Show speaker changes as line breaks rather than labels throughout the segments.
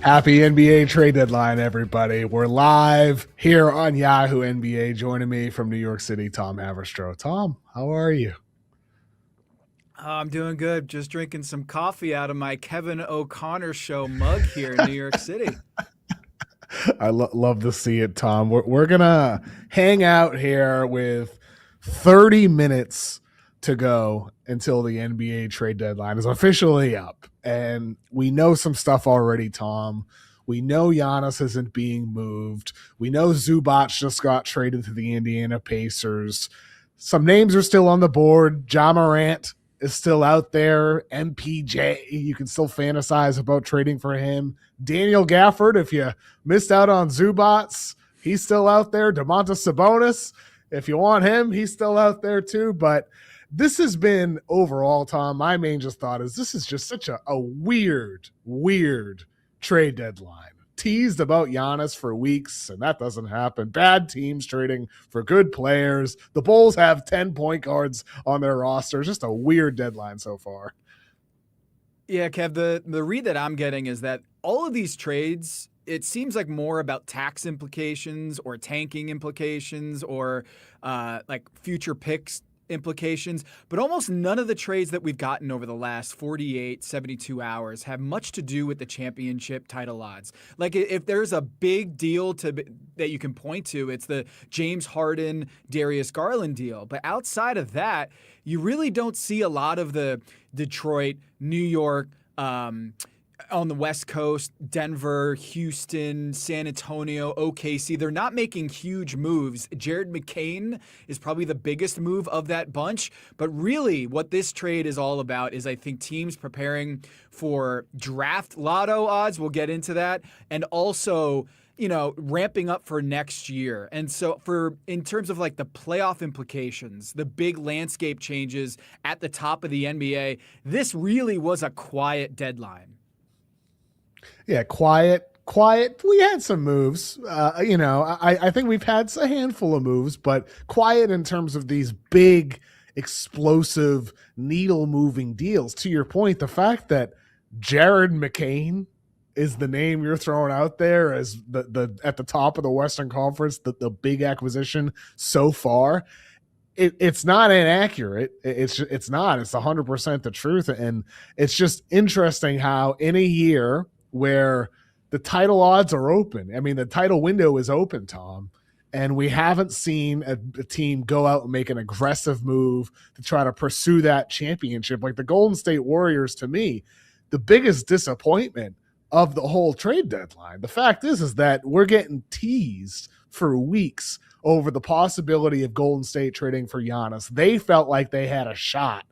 Happy NBA trade deadline, everybody. We're live here on Yahoo NBA. Joining me from New York City, Tom Haberstroh. Tom, how are you?
I'm doing good. Just drinking some coffee out of my Kevin O'Connor show mug here in New York City.
I love to see it, Tom. We're going to hang out here with 30 minutes to go until the NBA trade deadline is officially up. And we know some stuff already, Tom. We know Giannis isn't being moved. We know Zubac just got traded to the Indiana Pacers. Some names are still on the board. Morant is still out there. MPJ, you can still fantasize about trading for him. Daniel Gafford, if you missed out on Zubac, he's still out there. Domantas Sabonis, if you want him, he's still out there too. But this has been overall, Tom, my main just thought is this is just such a weird trade deadline. Teased about Giannis for weeks, and that doesn't happen. Bad teams trading for good players. The Bulls have 10 point guards on their roster. Just a weird deadline so far.
Yeah, Kev, the read that I'm getting is that all of these trades, it seems like more about tax implications or tanking implications or like future picks implications, but almost none of the trades that we've gotten over the last 48, 72 hours have much to do with the championship title odds. Like if there's a big deal that you can point to, it's the James Harden, Darius Garland deal. But outside of that, you really don't see a lot of the Detroit, New York, on the West Coast, Denver, Houston, San Antonio, OKC. They're not making huge moves. Jared McCain is probably the biggest move of that bunch. But really what this trade is all about is I think teams preparing for draft lotto odds. We'll get into that. And also, ramping up for next year. And so in terms of like the playoff implications, the big landscape changes at the top of the NBA, this really was a quiet deadline.
Yeah, quiet. We had some moves. I think we've had a handful of moves, but quiet in terms of these big, explosive, needle-moving deals. To your point, the fact that Jared McCain is the name you're throwing out there as the at the top of the Western Conference, the big acquisition so far. It's not inaccurate. It's not. It's 100% the truth, and it's just interesting how in a year where the title odds are open. I mean, the title window is open, Tom, and we haven't seen a team go out and make an aggressive move to try to pursue that championship. Like the Golden State Warriors, to me, the biggest disappointment of the whole trade deadline. The fact is that we're getting teased for weeks over the possibility of Golden State trading for Giannis. They felt like they had a shot,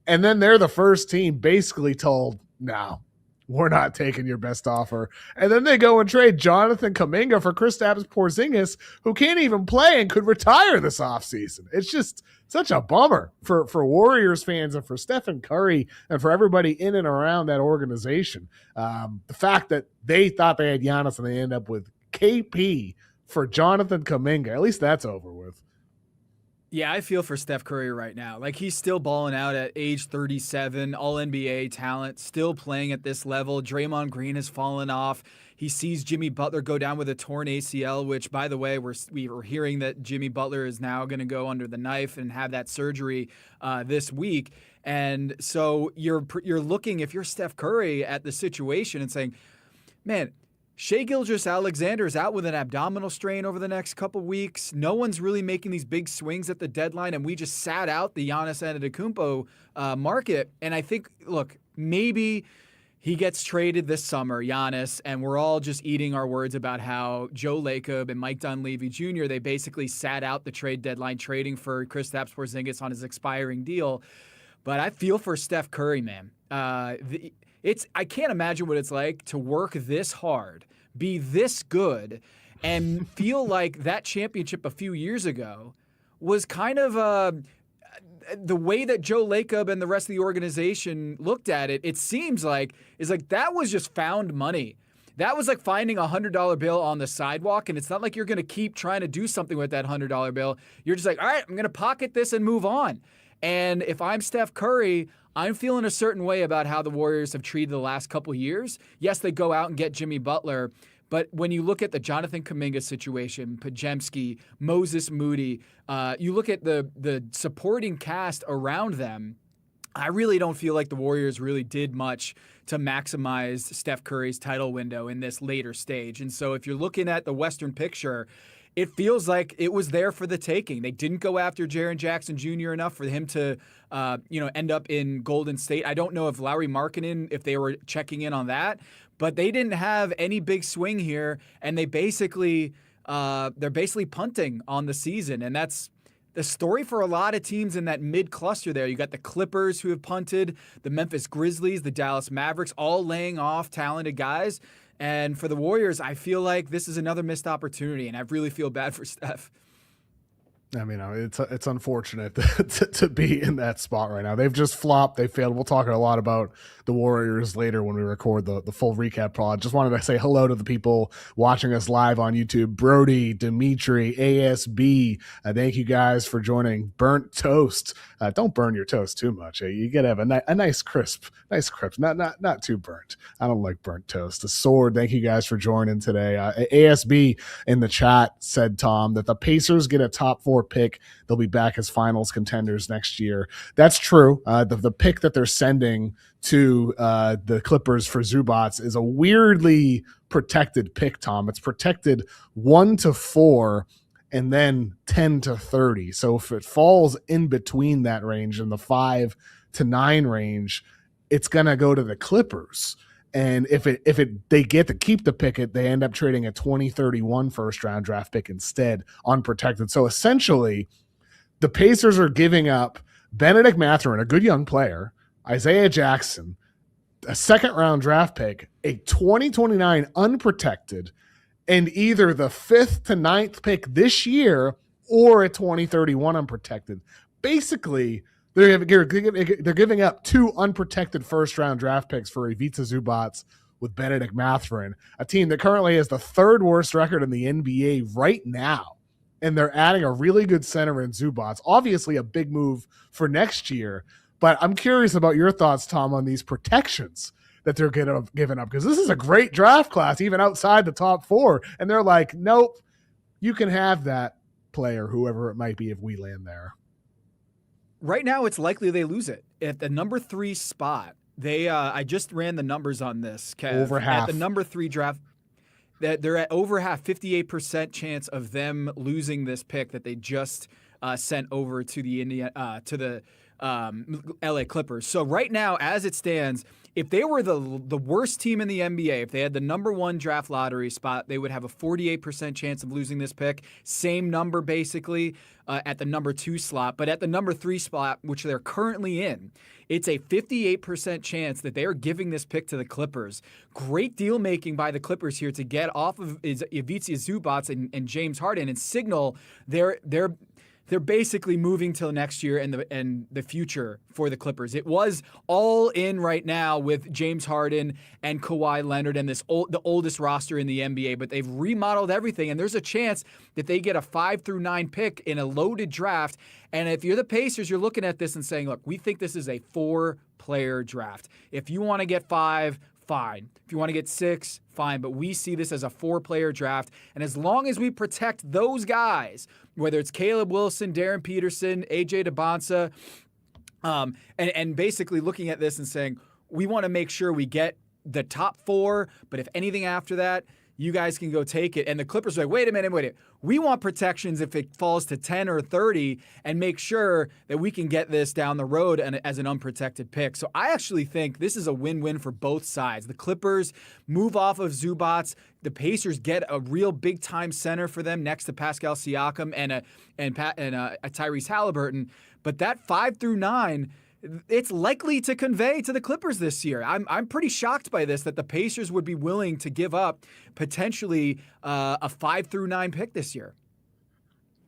and then they're the first team basically told, no, we're not taking your best offer. And then they go and trade Jonathan Kuminga for Kristaps Porzingis, who can't even play and could retire this offseason. It's just such a bummer for Warriors fans and for Stephen Curry and for everybody in and around that organization. The fact that they thought they had Giannis and they end up with KP for Jonathan Kuminga, at least that's over with.
Yeah, I feel for Steph Curry right now. Like he's still balling out at age 37, all NBA talent, still playing at this level. Draymond Green has fallen off. He sees Jimmy Butler go down with a torn ACL, which, by the way, we were hearing that Jimmy Butler is now going to go under the knife and have that surgery this week. And so you're looking, if you're Steph Curry, at the situation and saying, man, Shai Gilgeous-Alexander is out with an abdominal strain over the next couple weeks. No one's really making these big swings at the deadline, and we just sat out the Giannis Antetokounmpo market. And I think, look, maybe he gets traded this summer, Giannis, and we're all just eating our words about how Joe Lacob and Mike Dunleavy Jr., they basically sat out the trade deadline trading for Kristaps Porzingis on his expiring deal. But I feel for Steph Curry, man. I can't imagine what it's like to work this hard, be this good, and feel like that championship a few years ago was kind of the way that Joe Lacob and the rest of the organization looked at it. It seems like is like that was just found money. That was like finding a $100 bill on the sidewalk, and it's not like you're going to keep trying to do something with that $100 bill. You're just like, all right, I'm going to pocket this and move on. And if I'm Steph Curry, I'm feeling a certain way about how the Warriors have treated the last couple years. Yes, they go out and get Jimmy Butler, but when you look at the Jonathan Kuminga situation, Podziemski, Moses Moody, you look at the supporting cast around them, I really don't feel like the Warriors really did much to maximize Steph Curry's title window in this later stage. And so if you're looking at the Western picture, it feels like it was there for the taking. They didn't go after Jaren Jackson Jr. enough for him to, end up in Golden State. I don't know if Lauri Markkanen, if they were checking in on that, but they didn't have any big swing here, and they're basically punting on the season, and that's the story for a lot of teams in that mid cluster there. You got the Clippers who have punted, the Memphis Grizzlies, the Dallas Mavericks, all laying off talented guys. And for the Warriors, I feel like this is another missed opportunity, and I really feel bad for Steph.
I mean, it's unfortunate to be in that spot right now. They've just flopped. They failed. We'll talk a lot about the Warriors later when we record the full recap pod. Just wanted to say hello to the people watching us live on YouTube. Brody, Dimitri, ASB. Thank you guys for joining. Burnt Toast. Don't burn your toast too much. You got to have a nice crisp, not too burnt. I don't like burnt toast. The Sword. Thank you guys for joining today. ASB in the chat said, Tom, that the Pacers get a top 4 pick. They'll be back as finals contenders next year. That's true. The pick that they're sending to the Clippers for Zubats is a weirdly protected pick, Tom. It's protected 1 to 4 and then 10 to 30. So if it falls in between that range, in the 5 to 9 range, it's going to go to the Clippers. And if they get to keep the pick, they end up trading a 2031 first round draft pick instead, unprotected. So essentially, the Pacers are giving up Benedict Mathurin, a good young player, Isaiah Jackson, a second round draft pick, a 2029 unprotected, and either the 5th to 9th pick this year or a 2031 unprotected. Basically, they're giving up 2 unprotected first-round draft picks for Ivica Zubats with Benedict Mathurin, a team that currently has the 3rd worst record in the NBA right now, and they're adding a really good center in Zubats. Obviously, a big move for next year, but I'm curious about your thoughts, Tom, on these protections that they're giving up, because this is a great draft class, even outside the top 4, and they're like, nope, you can have that player, whoever it might be, if we land there.
Right now, it's likely they lose it. At the number 3 spot, they I just ran the numbers on this, Kev.
Over half.
At the number 3 draft, that they're at over half, 58% chance of them losing this pick that they just sent over to the LA Clippers. So right now, as it stands, if they were the worst team in the NBA, if they had the number 1 draft lottery spot, they would have a 48% chance of losing this pick. Same number, basically, at the number 2 slot. But at the number 3 spot, which they're currently in, it's a 58% chance that they are giving this pick to the Clippers. Great deal making by the Clippers here to get off of Ivica Zubats and James Harden and signal they're basically moving till next year and the future for the Clippers. It was all in right now with James Harden and Kawhi Leonard and the oldest roster in the NBA, but they've remodeled everything, and there's a chance that they get a 5 through 9 pick in a loaded draft. And if you're the Pacers, you're looking at this and saying, look, we think this is a 4-player draft. If you want to get 5, fine. If you want to get 6, fine. But we see this as a 4-player draft. And as long as we protect those guys, whether it's Caleb Wilson, Darren Peterson, AJ DeBonsa, and basically looking at this and saying, we want to make sure we get the top 4, but if anything after that, you guys can go take it. And the Clippers are like, wait a minute. We want protections if it falls to 10 or 30 and make sure that we can get this down the road as an unprotected pick. So I actually think this is a win-win for both sides. The Clippers move off of Zubats. The Pacers get a real big-time center for them next to Pascal Siakam and Tyrese Halliburton. But that 5 through 9, it's likely to convey to the Clippers this year. I'm pretty shocked by this, that the Pacers would be willing to give up potentially a 5 through 9 pick this year.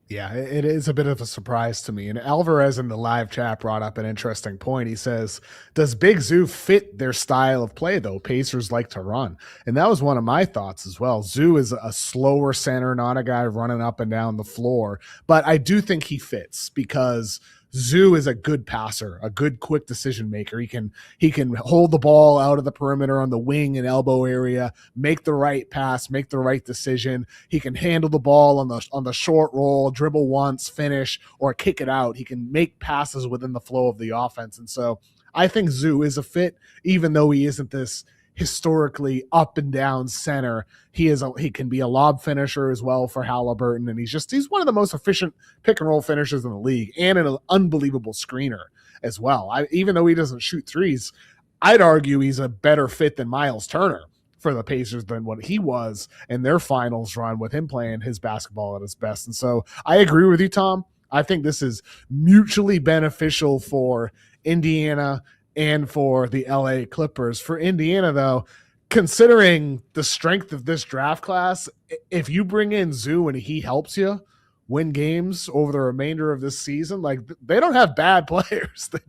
Yeah, it is a bit of a surprise to me. And Alvarez in the live chat brought up an interesting point. He says, does Big Zoo fit their style of play, though? Pacers like to run. And that was one of my thoughts as well. Zoo is a slower center, not a guy running up and down the floor. But I do think he fits because Zoo is a good passer, a good quick decision maker. He can hold the ball out of the perimeter on the wing and elbow area, make the right pass, make the right decision. He can handle the ball on the short roll, dribble once, finish, or kick it out. He can make passes within the flow of the offense. And so I think Zoo is a fit, even though he isn't this historically up and down center. He can be a lob finisher as well for Halliburton, and he's one of the most efficient pick and roll finishers in the league, and an unbelievable screener as well. Even though he doesn't shoot threes, I'd argue he's a better fit than Miles Turner for the Pacers than what he was in their finals run with him playing his basketball at his best. And so I agree with you, Tom. I think this is mutually beneficial for Indiana and for the LA Clippers. For Indiana, though, considering the strength of this draft class, if you bring in Zoo and he helps you win games over the remainder of this season, like, they don't have bad players. They're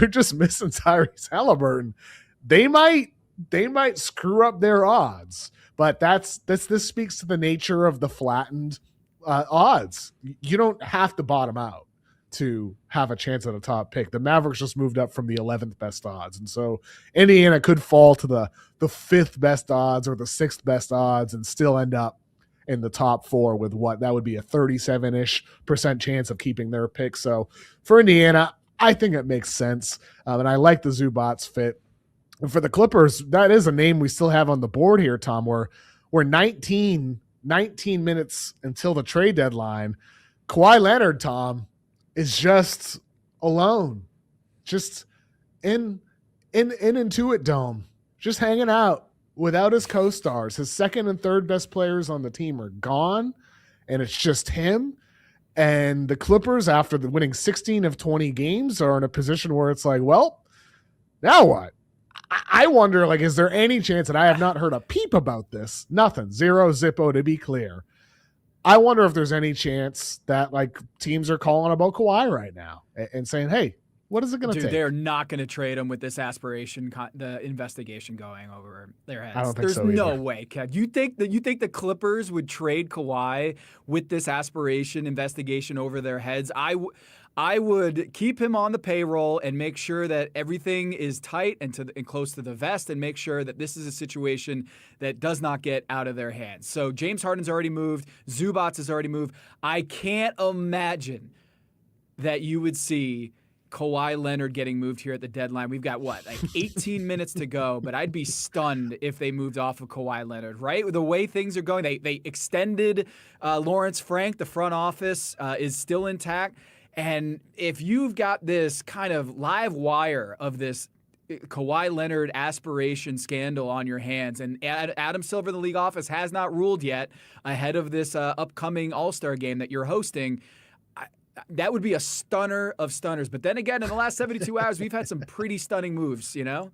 just missing Tyrese Halliburton. They might screw up their odds, but this speaks to the nature of the flattened odds. You don't have to bottom out to have a chance at a top pick. The Mavericks just moved up from the 11th best odds. And so Indiana could fall to the 5th best odds or the 6th best odds and still end up in the top 4 with what that would be a 37-ish% chance of keeping their pick. So for Indiana, I think it makes sense. And I like the Zubats fit. And for the Clippers, that is a name we still have on the board here, Tom. We're 19 minutes until the trade deadline. Kawhi Leonard, Tom, is just alone, just in Intuit Dome, just hanging out without his co-stars. His second and third best players on the team are gone, and it's just him. And the Clippers, after winning 16 of 20 games, are in a position where it's like, well, now what? I wonder, like, is there any chance that I have not heard a peep about this? Nothing. Zero Zippo, to be clear. I wonder if there's any chance that, like, teams are calling about Kawhi right now and saying, hey, what is it going to take?
They're not going to trade him with this aspiration, the investigation going over their heads.
I don't think
There's
so
no
either.
way, Kev. You think the Clippers would trade Kawhi with this aspiration investigation over their heads? I would keep him on the payroll and make sure that everything is tight and close to the vest, and make sure that this is a situation that does not get out of their hands. So James Harden's already moved. Zubats has already moved. I can't imagine that you would see Kawhi Leonard getting moved here at the deadline. We've got, 18 minutes to go, but I'd be stunned if they moved off of Kawhi Leonard, right? The way things are going, they extended Lawrence Frank. The front office is still intact. And if you've got this kind of live wire of this Kawhi Leonard aspiration scandal on your hands, and Adam Silver, the league office, has not ruled yet ahead of this upcoming All-Star game that you're hosting, that would be a stunner of stunners. But then again, in the last 72 hours, we've had some pretty stunning moves, you know?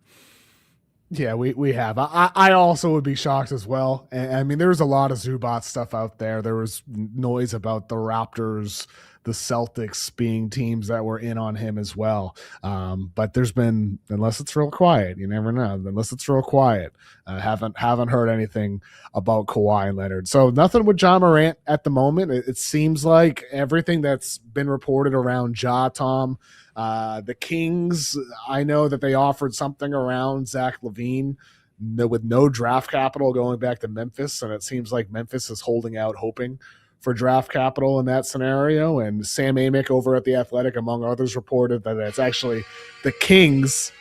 Yeah, we have. I also would be shocked as well. I mean, there was a lot of Zubat stuff out there. There was noise about the Raptors, the Celtics being teams that were in on him as well. But there's been, unless it's real quiet, you never know. Unless it's real quiet, haven't heard anything about Kawhi Leonard. So nothing with Ja Morant at the moment. It seems like everything that's been reported around Ja, Tom. The Kings, I know that they offered something around Zach LaVine with no draft capital going back to Memphis, and it seems like Memphis is holding out, hoping for draft capital in that scenario. And Sam Amick over at The Athletic, among others, reported that it's actually the Kings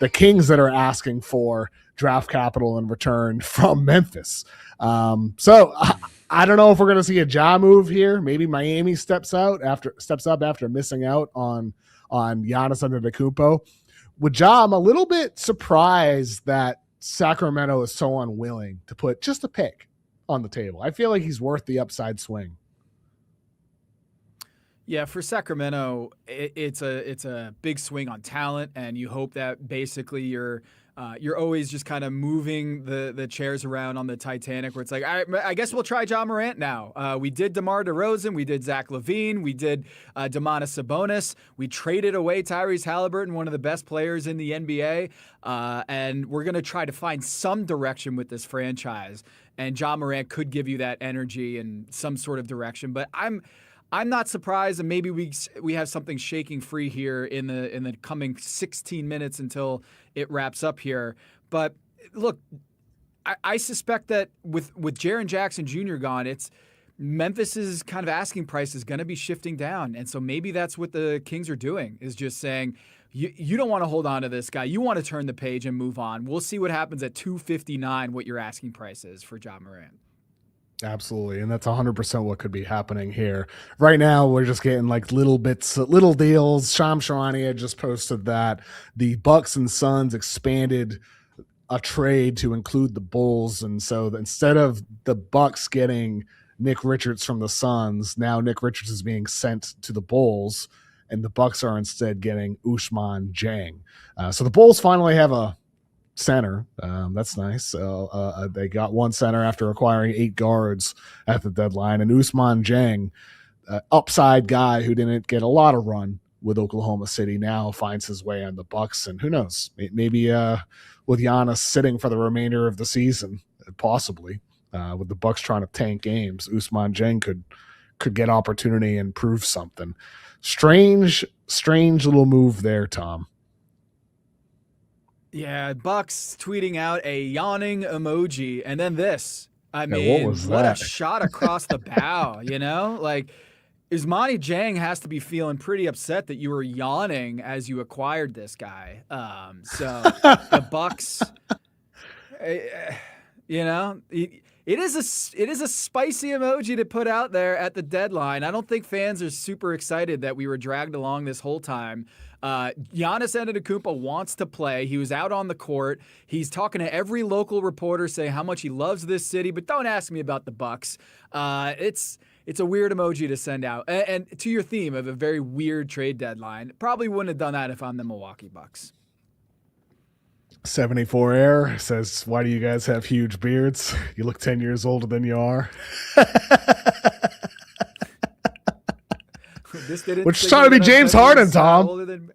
that are asking for draft capital in return from Memphis. So I don't know if we're going to see a Ja move here. Maybe Miami steps up after missing out on Giannis Antetokounmpo. With Ja, I'm a little bit surprised that Sacramento is so unwilling to put just a pick on the table. I feel like he's worth the upside swing.
Yeah, for Sacramento, it's a big swing on talent, and you hope that basically you're always just kind of moving the chairs around on the Titanic, where it's like, I guess we'll try Ja Morant now. We did DeMar DeRozan, we did Zach LaVine, we did Domantas Sabonis, we traded away Tyrese Halliburton, one of the best players in the NBA, and we're going to try to find some direction with this franchise. And Ja Morant could give you that energy and some sort of direction, but I'm not surprised, and maybe we have something shaking free here in the coming 16 minutes until it wraps up here. But look, I suspect that with Jaren Jackson Jr. gone, it's Memphis's kind of asking price is going to be shifting down, and so maybe that's what the Kings are doing, is just saying, you don't want to hold on to this guy. You want to turn the page and move on. We'll see what happens at $259, what your asking price is for Ja Morant.
Absolutely, and that's 100% what could be happening here. Right now, we're just getting like little bits, little deals. Shams Charania had just posted that the Bucks and Suns expanded a trade to include the Bulls, and so instead of the Bucks getting Nick Richards from the Suns, now Nick Richards is being sent to the Bulls, and the Bucks are instead getting Ousmane Dieng. So the Bulls finally have a center. That's nice. They got one center after acquiring 8 guards at the deadline, and Ousmane Dieng, upside guy who didn't get a lot of run with Oklahoma City, now finds his way on the Bucks, and who knows, maybe with Giannis sitting for the remainder of the season, possibly with the Bucks trying to tank games, Ousmane Dieng could get opportunity and prove something. Strange little move there, Tom.
Yeah, Bucks tweeting out a yawning emoji, and then this. I mean, what a shot across the bow, you know? Like, Ousmane Dieng has to be feeling pretty upset that you were yawning as you acquired this guy. So the Bucks, you know, it is a spicy emoji to put out there at the deadline. I don't think fans are super excited that we were dragged along this whole time. Giannis Antetokounmpo wants to play. He was out on the court. He's talking to every local reporter saying how much he loves this city, but don't ask me about the Bucks. It's a weird emoji to send out. And to your theme of a very weird trade deadline, probably wouldn't have done that if I'm the Milwaukee Bucks.
74 Air says, why do you guys have huge beards? You look 10 years older than you are. Which is trying to be James Harden, Tom.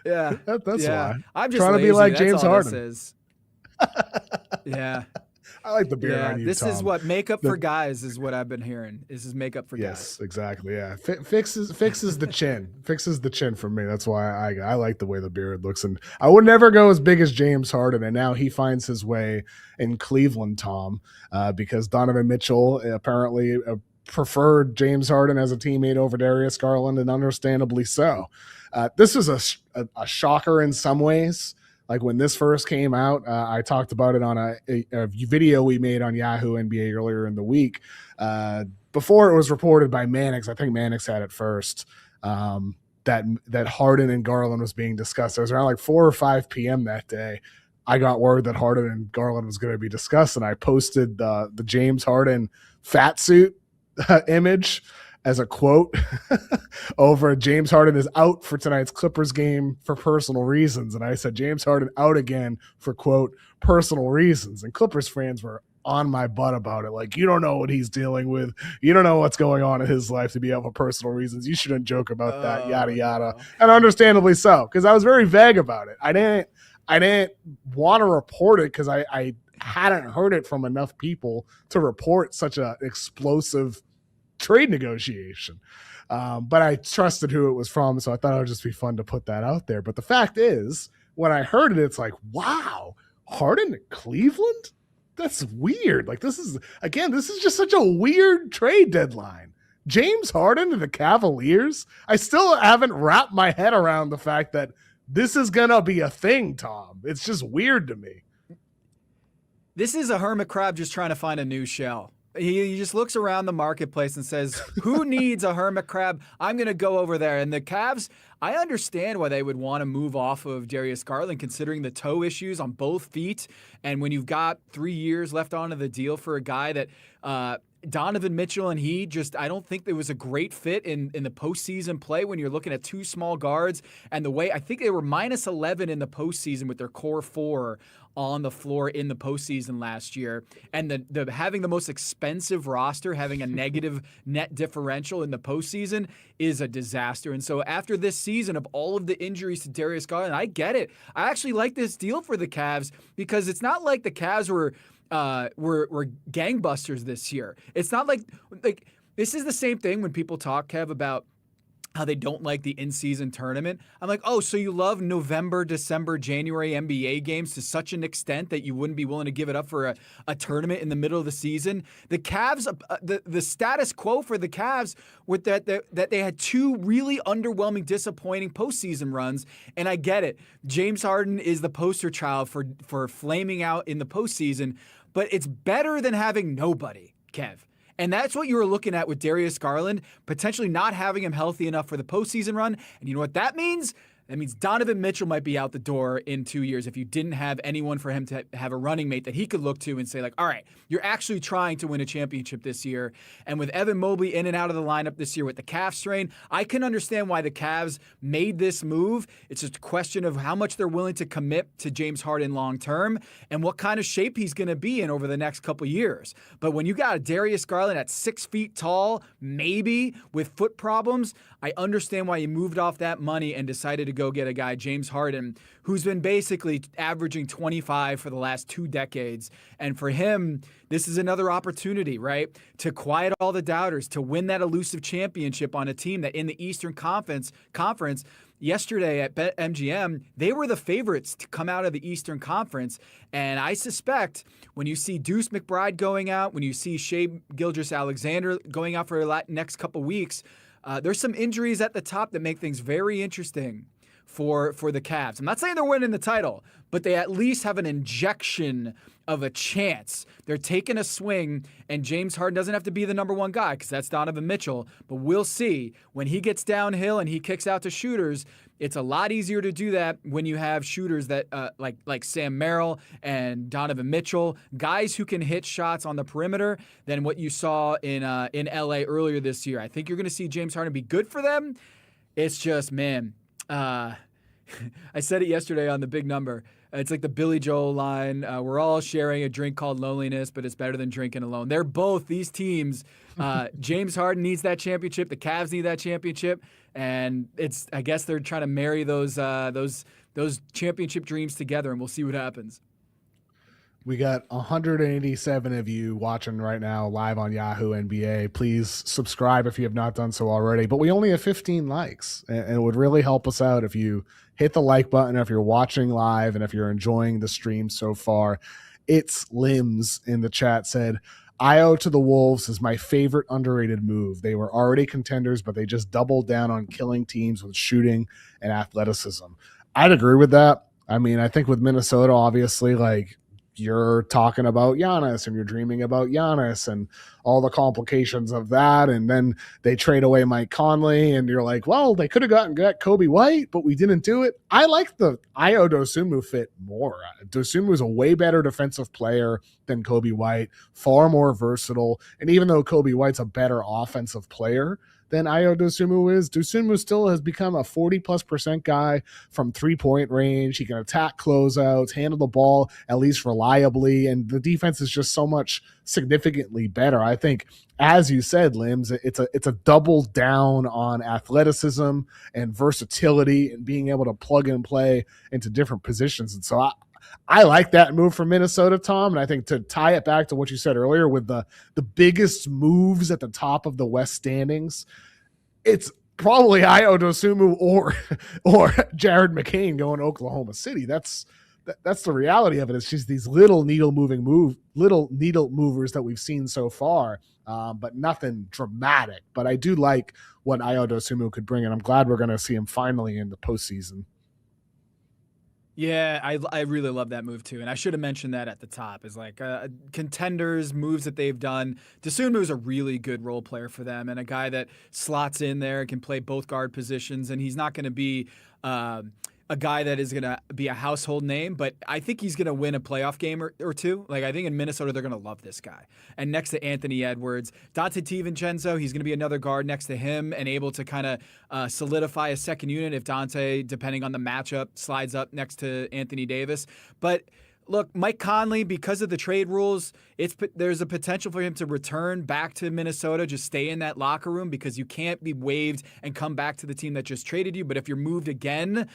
Yeah,
that's why.
I'm just
trying
lazy.
to be like
That's
James
all
Harden.
This is. Yeah.
I like the beard on you,
this
Tom.
is what makeup for guys is what I've been hearing. This is makeup for guys.
Yes, exactly. Yeah, fixes the chin. Fixes the chin for me. That's why I like the way the beard looks. And I would never go as big as James Harden. And now he finds his way in Cleveland, Tom, because Donovan Mitchell apparently preferred James Harden as a teammate over Darius Garland, and understandably so. This was a shocker in some ways. Like when this first came out, I talked about it on a video we made on Yahoo NBA earlier in the week. Before it was reported by Mannix, I think Mannix had it first, that Harden and Garland was being discussed. It was around like 4 or 5 p.m. that day. I got word that Harden and Garland was going to be discussed, and I posted the James Harden fat suit image as a quote over James Harden is out for tonight's Clippers game for personal reasons. And I said, James Harden out again for, quote, personal reasons. And Clippers fans were on my butt about it. Like, you don't know what he's dealing with. You don't know what's going on in his life to be out for personal reasons. You shouldn't joke about that, yada, yada. And understandably so, because I was very vague about it. I didn't want to report it because I hadn't heard it from enough people to report such an explosive trade negotiation. But I trusted who it was from, so I thought it would just be fun to put that out there. But the fact is, when I heard it, it's like, wow, Harden at Cleveland? That's weird. Like, this is just such a weird trade deadline. James Harden to the Cavaliers? I still haven't wrapped my head around the fact that this is going to be a thing, Tom. It's just weird to me.
This is a hermit crab just trying to find a new shell. He just looks around the marketplace and says, who needs a hermit crab? I'm going to go over there. And the Cavs, I understand why they would want to move off of Darius Garland, considering the toe issues on both feet. And when you've got 3 years left onto the deal for a guy that Donovan Mitchell and I don't think there was a great fit in the postseason play when you're looking at 2 small guards. And the way I think they were minus 11 in the postseason with their core 4 on the floor in the postseason last year. And the having the most expensive roster, having a negative net differential in the postseason is a disaster. And so after this season of all of the injuries to Darius Garland, I get it. I actually like this deal for the Cavs because it's not like the Cavs were gangbusters this year. It's not like This is the same thing when people talk, Kev, about how they don't like the in-season tournament. I'm like, oh, so you love November, December, January NBA games to such an extent that you wouldn't be willing to give it up for a tournament in the middle of the season? The Cavs, the status quo for the Cavs with that they had two really underwhelming, disappointing postseason runs, and I get it. James Harden is the poster child for flaming out in the postseason, but it's better than having nobody, Kev. And that's what you were looking at with Darius Garland, potentially not having him healthy enough for the postseason run. And you know what that means? That means Donovan Mitchell might be out the door in 2 years if you didn't have anyone for him to have a running mate that he could look to and say, like, all right, you're actually trying to win a championship this year. And with Evan Mobley in and out of the lineup this year with the calf strain, I can understand why the Cavs made this move. It's just a question of how much they're willing to commit to James Harden long term and what kind of shape he's going to be in over the next couple years. But when you got a Darius Garland at 6 feet tall, maybe with foot problems, I understand why you moved off that money and decided to go get a guy, James Harden, who's been basically averaging 25 for the last 2 decades. And for him, this is another opportunity, right? To quiet all the doubters, to win that elusive championship on a team that in the Eastern Conference yesterday at BetMGM, they were the favorites to come out of the Eastern Conference. And I suspect when you see Deuce McBride going out, when you see Shai Gilgeous-Alexander going out for the next couple weeks, there's some injuries at the top that make things very interesting for the Cavs. I'm not saying they're winning the title, but they at least have an injection of a chance. They're taking a swing, and James Harden doesn't have to be the number one guy because that's Donovan Mitchell, but we'll see. When he gets downhill and he kicks out to shooters, it's a lot easier to do that when you have shooters that like Sam Merrill and Donovan Mitchell, guys who can hit shots on the perimeter than what you saw in LA earlier this year. I think you're going to see James Harden be good for them. It's just, man, I said it yesterday on the Big Number. It's like the Billy Joel line. We're all sharing a drink called loneliness, but it's better than drinking alone. They're both, these teams. James Harden needs that championship. The Cavs need that championship. And I guess they're trying to marry those championship dreams together, and we'll see what happens.
We got 187 of you watching right now live on Yahoo NBA. Please subscribe if you have not done so already. But we only have 15 likes, and it would really help us out if you hit the like button if you're watching live and if you're enjoying the stream so far. It's Limbs in the chat said, Io to the Wolves is my favorite underrated move. They were already contenders, but they just doubled down on killing teams with shooting and athleticism. I'd agree with that. I mean, I think with Minnesota, obviously, like, you're talking about Giannis and you're dreaming about Giannis and all the complications of that. And then they trade away Mike Conley and you're like, well, they could have got Kobe White, but we didn't do it. I like the Io Dosunmu fit more. Dosunmu is a way better defensive player than Kobe White, far more versatile. And even though Kobe White's a better offensive player than Io Dosunmu is, Dosunmu still has become a 40+% guy from 3-point range. He can attack closeouts, handle the ball at least reliably, and the defense is just so much significantly better. I think, as you said, Limbs, it's a double down on athleticism and versatility and being able to plug and play into different positions. And so I like that move from Minnesota, Tom, and I think to tie it back to what you said earlier with the biggest moves at the top of the West standings, it's probably Io Dosunmu or Jared McCain going to Oklahoma City. That's the reality of it. It's just these little needle movers that we've seen so far, but nothing dramatic. But I do like what Io Dosunmu could bring, and I'm glad we're going to see him finally in the postseason.
Yeah, I really love that move too, and I should have mentioned that at the top. Is like contenders moves that they've done. Dosunmu is a really good role player for them, and a guy that slots in there, can play both guard positions, and he's not going to be a guy that is going to be a household name, but I think he's going to win a playoff game or two. Like, I think in Minnesota, they're going to love this guy. And next to Anthony Edwards, Dante DiVincenzo, he's going to be another guard next to him and able to kind of solidify a second unit if Dante, depending on the matchup, slides up next to Anthony Davis. But look, Mike Conley, because of the trade rules, there's a potential for him to return back to Minnesota, just stay in that locker room because you can't be waived and come back to the team that just traded you. But if you're moved again,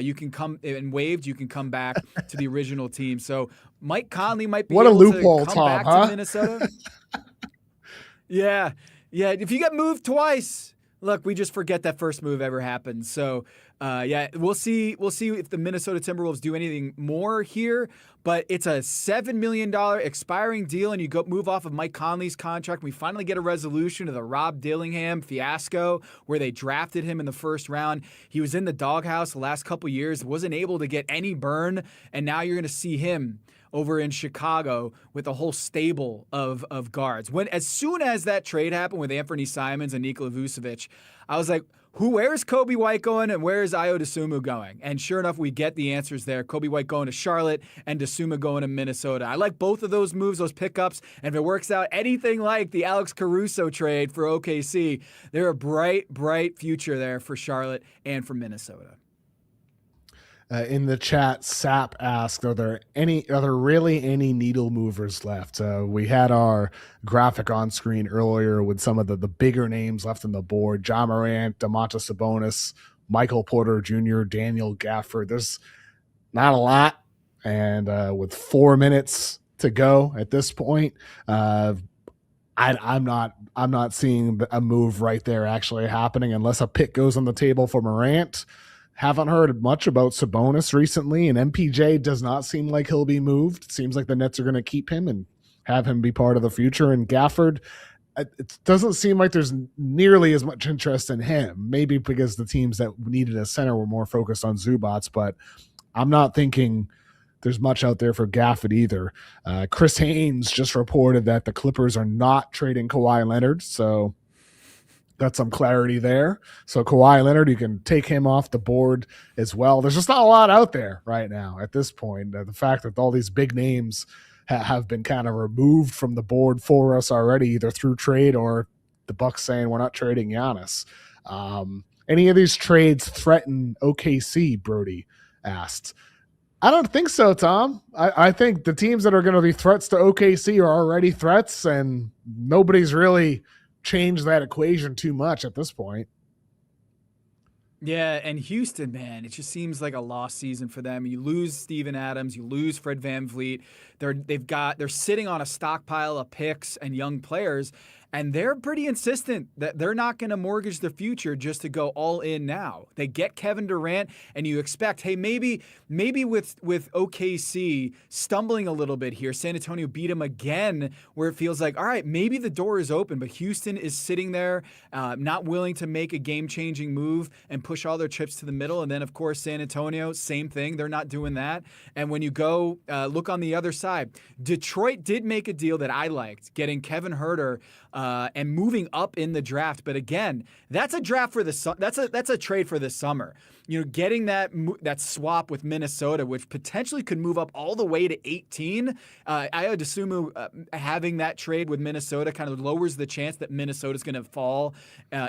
you can come and waived, you can come back to the original team. So Mike Conley might be able to come back to Minnesota. Yeah. Yeah, if you get moved twice, look, we just forget that first move ever happened. So, yeah, we'll see. We'll see if the Minnesota Timberwolves do anything more here. But it's a $7 million expiring deal, and you go move off of Mike Conley's contract. We finally get a resolution to the Rob Dillingham fiasco where they drafted him in the first round. He was in the doghouse the last couple years, wasn't able to get any burn, and now you're going to see him over in Chicago with a whole stable of guards. As soon as that trade happened with Anthony Simons and Nikola Vucevic, I was like, where's Kobe White going and where's Ayo Dosunmu going? And sure enough, we get the answers there. Kobe White going to Charlotte and Dosunmu going to Minnesota. I like both of those moves, those pickups. And if it works out anything like the Alex Caruso trade for OKC, they're a bright future there for Charlotte and for Minnesota.
In the chat, Sap asked, are there really any needle movers left? We had our graphic on screen earlier with some of the bigger names left on the board. Ja Morant, Domantas Sabonis, Michael Porter Jr., Daniel Gafford. There's not a lot. And with 4 minutes to go at this point, I'm not seeing a move right there actually happening unless a pick goes on the table for Morant. Haven't heard much about Sabonis recently, and MPJ does not seem like he'll be moved. It seems like the Nets are going to keep him and have him be part of the future. And Gafford, it doesn't seem like there's nearly as much interest in him, maybe because the teams that needed a center were more focused on Zubats, but I'm not thinking there's much out there for Gafford either. Chris Haynes just reported that the Clippers are not trading Kawhi Leonard, so got some clarity there. So Kawhi Leonard, you can take him off the board as well. There's just not a lot out there right now at this point. The fact that all these big names have been kind of removed from the board for us already, either through trade or the Bucks saying we're not trading Giannis. Any of these trades threaten OKC, Brody asked. I don't think so, Tom. I think the teams that are going to be threats to OKC are already threats, and nobody's really change that equation too much at this point.
Yeah, and Houston, man, it just seems like a lost season for them. You lose Steven Adams, you lose Fred VanVleet. They're sitting on a stockpile of picks and young players, and they're pretty insistent that they're not going to mortgage their future just to go all in now. They get Kevin Durant, and you expect, hey, maybe with OKC stumbling a little bit here, San Antonio beat them again, where it feels like, all right, maybe the door is open, but Houston is sitting there, not willing to make a game-changing move and push all their chips to the middle. And then, of course, San Antonio, same thing. They're not doing that. And when you go look on the other side, Detroit did make a deal that I liked, getting Kevin Huerter and moving up in the draft. But again, that's a draft for that's a trade for this summer. You know, getting that swap with Minnesota, which potentially could move up all the way to 18. Ayo Dosunmu having that trade with Minnesota kind of lowers the chance that Minnesota's going to fall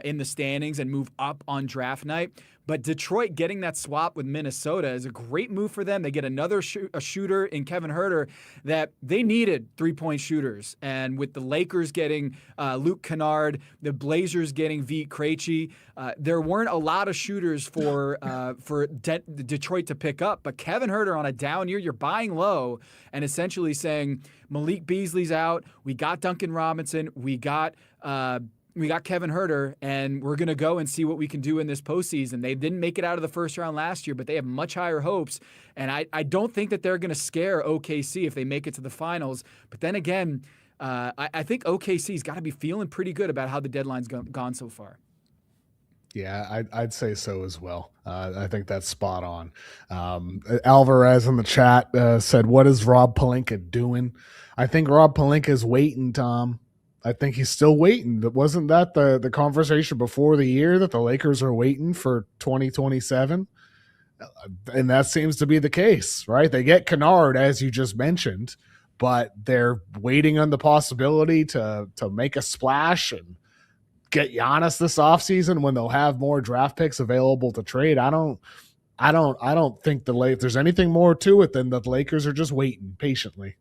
in the standings and move up on draft night. But Detroit getting that swap with Minnesota is a great move for them. They get another shooter in Kevin Huerter that they needed, three-point shooters. And with the Lakers getting Luke Kennard, the Blazers getting Vit Krejci, there weren't a lot of shooters for Detroit to pick up. But Kevin Huerter on a down year, you're buying low and essentially saying Malik Beasley's out. We got Duncan Robinson. We got Kevin Huerter, and we're going to go and see what we can do in this postseason. They didn't make it out of the first round last year, but they have much higher hopes. And I don't think that they're going to scare OKC if they make it to the finals. But then again, I think OKC's got to be feeling pretty good about how the deadline's gone so far.
Yeah, I'd say so as well. I think that's spot on. Alvarez in the chat said, what is Rob Pelinka doing? I think Rob Pelinka's waiting, Tom. I think he's still waiting. But wasn't that the conversation before the year that the Lakers are waiting for 2027? And that seems to be the case, right? They get Kennard, as you just mentioned, but they're waiting on the possibility to make a splash and get Giannis this offseason when they'll have more draft picks available to trade. I don't think if there's anything more to it than the Lakers are just waiting patiently.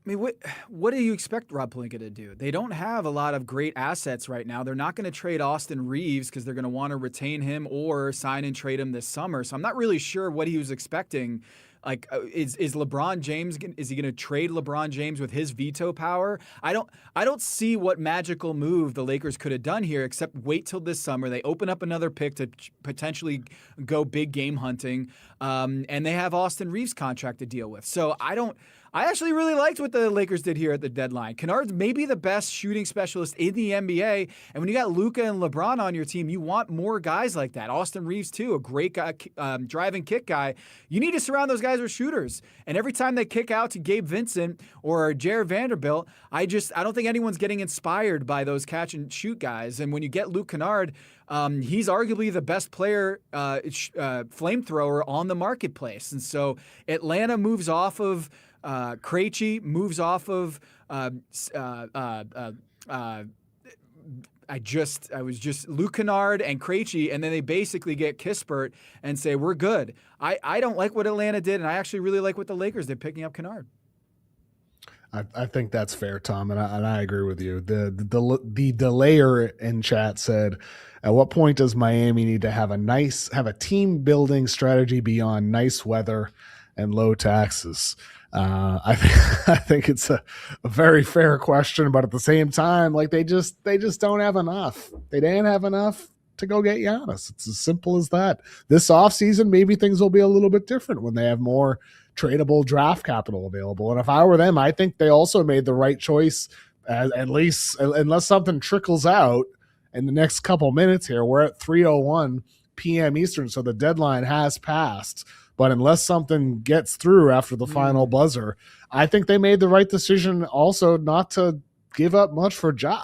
I mean, what do you expect Rob Pelinka to do? They don't have a lot of great assets right now. They're not going to trade Austin Reeves because they're going to want to retain him or sign and trade him this summer. So I'm not really sure what he was expecting Like, is LeBron James, is he going to trade LeBron James with his veto power? I don't see what magical move the Lakers could have done here except wait till this summer. They open up another pick to potentially go big game hunting, and they have Austin Reeves' contract to deal with. So I actually really liked what the Lakers did here at the deadline. Kennard's maybe the best shooting specialist in the NBA, and when you got Luka and LeBron on your team, you want more guys like that. Austin Reeves, too, a great guy, drive and kick guy. You need to surround those guys with shooters. And every time they kick out to Gabe Vincent or Jared Vanderbilt, I don't think anyone's getting inspired by those catch and shoot guys. And when you get Luke Kennard, he's arguably the best player, flamethrower on the marketplace. And so Atlanta moves off of Krejci, moves off of I was just Luke Kennard and Krejci, and then they basically get Kispert and say, we're good. I don't like what Atlanta did, and I actually really like what the Lakers did picking up Kennard.
I think that's fair, Tom, and I agree with you. The delayer in chat said, at what point does Miami need to have a team building strategy beyond nice weather and low taxes? I think it's a very fair question, but at the same time, like they just don't have enough. They didn't have enough to go get Giannis. It's as simple as that. This offseason, maybe things will be a little bit different when they have more tradable draft capital available. And if I were them, I think they also made the right choice, at least unless something trickles out in the next couple minutes here. We're at 3:01 p.m. Eastern, so the deadline has passed. But unless something gets through after the final buzzer, I think they made the right decision also not to give up much for Ja.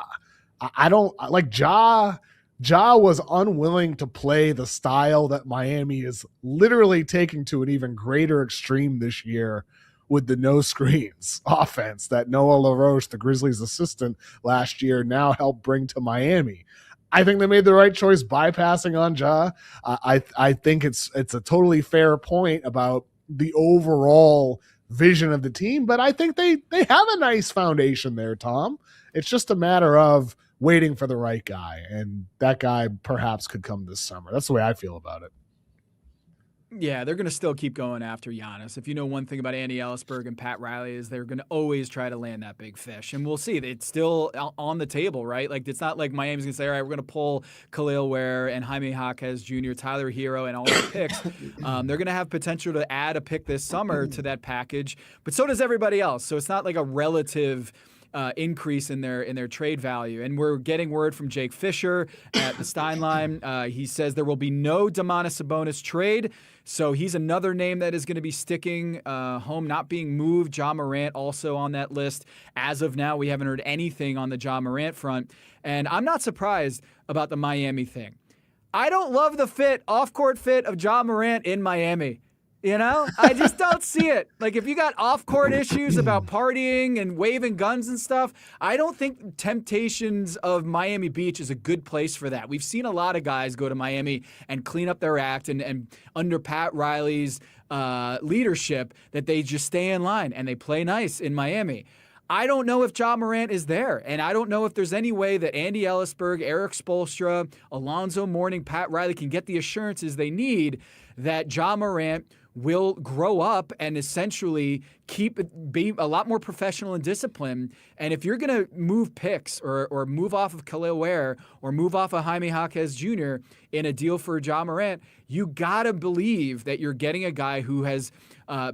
I don't like Ja. Ja was unwilling to play the style that Miami is literally taking to an even greater extreme this year with the no screens offense that Noah LaRoche, the Grizzlies assistant last year, now helped bring to Miami. I think they made the right choice bypassing on Ja. I think it's a totally fair point about the overall vision of the team, but I think they have a nice foundation there, Tom. It's just a matter of waiting for the right guy, and that guy perhaps could come this summer. That's the way I feel about it.
Yeah, they're going to still keep going after Giannis. If you know one thing about Andy Ellisberg and Pat Riley is they're going to always try to land that big fish. And we'll see. It's still on the table, right? Like, it's not like Miami's going to say, all right, we're going to pull Khalil Ware and Jaime Jaquez Jr., Tyler Hero, and all the picks. They're going to have potential to add a pick this summer to that package, but so does everybody else. So it's not like a relative increase in their trade value. And we're getting word from Jake Fisher at the Steinline. He says there will be no Domantas Sabonis trade. So he's another name that is going to be sticking home, not being moved. Ja Morant also on that list. As of now, we haven't heard anything on the Ja Morant front. And I'm not surprised about the Miami thing. I don't love the off-court fit of Ja Morant in Miami. You know, I just don't see it. Like, if you got off-court issues about partying and waving guns and stuff, I don't think Temptations of Miami Beach is a good place for that. We've seen a lot of guys go to Miami and clean up their act, and under Pat Riley's leadership, that they just stay in line and they play nice in Miami. I don't know if Ja Morant is there, and I don't know if there's any way that Andy Ellisberg, Eric Spoelstra, Alonzo Mourning, Pat Riley can get the assurances they need that Ja Morant will grow up and essentially be a lot more professional and disciplined. And if you're going to move picks or move off of Khalil Ware or move off of Jaime Jaquez Jr. in a deal for Ja Morant, you got to believe that you're getting a guy who has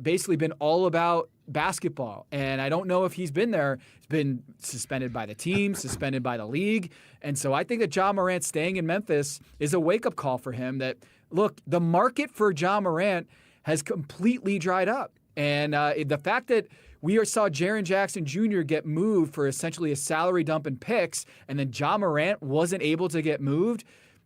basically been all about basketball. And I don't know if he's been there. He's been suspended by the team, suspended by the league. And so I think that Ja Morant staying in Memphis is a wake-up call for him that, look, the market for Ja Morant has completely dried up. And the fact that we saw Jaren Jackson Jr. get moved for essentially a salary dump and picks, and then Ja Morant wasn't able to get moved,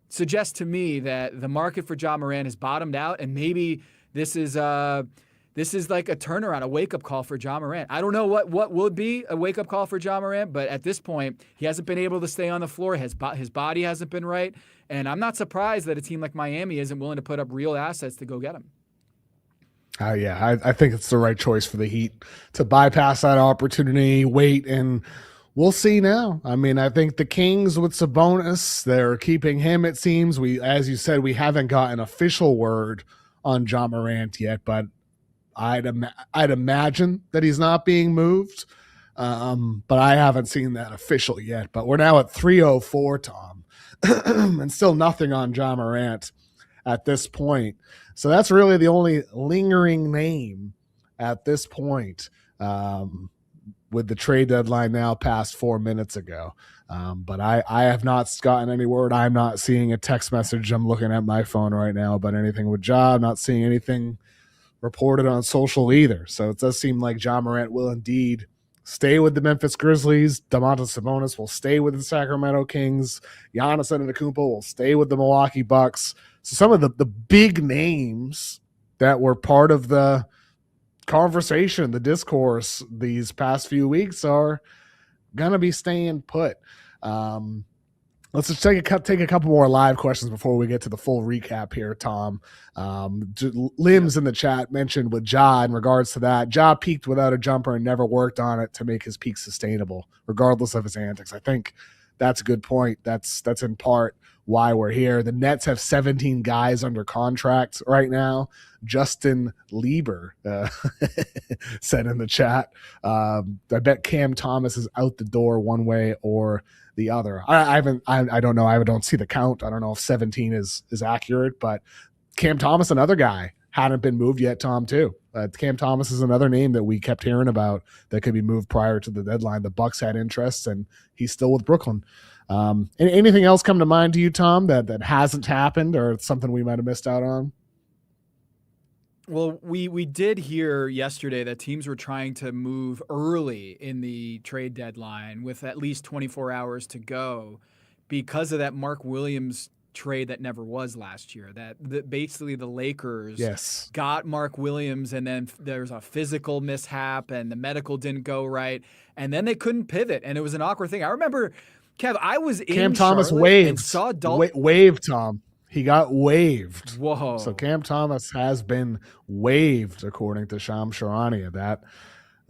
suggests to me that the market for Ja Morant has bottomed out, and maybe this is like a turnaround, a wake-up call for Ja Morant. I don't know what would be a wake-up call for Ja Morant, but at this point, he hasn't been able to stay on the floor. His body hasn't been right, and I'm not surprised that a team like Miami isn't willing to put up real assets to go get him.
I think it's the right choice for the Heat to bypass that opportunity, wait, and we'll see now. I mean, I think the Kings with Sabonis, they're keeping him, it seems. As you said, we haven't gotten official word on Ja Morant yet, but I'd imagine that he's not being moved, but I haven't seen that official yet. But we're now at 3:04, Tom, and still nothing on Ja Morant at this point. So that's really the only lingering name at this point, with the trade deadline now past 4 minutes ago. But I have not gotten any word. I'm not seeing a text message. I'm looking at my phone right now about anything with Ja. I'm not seeing anything reported on social either. So it does seem like Ja Morant will indeed stay with the Memphis Grizzlies. Domantas Sabonis will stay with the Sacramento Kings. Giannis Antetokounmpo will stay with the Milwaukee Bucks. So some of the big names that were part of the conversation, the discourse these past few weeks are going to be staying put. Let's just take a couple more live questions before we get to the full recap here, Tom. Limbs in the chat mentioned with Ja in regards to that. Ja peaked without a jumper and never worked on it to make his peak sustainable, regardless of his antics. I think that's a good point. That's in part why we're here. The Nets have 17 guys under contract right now. Justin Lieber said in the chat, I bet Cam Thomas is out the door one way or the other. I don't know. I don't see the count. I don't know if 17 is accurate, but Cam Thomas, another guy, hadn't been moved yet, Tom, too. Cam Thomas is another name that we kept hearing about that could be moved prior to the deadline. The Bucks had interest, and he's still with Brooklyn. Anything else come to mind to you, Tom, that hasn't happened or something we might have missed out on?
Well, we did hear yesterday that teams were trying to move early in the trade deadline with at least 24 hours to go because of that Mark Williams trade that never was last year. That basically the Lakers got Mark Williams, and then there's a physical mishap, and the medical didn't go right, and then they couldn't pivot, and it was an awkward thing. I remember, Kev, I was in
Cam Thomas
Charlotte
waived.
And saw
waived, Tom. He got waived.
Whoa.
So Cam Thomas has been waived, according to Shams Charania.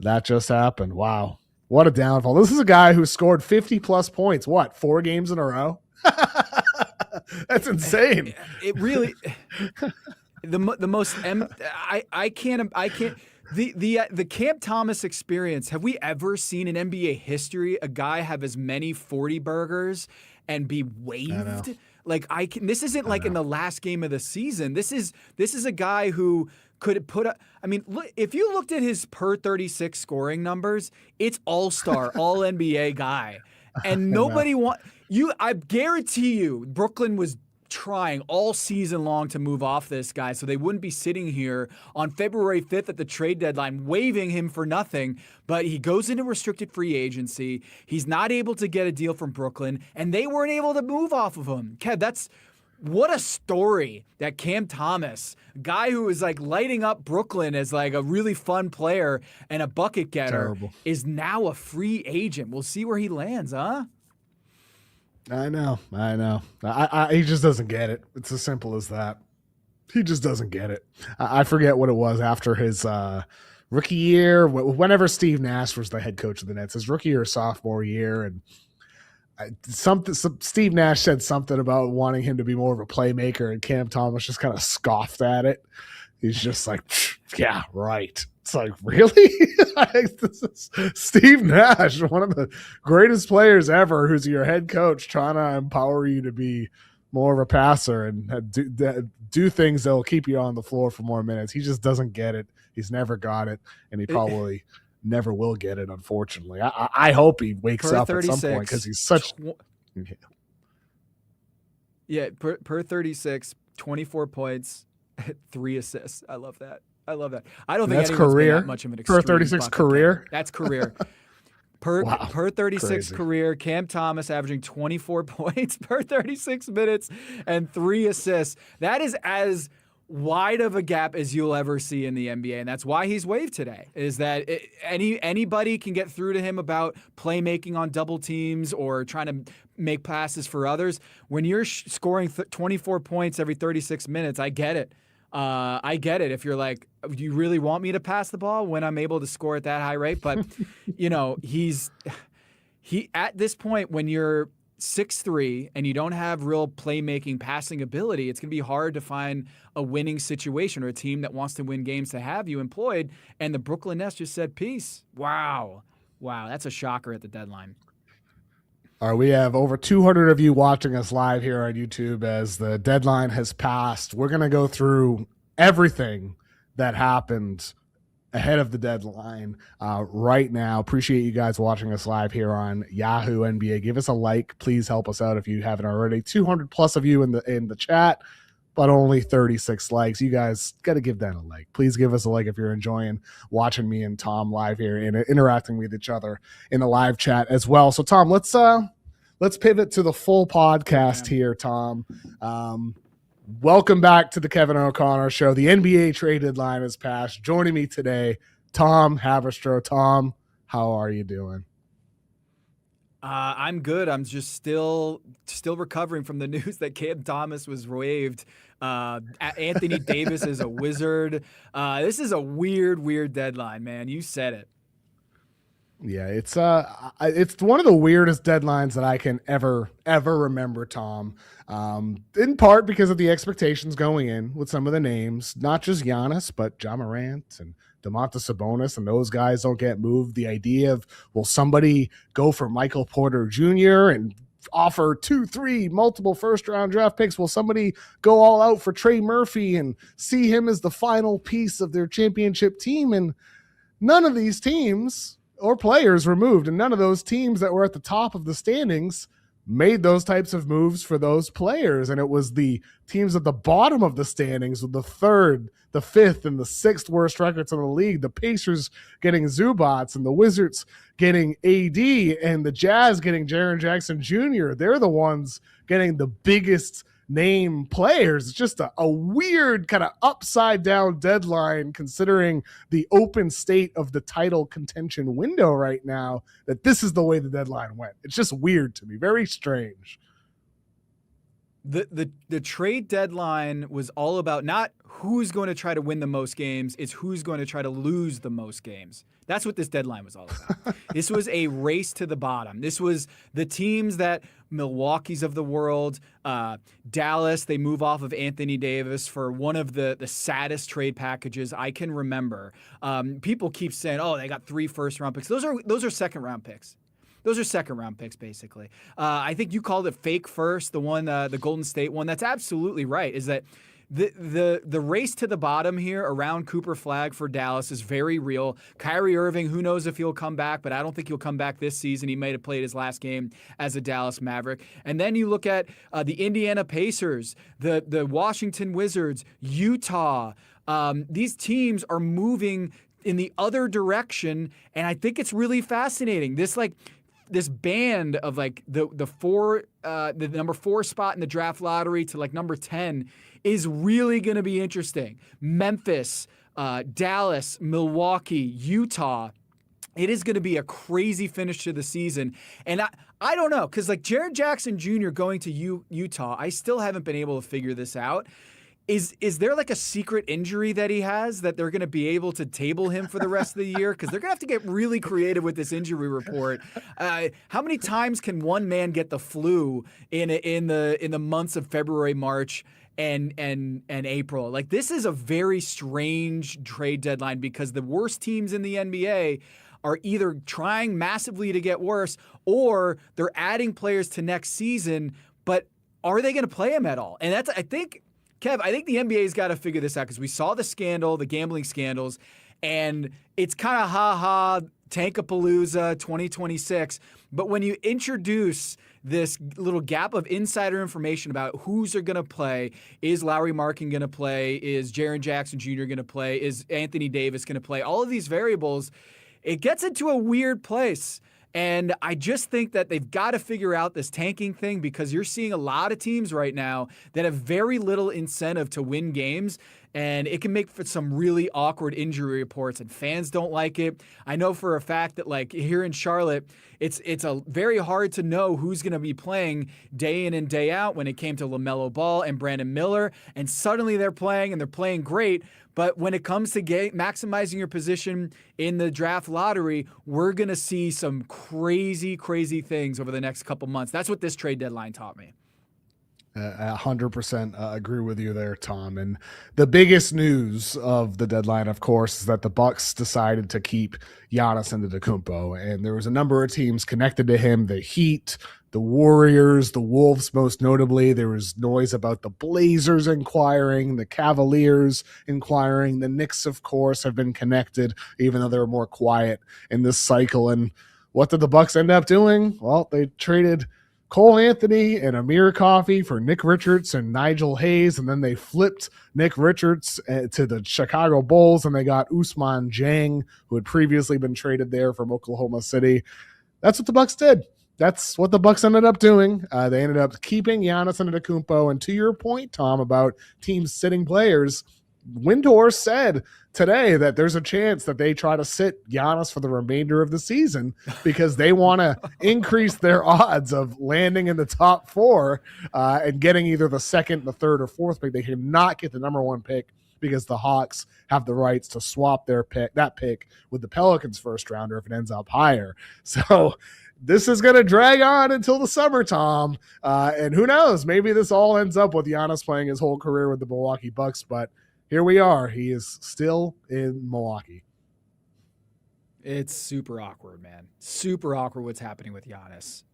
That just happened. Wow. What a downfall. This is a guy who scored 50-plus points, 4 games in a row? That's insane.
It really the most I can't the Cam Thomas experience. Have we ever seen in NBA history a guy have as many 40 burgers and be waived? Like this isn't like in the last game of the season. This is a guy who could put up. I mean, look, if you looked at his per 36 scoring numbers, it's all-star, all NBA guy. And nobody I guarantee you Brooklyn was trying all season long to move off this guy so they wouldn't be sitting here on February 5th at the trade deadline waiving him for nothing. But he goes into restricted free agency. He's not able to get a deal from Brooklyn, and they weren't able to move off of him. Kev, what a story that Cam Thomas, guy who is like lighting up Brooklyn as like a really fun player and a bucket getter, is now a free agent. We'll see where he lands, huh?
I know. He just doesn't get it. It's as simple as that. He just doesn't get it. I forget what it was after his rookie year, whenever Steve Nash was the head coach of the Nets, his rookie or sophomore year, and Steve Nash said something about wanting him to be more of a playmaker, and Cam Thomas just kind of scoffed at it. He's just like, yeah, right. It's like, really? This is Steve Nash, one of the greatest players ever, who's your head coach, trying to empower you to be more of a passer and do things that will keep you on the floor for more minutes. He just doesn't get it. He's never got it, and he probably never will get it, unfortunately. I hope he wakes up at some point because he's such –
Yeah, per 36, 24 points, 3 assists. I love that. I don't think
that's
anyone's
career.
been that much of an extreme
Per 36 career?
That's career. Per 36
crazy.
career, Cam Thomas averaging 24 points per 36 minutes and 3 assists. That is as wide of a gap as you'll ever see in the NBA, and that's why he's waived today, is that anybody can get through to him about playmaking on double teams or trying to make passes for others. When you're scoring 24 points every 36 minutes, I get it. I get it. If you're like, do you really want me to pass the ball when I'm able to score at that high rate? But, he at this point, when you're 6'3", and you don't have real playmaking, passing ability, it's going to be hard to find a winning situation or a team that wants to win games to have you employed. And the Brooklyn Nets just said, peace. Wow. That's a shocker at the deadline.
All right, we have over 200 of you watching us live here on YouTube as the deadline has passed. We're going to go through everything that happened ahead of the deadline right now. Appreciate you guys watching us live here on Yahoo NBA. Give us a like. Please help us out if you haven't already. 200 plus of you in the chat, but only 36 likes. You guys got to give that a like. Please give us a like if you're enjoying watching me and Tom live here and interacting with each other in the live chat as well. So Tom, let's pivot to the full podcast here, Tom. Welcome back to the Kevin O'Connor Show. The NBA trade deadline has passed. Joining me today, Tom Haberstroh. Tom, how are you doing?
I'm good. I'm just still recovering from the news that Cam Thomas was waived. Anthony Davis is a wizard. This is a weird deadline, man. You said it.
Yeah, it's one of the weirdest deadlines that I can ever remember, Tom. In part because of the expectations going in with some of the names, not just Giannis, but Ja Morant and Domantas Sabonis, and those guys don't get moved. The idea of, will somebody go for Michael Porter Jr. and offer 2, 3, multiple first-round draft picks? Will somebody go all out for Trey Murphy and see him as the final piece of their championship team? And none of these teams or players were moved, and none of those teams that were at the top of the standings made those types of moves for those players. And it was the teams at the bottom of the standings with the 3rd, the 5th, and the 6th worst records in the league. The Pacers getting Zubats and the Wizards getting AD and the Jazz getting Jaren Jackson Jr. They're the ones getting the biggest name players. It's just a weird kind of upside down deadline considering the open state of the title contention window right now, that this is the way the deadline went. It's just weird to me. Very strange.
The trade deadline was all about not who's going to try to win the most games, it's who's going to try to lose the most games. That's what this deadline was all about. This was a race to the bottom. This was the teams that Milwaukee's of the world, Dallas, they move off of Anthony Davis for one of the saddest trade packages I can remember. People keep saying, oh, they got 3 first-round picks. Those are second-round picks. Those are second-round picks, basically. I think you called it fake first, the one, the Golden State one. That's absolutely right, is that the race to the bottom here around Cooper Flag for Dallas is very real. Kyrie Irving, who knows if he'll come back, but I don't think he'll come back this season. He may have played his last game as a Dallas Maverick. And then you look at the Indiana Pacers, the Washington Wizards, Utah. These teams are moving in the other direction, and I think it's really fascinating. This band of like the number 4 spot in the draft lottery to like number 10 is really going to be interesting. Memphis, Dallas, Milwaukee, Utah. It is going to be a crazy finish to the season. And I don't know, because like Jaren Jackson Jr. going to Utah, I still haven't been able to figure this out. Is there like a secret injury that he has that they're going to be able to table him for the rest of the year? Because they're going to have to get really creative with this injury report. How many times can one man get the flu in the months of February, March, and April? Like, this is a very strange trade deadline because the worst teams in the NBA are either trying massively to get worse or they're adding players to next season, but are they going to play them at all? And that's, I think, Kev, I think the NBA's got to figure this out because we saw the scandal, the gambling scandals, and it's kind of ha-ha, Tankapalooza 2026. But when you introduce this little gap of insider information about who's are going to play, is Lauri Markkanen going to play, is Jaren Jackson Jr. going to play, is Anthony Davis going to play, all of these variables, it gets into a weird place. And I just think that they've got to figure out this tanking thing because you're seeing a lot of teams right now that have very little incentive to win games. and it can make for some really awkward injury reports, and fans don't like it. I know for a fact that like here in Charlotte, it's a very hard to know who's going to be playing day in and day out when it came to LaMelo Ball and Brandon Miller, and suddenly they're playing and they're playing great. But when it comes to maximizing your position in the draft lottery, we're going to see some crazy, crazy things over the next couple months. That's what this trade deadline taught me.
100% agree with you there, Tom. And the biggest news of the deadline, of course, is that the Bucks decided to keep Giannis Antetokounmpo, and there was a number of teams connected to him: the Heat, the Warriors, the Wolves, most notably. There was noise about the Blazers inquiring, the Cavaliers inquiring. The Knicks, of course, have been connected, even though they were more quiet in this cycle. And what did the Bucks end up doing? Well, they traded Cole Anthony and Amir Coffey for Nick Richards and Nigel Hayes, and then they flipped Nick Richards to the Chicago Bulls, and they got Ousmane Dieng, who had previously been traded there from Oklahoma City. That's what the Bucks did. That's what the Bucks ended up doing. They ended up keeping Giannis Antetokounmpo, and to your point, Tom, about teams sitting players, Windhorst said today that there's a chance that they try to sit Giannis for the remainder of the season because they want to increase their odds of landing in the top four and getting either the second, the third, or fourth pick. They cannot get the number one pick because the Hawks have the rights to swap that pick with the Pelicans' first rounder if it ends up higher. So this is going to drag on until the summer, Tom. And who knows? Maybe this all ends up with Giannis playing his whole career with the Milwaukee Bucks, but here we are. He is still in Milwaukee.
It's super awkward, man. Super awkward what's happening with Giannis.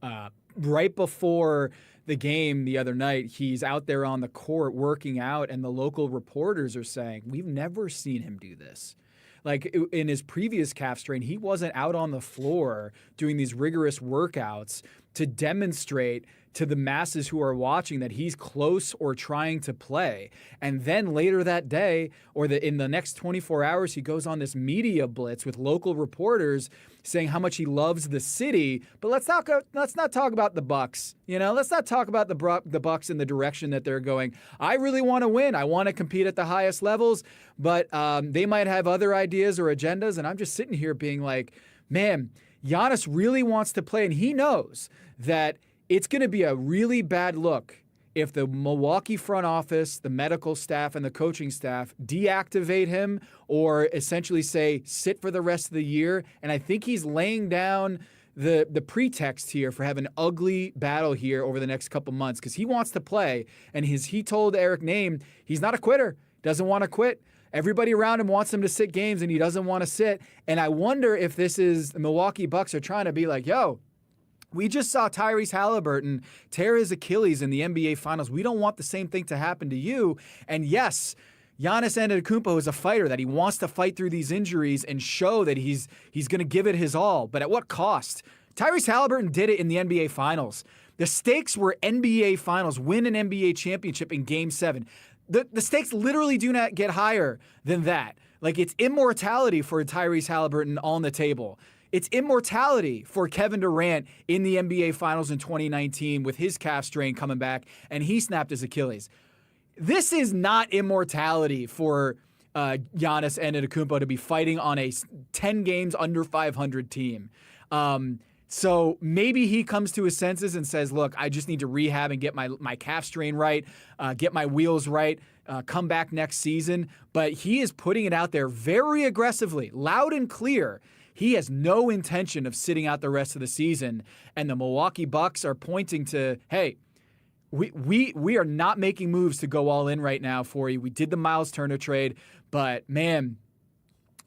Right before the game the other night, he's out there on the court working out, and the local reporters are saying, we've never seen him do this. Like in his previous calf strain, he wasn't out on the floor doing these rigorous workouts to demonstrate to the masses who are watching that he's close or trying to play. And then later that day, or in the next 24 hours, he goes on this media blitz with local reporters saying how much he loves the city. But let's not talk about the Bucks. Let's not talk about the Bucks in the direction that they're going. I really want to win. I want to compete at the highest levels, but they might have other ideas or agendas. And I'm just sitting here being like, man, Giannis really wants to play, and he knows that it's going to be a really bad look if the Milwaukee front office, the medical staff, and the coaching staff deactivate him or essentially say, sit for the rest of the year. And I think he's laying down the pretext here for having an ugly battle here over the next couple months because he wants to play. And he told Eric Name he's not a quitter, doesn't want to quit. Everybody around him wants him to sit games, and he doesn't want to sit. And I wonder if this is the Milwaukee Bucks are trying to be like, yo, we just saw Tyrese Halliburton tear his Achilles in the NBA Finals. We don't want the same thing to happen to you. And yes, Giannis Antetokounmpo is a fighter, that he wants to fight through these injuries and show that he's going to give it his all. But at what cost? Tyrese Halliburton did it in the NBA Finals. The stakes were NBA Finals, win an NBA championship in Game 7. The stakes literally do not get higher than that. Like, it's immortality for Tyrese Halliburton on the table. It's immortality for Kevin Durant in the NBA Finals in 2019 with his calf strain coming back, and he snapped his Achilles. This is not immortality for Giannis Antetokounmpo to be fighting on a 10 games under 500 team. So maybe he comes to his senses and says, look, I just need to rehab and get my calf strain right, get my wheels right, come back next season. But he is putting it out there very aggressively, loud and clear. He has no intention of sitting out the rest of the season. And the Milwaukee Bucks are pointing to, hey, we are not making moves to go all in right now for you. We did the Miles Turner trade, but man,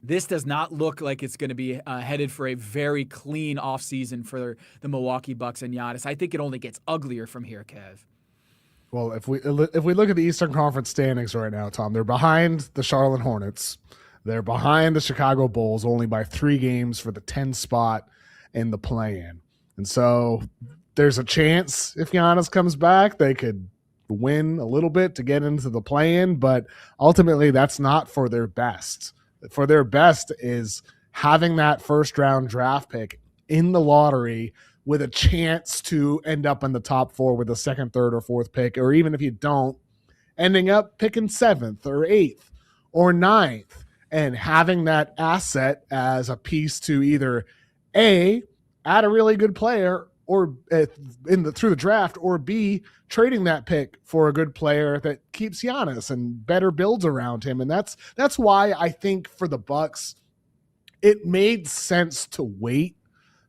this does not look like it's going to be headed for a very clean offseason for the Milwaukee Bucks and Giannis. I think it only gets uglier from here, Kev.
Well, if we look at the Eastern Conference standings right now, Tom, they're behind the Charlotte Hornets. They're behind the Chicago Bulls only by 3 games for the 10 spot in the play-in. And so there's a chance if Giannis comes back, they could win a little bit to get into the play-in, but ultimately that's not for their best. For their best is having that first-round draft pick in the lottery with a chance to end up in the top 4 with a second, third, or fourth pick, or even if you don't, ending up picking 7th or 8th or 9th, and having that asset as a piece to either A, add a really good player or through the draft, or B, trading that pick for a good player that keeps Giannis and better builds around him. And that's why I think for the Bucks, it made sense to wait,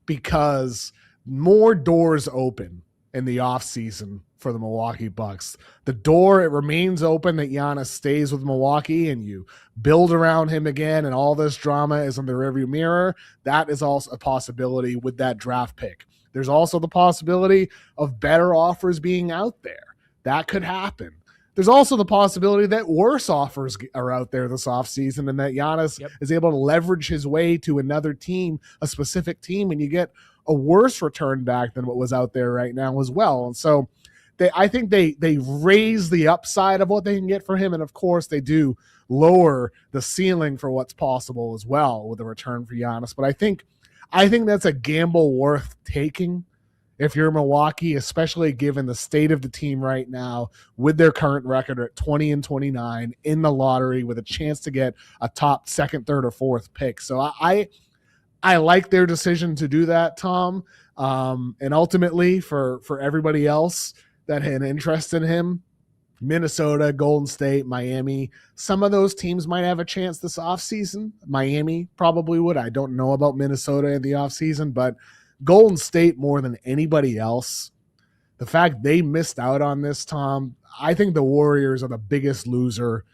because more doors open in the offseason for the Milwaukee Bucks. The door, it remains open that Giannis stays with Milwaukee and you build around him again, and all this drama is in the rearview mirror. That is also a possibility with that draft pick. There's also the possibility of better offers being out there. That could happen. There's also the possibility that worse offers are out there this offseason, and that Giannis is able to leverage his way to another team, a specific team, and you get a worse return back than what was out there right now as well. And so I think they raise the upside of what they can get for him, and of course they do lower the ceiling for what's possible as well with a return for Giannis. But I think that's a gamble worth taking if you're Milwaukee, especially given the state of the team right now with their current record at 20-29 in the lottery with a chance to get a top 2nd, 3rd, or 4th pick. So I like their decision to do that, Tom. And ultimately for everybody else that had an interest in him, Minnesota, Golden State, Miami, some of those teams might have a chance this offseason. Miami probably would. I don't know about Minnesota in the offseason, but Golden State more than anybody else, the fact they missed out on this, Tom, I think the Warriors are the biggest loser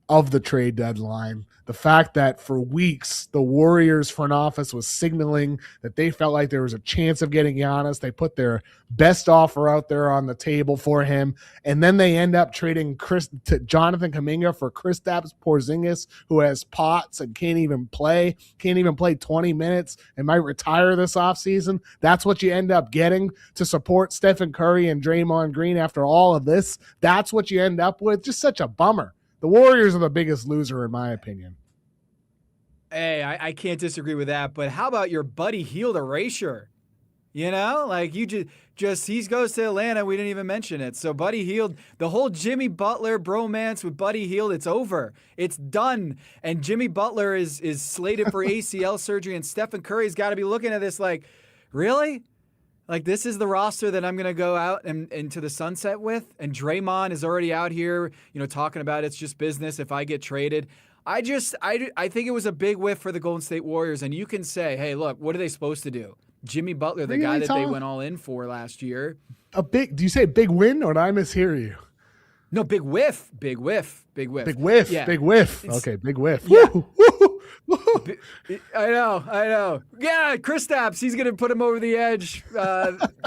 of the trade deadline. The fact that for weeks the Warriors front office was signaling that they felt like there was a chance of getting Giannis. They put their best offer out there on the table for him, and then they end up trading Jonathan Kuminga for Kristaps Porzingis, who has POTS and can't even play 20 minutes and might retire this offseason. That's what you end up getting to support Stephen Curry and Draymond Green after all of this. That's what you end up with. Just such a bummer. The Warriors are the biggest loser, in my opinion.
Hey, I can't disagree with that, but how about your Buddy Hield erasure? You know, like you just he goes to Atlanta. We didn't even mention it. So Buddy Hield, the whole Jimmy Butler bromance with Buddy Hield, it's over. It's done. And Jimmy Butler is slated for ACL surgery, and Stephen Curry's got to be looking at this like, really? Like, this is the roster that I'm going to go out and into the sunset with? And Draymond is already out here, talking about it's just business if I get traded. I think it was a big whiff for the Golden State Warriors. And you can say, hey, look, what are they supposed to do? Jimmy Butler, the guy that they went all in for last year.
Do you say big win, or did I mishear you?
No, big whiff. Big whiff. Big whiff.
Big whiff.
Yeah.
Big whiff. Okay, big whiff.
Yeah.
Woo.
I know. Yeah, Kristaps, he's going to put him over the edge.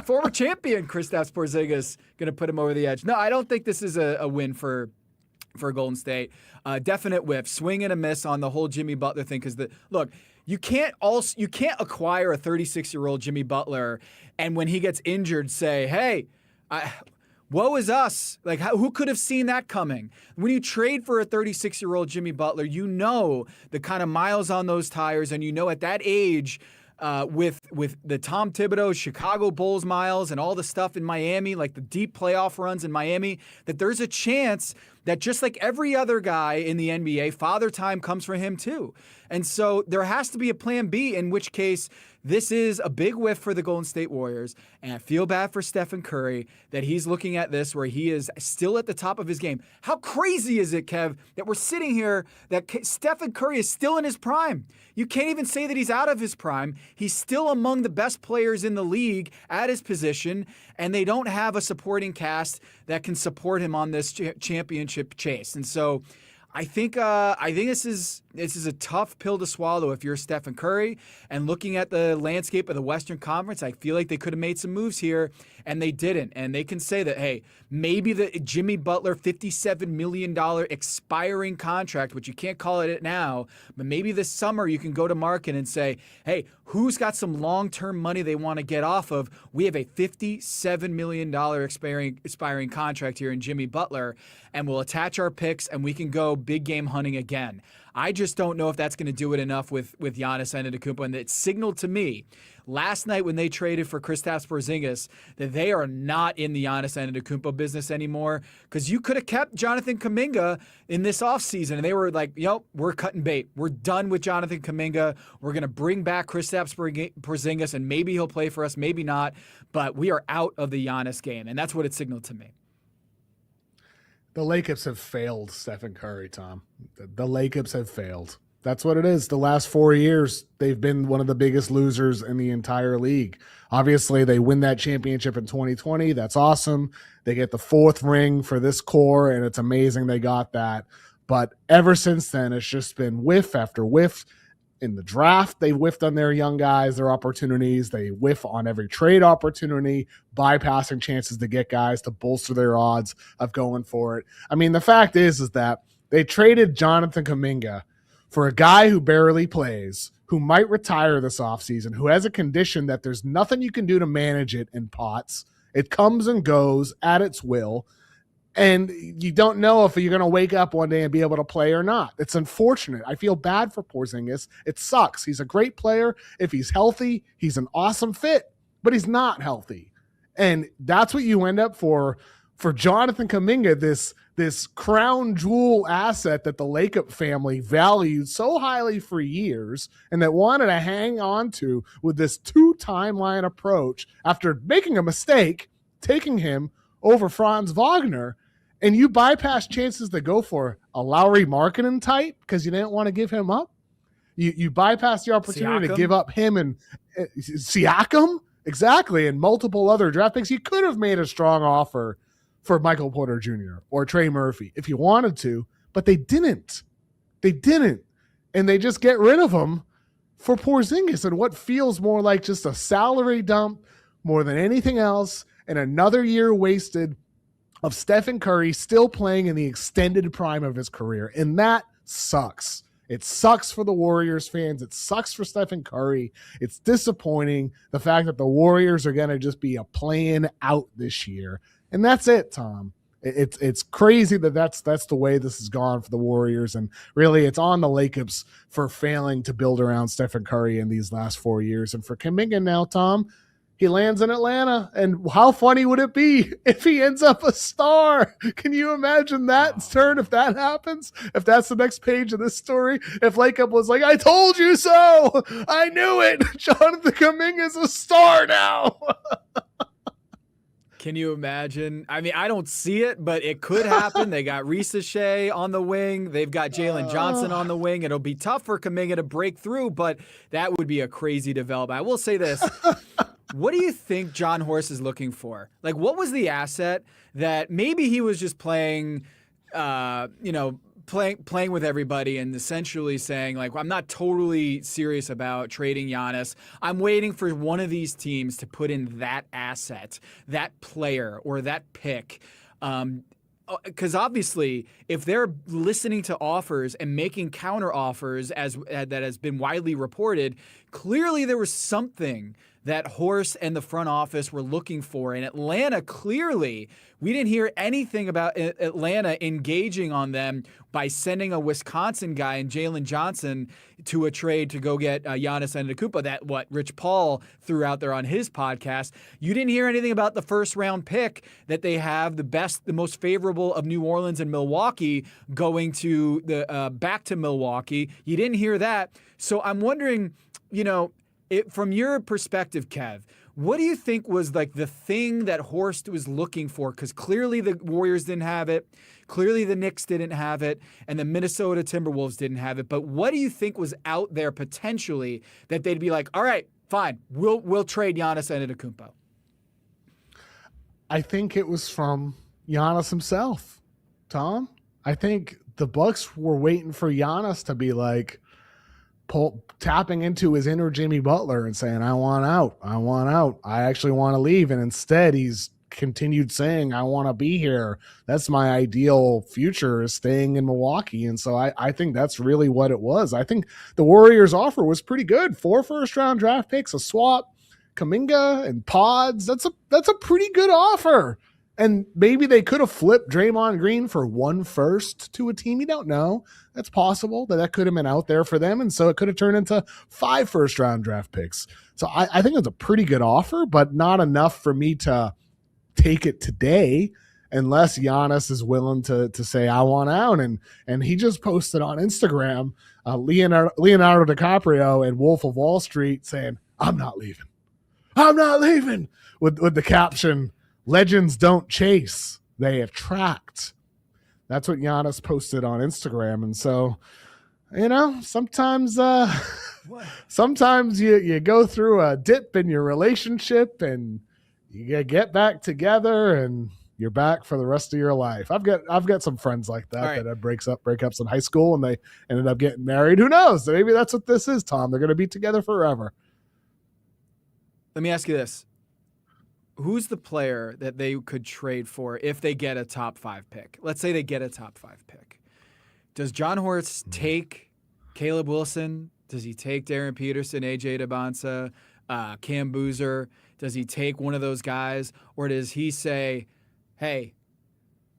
Former champion Kristaps Porzingis going to put him over the edge. No, I don't think this is a win for Golden State. Definite whiff, swing and a miss on the whole Jimmy Butler thing. Because you can't acquire a 36-year-old Jimmy Butler and when he gets injured say, hey, woe is us. Like, who could have seen that coming? When you trade for a 36-year-old Jimmy Butler, you know the kind of miles on those tires, and you know at that age, with the Tom Thibodeau Chicago Bulls miles and all the stuff in Miami, like the deep playoff runs in Miami, that there's a chance that just like every other guy in the NBA, father time comes for him too. And so there has to be a plan B, in which case this is a big whiff for the Golden State Warriors. And I feel bad for Stephen Curry that he's looking at this where he is still at the top of his game. How crazy is it, Kev, that we're sitting here, that Stephen Curry is still in his prime? You can't even say that he's out of his prime. He's still among the best players in the league at his position, and they don't have a supporting cast that can support him on this championship chase. And so I think this is a tough pill to swallow if you're Stephen Curry. And looking at the landscape of the Western Conference, I feel like they could have made some moves here, and they didn't. And they can say that, hey, maybe the Jimmy Butler $57 million expiring contract, which you can't call it now, but maybe this summer you can go to market and say, hey, who's got some long-term money they want to get off of? We have a $57 million expiring contract here in Jimmy Butler, and we'll attach our picks, and we can go big game hunting again. I just don't know if that's going to do it enough with Giannis Antetokounmpo. And it signaled to me last night when they traded for Kristaps Porzingis that they are not in the Giannis Antetokounmpo business anymore, because you could have kept Jonathan Kuminga in this offseason, and they were like, we're cutting bait. We're done with Jonathan Kuminga. We're going to bring back Kristaps Porzingis, and maybe he'll play for us, maybe not, but we are out of the Giannis game, and that's what it signaled to me.
The Lakers have failed Stephen Curry, Tom. The Lakers have failed. That's what it is. The last 4 years, they've been one of the biggest losers in the entire league. Obviously, they win that championship in 2020. That's awesome. They get the 4th ring for this core, and it's amazing they got that. But ever since then, it's just been whiff after whiff. In the draft, they whiffed on their young guys, their opportunities. They whiff on every trade opportunity, bypassing chances to get guys to bolster their odds of going for it. I mean, the fact is that they traded Jonathan Kuminga for a guy who barely plays, who might retire this offseason, who has a condition that there's nothing you can do to manage it in pots. It comes and goes at its will. And you don't know if you're going to wake up one day and be able to play or not. It's unfortunate. I feel bad for Porzingis. It sucks. He's a great player. If he's healthy, he's an awesome fit, but he's not healthy. And that's what you end up for Jonathan Kuminga, this crown jewel asset that the Lakeup family valued so highly for years and that wanted to hang on to with this 2-timeline approach after making a mistake, taking him over Franz Wagner, and you bypass chances to go for a Lauri Markkanen type because you didn't want to give him up. You bypass the opportunity to give up him and Siakam, exactly, and multiple other draft picks. You could have made a strong offer for Michael Porter Jr. or Trey Murphy if you wanted to, but they didn't. They didn't, and they just get rid of him for Porzingis and what feels more like just a salary dump more than anything else. And another year wasted of Stephen Curry still playing in the extended prime of his career. And that sucks. It sucks for the Warriors fans. It sucks for Stephen Curry. It's disappointing, the fact that the Warriors are going to just be a playing out this year. And that's it, Tom. It's crazy that's the way this has gone for the Warriors. And really, it's on the Lakers for failing to build around Stephen Curry in these last 4 years. And for Kuminga now, Tom, he lands in Atlanta, and how funny would it be if he ends up a star? Can you imagine that turn if that happens? If that's the next page of this story? If Lakeup was like, I told you so! I knew it! Jonathan Kuminga is a star now!
Can you imagine? I mean, I don't see it, but it could happen. They got Risa Shea on the wing. They've got Jalen Johnson on the wing. It'll be tough for Kuminga to break through, but that would be a crazy development. I will say this. What do you think John Horst is looking for? Like, what was the asset that maybe he was just playing with everybody and essentially saying, like, I'm not totally serious about trading Giannis. I'm waiting for one of these teams to put in that asset, that player, or that pick. Because obviously, if they're listening to offers and making counter offers, as that has been widely reported, clearly there was something that Horst and the front office were looking for. In Atlanta, clearly, we didn't hear anything about Atlanta engaging on them by sending a Wisconsin guy and Jalen Johnson to a trade to go get Giannis Antetokounmpo, that what Rich Paul threw out there on his podcast. You didn't hear anything about the first-round pick that they have, the most favorable of New Orleans and Milwaukee, going to the back to Milwaukee. You didn't hear that. So I'm wondering, from your perspective, Kev, what do you think was like the thing that Horst was looking for? Because clearly the Warriors didn't have it. Clearly the Knicks didn't have it. And the Minnesota Timberwolves didn't have it. But what do you think was out there potentially that they'd be like, all right, fine, we'll trade Giannis Antetokounmpo?
I think it was from Giannis himself, Tom. I think the Bucks were waiting for Giannis to be like, tapping into his inner Jimmy Butler and saying, I want out. I actually want to leave. And instead he's continued saying, I want to be here. That's my ideal future, is staying in Milwaukee. And so I think that's really what it was. I think the Warriors offer was pretty good. 4 first-round draft picks, a swap, Kuminga and Pods. That's a pretty good offer. And maybe they could have flipped Draymond Green for 1 first to a team. You don't know. That's possible that could have been out there for them. And so it could have turned into 5 first-round draft picks. So I think it's a pretty good offer, but not enough for me to take it today unless Giannis is willing to say, I want out. And he just posted on Instagram, Leonardo DiCaprio and Wolf of Wall Street saying, I'm not leaving. I'm not leaving. With the caption, legends don't chase, they attract. That's what Giannis posted on Instagram. And so, sometimes you go through a dip in your relationship and you get back together and you're back for the rest of your life. I've got some friends like that that had breakups in high school and they ended up getting married. Who knows? Maybe that's what this is, Tom. They're going to be together forever.
Let me ask you this. Who's the player that they could trade for if they get a top 5 pick? Let's say they get a top 5 pick. Does John Horst take Caleb Wilson? Does he take Darren Peterson, AJ Debonsa, Cam Boozer? Does he take one of those guys? Or does he say, hey,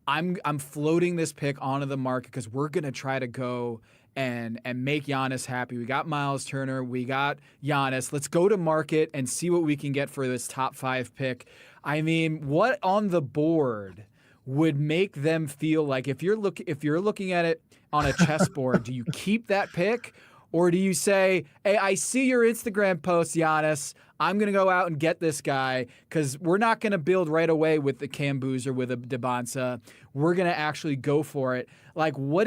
I'm floating this pick onto the market because we're going to try to go and make Giannis happy. We got Miles Turner. We got Giannis. Let's go to market and see what we can get for this top 5 pick. I mean, what on the board would make them feel like if you're looking at it on a chessboard, do you keep that pick? Or do you say, hey, I see your Instagram post, Giannis. I'm going to go out and get this guy because we're not going to build right away with the Cam Boozer, with a Debonsa. We're going to actually go for it. Like, who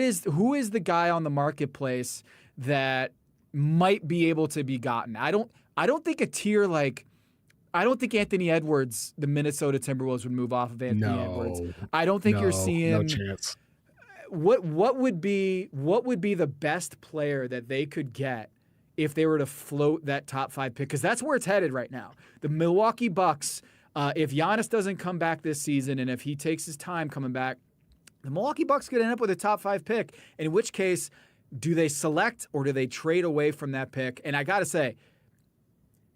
is the guy on the marketplace that might be able to be gotten? I don't think a tier like, I don't think Anthony Edwards, the Minnesota Timberwolves, would move off of Anthony Edwards. I don't think you're seeing
no chance.
What would be the best player that they could get if they were to float that top 5 pick? Because that's where it's headed right now. The Milwaukee Bucks, if Giannis doesn't come back this season and if he takes his time coming back, the Milwaukee Bucks could end up with a top 5 pick, in which case, do they select or do they trade away from that pick? And I got to say,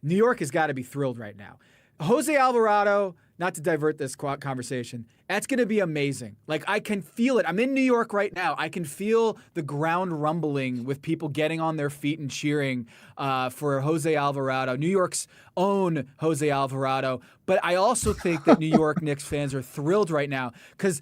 New York has got to be thrilled right now. Jose Alvarado, not to divert this conversation, that's going to be amazing. Like, I can feel it. I'm in New York right now. I can feel the ground rumbling with people getting on their feet and cheering for Jose Alvarado, New York's own Jose Alvarado. But I also think that New York Knicks fans are thrilled right now because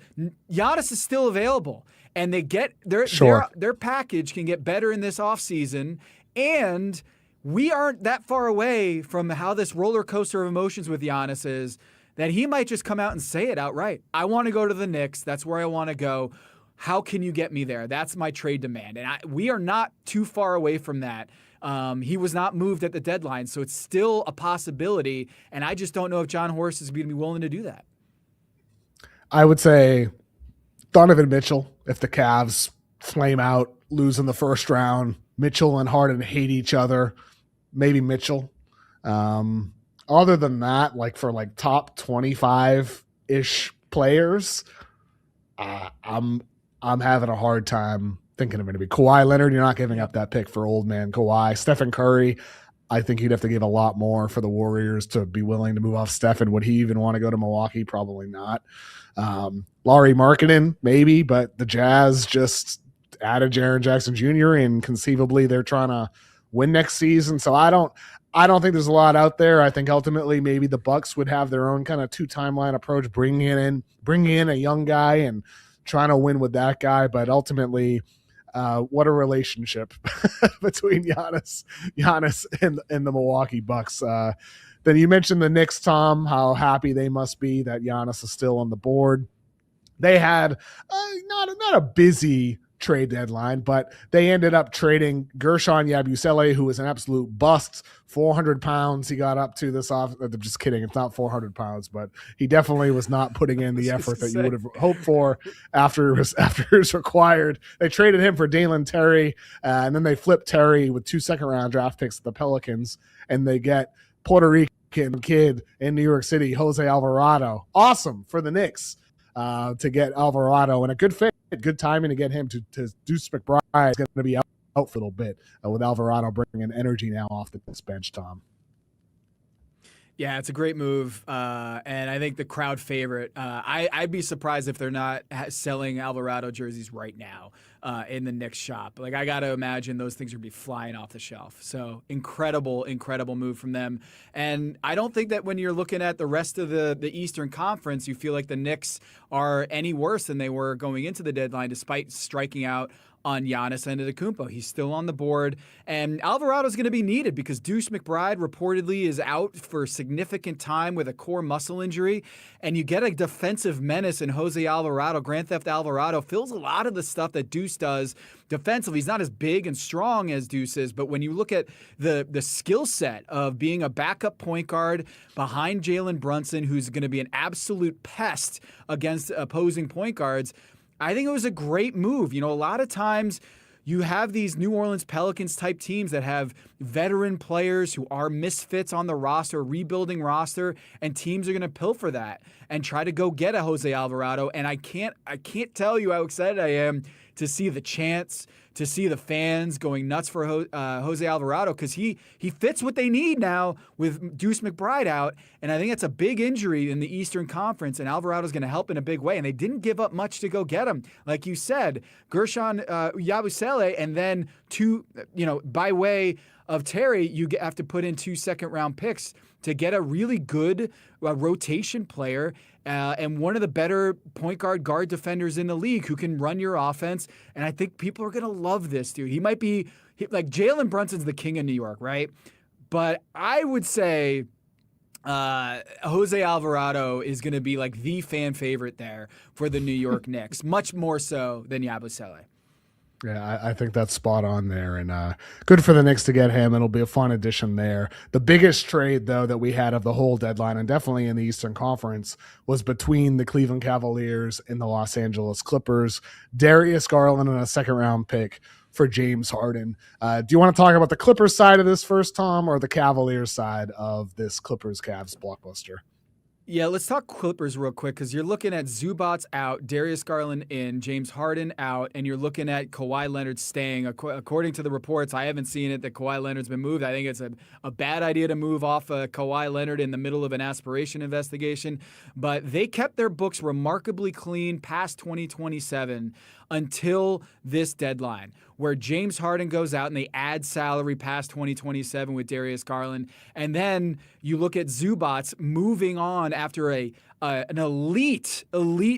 Giannis is still available. And they get their package can get better in this offseason. And we aren't that far away from how this roller coaster of emotions with Giannis is, that he might just come out and say it outright. I want to go to the Knicks. That's where I want to go. How can you get me there? That's my trade demand. And we are not too far away from that. He was not moved at the deadline, so it's still a possibility. And I just don't know if John Horst is going to be willing to do that.
I would say Donovan Mitchell, if the Cavs flame out, lose in the first round. Mitchell and Harden hate each other. Maybe Mitchell. Other than that, like for like top 25-ish players, I'm having a hard time thinking of anybody. Kawhi Leonard, you're not giving up that pick for old man Kawhi. Stephen Curry, I think he'd have to give a lot more for the Warriors to be willing to move off Stephen. Would he even want to go to Milwaukee? Probably not. Lauri Markkanen, maybe, but the Jazz just added Jaren Jackson Jr. and conceivably they're trying to win next season. So I don't think there's a lot out there. I think ultimately maybe the Bucks would have their own kind of 2 timeline approach, bringing in a young guy and trying to win with that guy. But ultimately, what a relationship between Giannis and the Milwaukee Bucks. Then you mentioned the Knicks, Tom, how happy they must be that Giannis is still on the board. They had not a busy trade deadline, but they ended up trading Gershon Yabusele, who was an absolute bust, 400 pounds he got up to this off. I'm just kidding. It's not 400 pounds, but he definitely was not putting in the effort that you would have hoped for after it was required. They traded him for Dalen Terry, and then they flipped Terry with 2 second-round draft picks at the Pelicans, and they get Puerto Rican kid in New York City, Jose Alvarado. Awesome for the Knicks to get Alvarado, and a good fit. Good timing to get him to Deuce McBride is going to be out for a little bit with Alvarado bringing energy now off the bench, Tom.
Yeah, it's a great move, and I think the crowd favorite. I'd be surprised if they're not selling Alvarado jerseys right now in the Knicks shop. Like, I got to imagine those things would be flying off the shelf. So incredible move from them. And I don't think that when you're looking at the rest of the Eastern Conference, you feel like the Knicks are any worse than they were going into the deadline, despite striking out on Giannis Antetokounmpo. He's still on the board, and Alvarado's going to be needed because Deuce McBride reportedly is out for significant time with a core muscle injury, and you get a defensive menace in Jose Alvarado. Grand Theft Alvarado fills a lot of the stuff that Deuce does defensively. He's not as big and strong as Deuce is, but when you look at the skill set of being a backup point guard behind Jalen Brunson, who's going to be an absolute pest against opposing point guards, I think it was a great move. You know, a lot of times you have these New Orleans Pelicans type teams that have veteran players who are misfits on the roster, rebuilding roster, and teams are going to pilfer that and try to go get a Jose Alvarado. And I can't tell you how excited I am to see the chants, to see the fans going nuts for Jose Alvarado, because he fits what they need now with Deuce McBride out. And I think it's a big injury in the Eastern Conference, and Alvarado's going to help in a big way. And they didn't give up much to go get him. Like you said, Gershon Yabusele, and then by way of Terry, you have to put in 2 second-round picks to get a really good rotation player and one of the better point guard defenders in the league who can run your offense. And I think people are going to love this dude. He might be like Jalen Brunson's the king of New York, right? But I would say Jose Alvarado is going to be like the fan favorite there for the New York Knicks, much more so than Yabusele.
Yeah, I think that's spot on there, and good for the Knicks to get him. It'll be a fun addition there. The biggest trade, though, that we had of the whole deadline, and definitely in the Eastern Conference, was between the Cleveland Cavaliers and the Los Angeles Clippers. Darius Garland and a second-round pick for James Harden. Do you want to talk about the Clippers side of this first, Tom, or the Cavaliers side of this Clippers-Cavs blockbuster?
Yeah, let's talk Clippers real quick, because you're looking at Zubats out, Darius Garland in, James Harden out, and you're looking at Kawhi Leonard staying. According to the reports, I haven't seen it that Kawhi Leonard's been moved. I think it's a bad idea to move off Kawhi Leonard in the middle of an aspiration investigation. But they kept their books remarkably clean past 2027 until this deadline, where James Harden goes out and they add salary past 2027 with Darius Garland. And then you look at Zubats moving on after an elite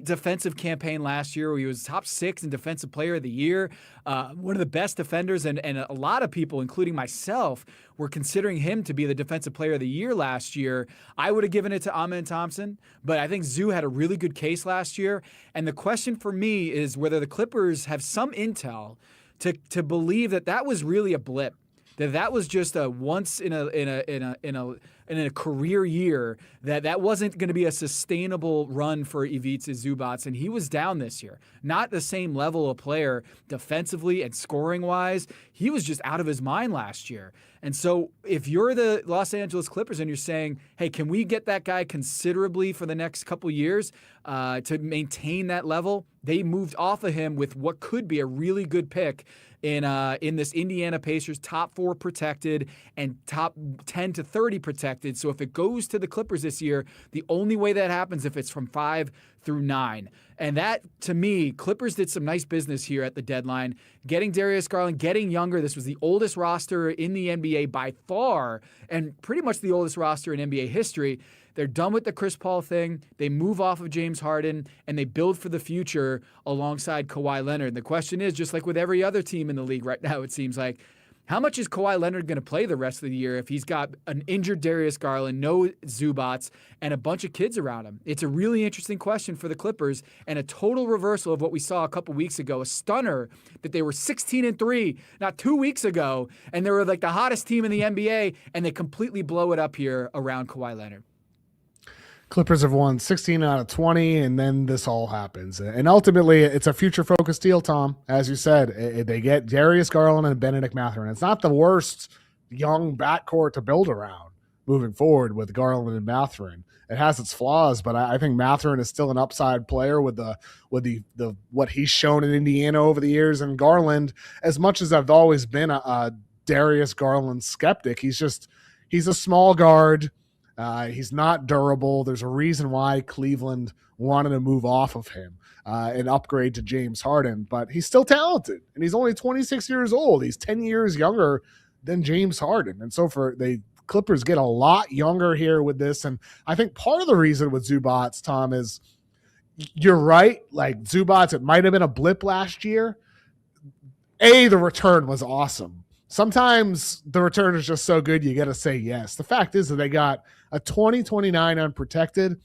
defensive campaign last year where he was top 6 in Defensive Player of the Year, one of the best defenders, and a lot of people, including myself, were considering him to be the Defensive Player of the Year last year. I would have given it to Amen Thompson, but I think Zoo had a really good case last year. And the question for me is whether the Clippers have some intel to believe that was really a blip, that was just a once in a career year, that wasn't going to be a sustainable run for Ivica Zubats, and he was down this year. Not the same level of player defensively and scoring-wise. He was just out of his mind last year. And so if you're the Los Angeles Clippers and you're saying, hey, can we get that guy considerably for the next couple years to maintain that level? They moved off of him with what could be a really good pick in this Indiana Pacers top 4 protected and top 10 to 30 protected. So if it goes to the Clippers this year, the only way that happens if it's from 5 through 9. And that, to me, Clippers did some nice business here at the deadline, getting Darius Garland, getting younger. This was the oldest roster in the NBA by far, and pretty much the oldest roster in NBA history. They're done with the Chris Paul thing. They move off of James Harden, and they build for the future alongside Kawhi Leonard. And the question is, just like with every other team in the league right now, it seems like, how much is Kawhi Leonard going to play the rest of the year if he's got an injured Darius Garland, no Zubats, and a bunch of kids around him? It's a really interesting question for the Clippers, and a total reversal of what we saw a couple weeks ago. A stunner that they were 16-3 not 2 weeks ago, and they were like the hottest team in the NBA, and they completely blow it up here around Kawhi Leonard.
Clippers have won 16 out of 20, and then this all happens. And ultimately, it's a future-focused deal, Tom. As you said, they get Darius Garland and Benedict Mathurin. It's not the worst young backcourt to build around moving forward with Garland and Mathurin. It has its flaws, but I think Mathurin is still an upside player with the what he's shown in Indiana over the years. And Garland, as much as I've always been a Darius Garland skeptic, he's a small guard. He's not durable. There's a reason why Cleveland wanted to move off of him and upgrade to James Harden, but he's still talented, and he's only 26 years old. He's 10 years younger than James Harden. And so the Clippers get a lot younger here with this. And I think part of the reason with Zubats, Tom, is you're right. Like Zubats, it might have been a blip last year. The return was awesome. Sometimes the return is just so good, you got to say yes. The fact is that they got a 2029 unprotected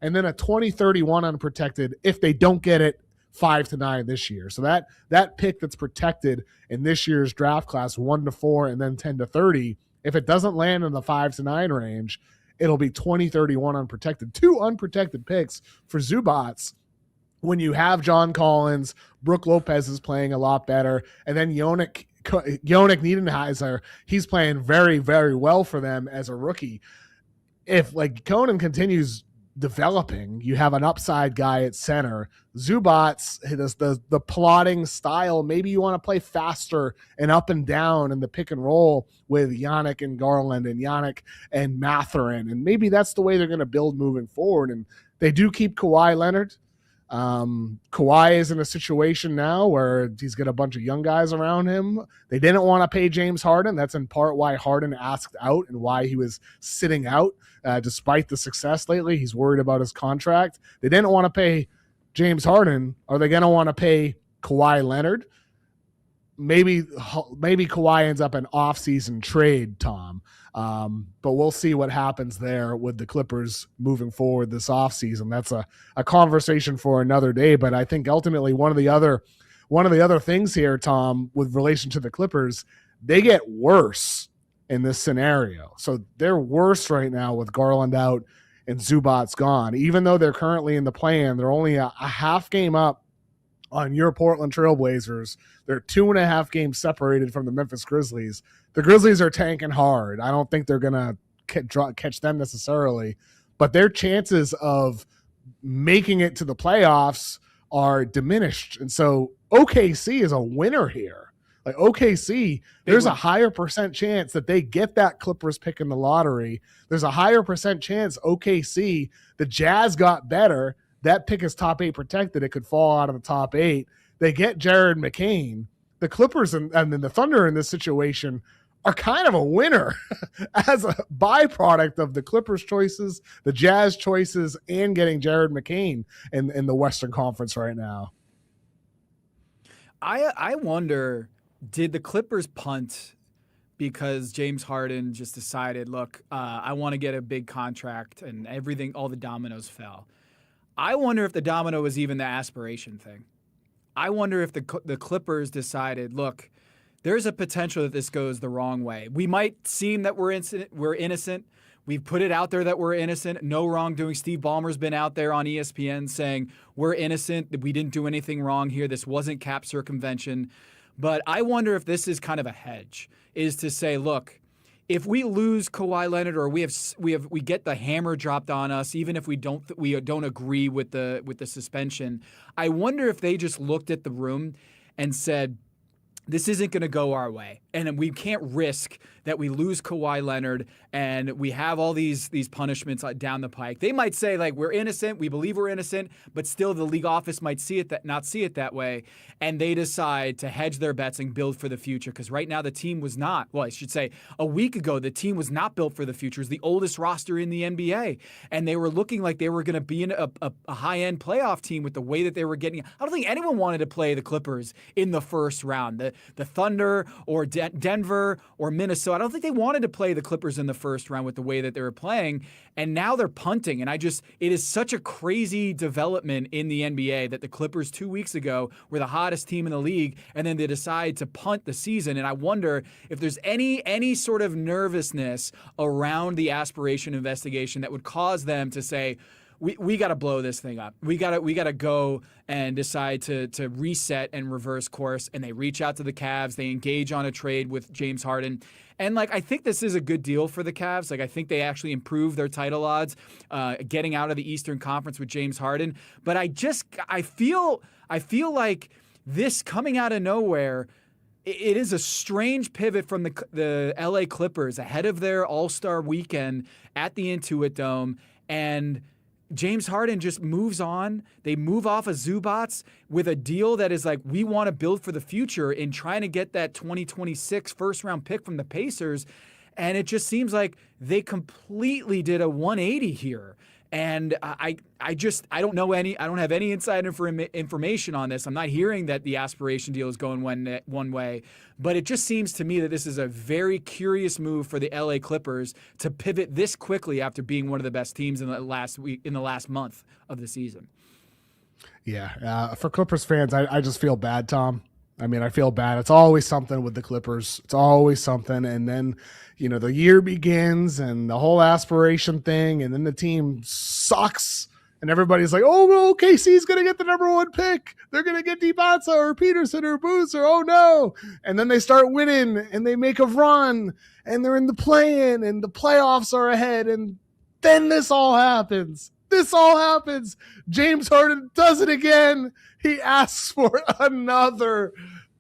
and then a 2031 unprotected if they don't get it 5-9 this year. So that pick that's protected in this year's draft class, 1-4 and then 10-30, if it doesn't land in the 5-9 range, it'll be 2031 unprotected. 2 unprotected picks for Zubats when you have John Collins, Brook Lopez is playing a lot better, and then Jonik Niederheiser, he's playing very, very well for them as a rookie. If like Conan continues developing, you have an upside guy at center. Zubats, the plotting style, maybe you want to play faster and up and down in the pick and roll with Yannick and Garland and Yannick and Mathurin, and maybe that's the way they're going to build moving forward. And they do keep Kawhi Leonard. Kawhi is in a situation now where he's got a bunch of young guys around him. They didn't want to pay James Harden. That's in part why Harden asked out and why he was sitting out despite the success lately. He's worried about his contract. They didn't want to pay James Harden. Are they going to want to pay Kawhi Leonard? Maybe Kawhi ends up an off-season trade, Tom. But we'll see what happens there with the Clippers moving forward this offseason. That's a conversation for another day. But I think ultimately one of the other things here, Tom, with relation to the Clippers, they get worse in this scenario. So they're worse right now with Garland out and Zubats gone. Even though they're currently in the play-in, they're only a half game up on your Portland Trailblazers. They're 2.5 games separated from the Memphis Grizzlies. The Grizzlies are tanking hard. I don't think they're going to catch them necessarily, but their chances of making it to the playoffs are diminished. And so OKC is a winner here. Like OKC, there's a higher percent chance that they get that Clippers pick in the lottery. There's a higher percent chance OKC, the Jazz got better. That pick is top 8 protected. It could fall out of the top 8. They get Jared McCain. The Clippers and then the Thunder in this situation are kind of a winner as a byproduct of the Clippers choices, the Jazz choices, and getting Jared McCain in the Western Conference right now.
I wonder, did the Clippers punt because James Harden just decided, look, I want to get a big contract, and everything, all the dominoes fell? I wonder if the domino was even the aspiration thing. I wonder if the Clippers decided, look, there's a potential that this goes the wrong way. We might seem that we're innocent. We've put it out there that we're innocent. No wrongdoing. Steve Ballmer's been out there on ESPN saying we're innocent, that we didn't do anything wrong here. This wasn't cap circumvention. But I wonder if this is kind of a hedge, is to say, look, if we lose Kawhi Leonard or we get the hammer dropped on us, even if we don't agree with the suspension, I wonder if they just looked at the room and said, this isn't going to go our way, and we can't risk that we lose Kawhi Leonard and we have all these punishments down the pike. They might say, like, we're innocent, we believe we're innocent, but still the league office might not see it that way, and they decide to hedge their bets and build for the future, because right now the team was not, well, I should say a week ago, the team was not built for the future. It's the oldest roster in the NBA, and they were looking like they were going to be in a high-end playoff team with the way that they were getting. I don't think anyone wanted to play the Clippers in the first round. The Thunder or Denver or Minnesota, I don't think they wanted to play the Clippers in the first round with the way that they were playing, and now they're punting. And it is such a crazy development in the NBA that the Clippers 2 weeks ago were the hottest team in the league, and then they decide to punt the season. And I wonder if there's any sort of nervousness around the aspiration investigation that would cause them to say, we got to blow this thing up. We got to go and decide to reset and reverse course. And they reach out to the Cavs. They engage on a trade with James Harden. And I think this is a good deal for the Cavs. I think they actually improved their title odds, getting out of the Eastern Conference with James Harden. But I feel like this coming out of nowhere, it is a strange pivot from the LA Clippers ahead of their All-Star weekend at the Intuit Dome, and James Harden just moves on. They move off of Zubats with a deal that is like, we want to build for the future in trying to get that 2026 first-round pick from the Pacers, and it just seems like they completely did a 180 here. And I don't know I don't have any inside information on this. I'm not hearing that the aspiration deal is going one way, but it just seems to me that this is a very curious move for the LA Clippers to pivot this quickly after being one of the best teams in the last month of the season.
Yeah. For Clippers fans, I just feel bad, Tom. I mean, I feel bad. It's always something with the Clippers. It's always something. And then, the year begins and the whole aspiration thing, and then the team sucks. And everybody's like, oh, well, KC's going to get the number 1 pick. They're going to get Divaca or Peterson or Boozer. Oh, no. And then they start winning and they make a run and they're in the play-in and the playoffs are ahead. And then this all happens. James Harden does it again. He asks for another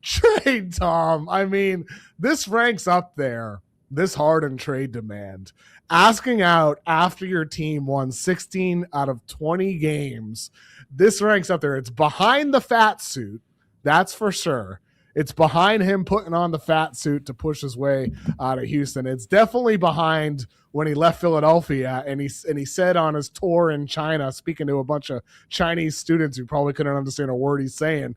trade, Tom. I mean, this ranks up there, this Harden trade demand. Asking out after your team won 16 out of 20 games, this ranks up there. It's behind the fat suit, that's for sure. It's behind him putting on the fat suit to push his way out of Houston. It's definitely behind when he left Philadelphia and he said on his tour in China, speaking to a bunch of Chinese students who probably couldn't understand a word he's saying,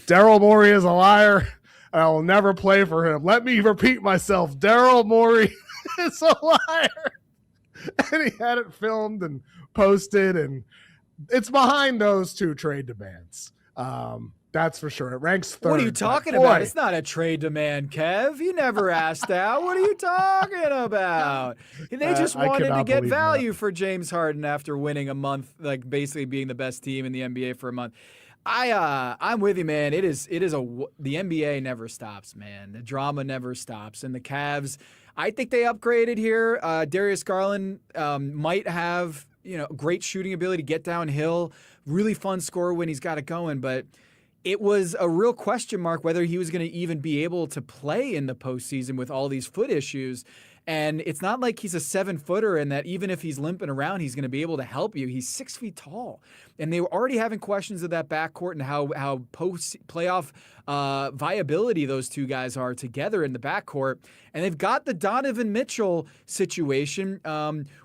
Daryl Morey is a liar and I will never play for him. Let me repeat myself. Daryl Morey is a liar. And he had it filmed and posted, and it's behind those 2 trade demands. That's for sure. It ranks 3rd.
What are you talking about? It's not a trade demand, Kev. You never asked out. What are you talking about? They just wanted to get value for James Harden after winning a month, like basically being the best team in the NBA for a month. I'm with you, man. The NBA never stops, man. The drama never stops. And the Cavs, I think they upgraded here. Darius Garland might have, great shooting ability, get downhill, really fun scorer when he's got it going, but it was a real question mark whether he was going to even be able to play in the postseason with all these foot issues. And it's not like he's a 7-footer and that even if he's limping around, he's going to be able to help you. He's 6 feet tall. And they were already having questions of that backcourt and how post-playoff viability those two guys are together in the backcourt. And they've got the Donovan Mitchell situation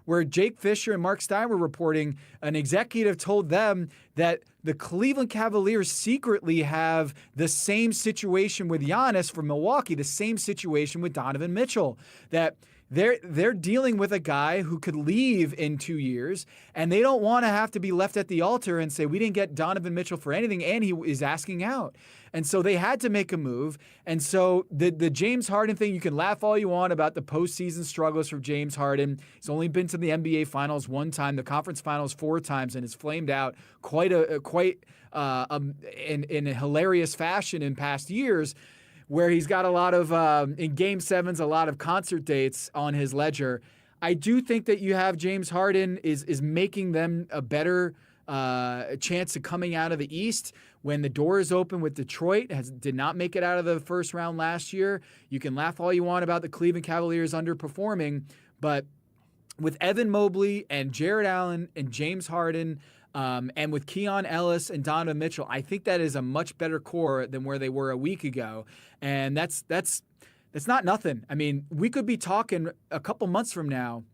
where Jake Fisher and Mark Stein were reporting an executive told them that the Cleveland Cavaliers secretly have the same situation with Giannis from Milwaukee, the same situation with Donovan Mitchell, that they're dealing with a guy who could leave in 2 years, and they don't want to have to be left at the altar and say, we didn't get Donovan Mitchell for anything, and he is asking out. And so they had to make a move. And so the James Harden thing, you can laugh all you want about the postseason struggles for James Harden. He's only been to the NBA Finals 1 time, the Conference Finals 4 times, and has flamed out quite in a hilarious fashion in past years, where he's got a lot of, in Game 7s, a lot of concert dates on his ledger. I do think that you have James Harden is making them a better chance of coming out of the East when the door is open with Detroit. Did not make it out of the first round last year. You can laugh all you want about the Cleveland Cavaliers underperforming, but with Evan Mobley and Jared Allen and James Harden, and with Keon Ellis and Donovan Mitchell, I think that is a much better core than where they were a week ago. And that's not nothing. I mean, we could be talking a couple months from now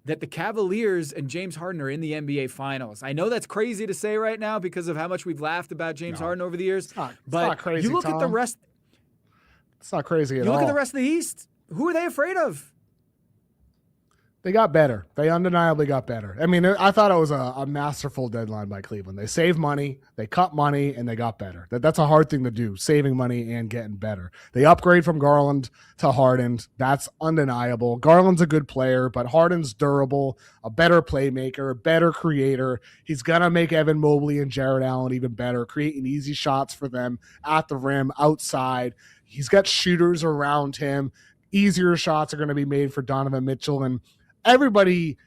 that the Cavaliers and James Harden are in the NBA Finals. I know that's crazy to say right now because of how much we've laughed about James Harden over the years.
It's not crazy,
you look
Tom.
At the rest.
It's not crazy at all.
You look at the rest of the East. Who are they afraid of?
They got better. They undeniably got better. I mean, I thought it was a masterful deadline by Cleveland. They saved money, they cut money, and they got better. That's a hard thing to do, saving money and getting better. They upgrade from Garland to Harden. That's undeniable. Garland's a good player, but Harden's durable, a better playmaker, a better creator. He's going to make Evan Mobley and Jared Allen even better, creating easy shots for them at the rim, outside. He's got shooters around him. Easier shots are going to be made for Donovan Mitchell, and everybody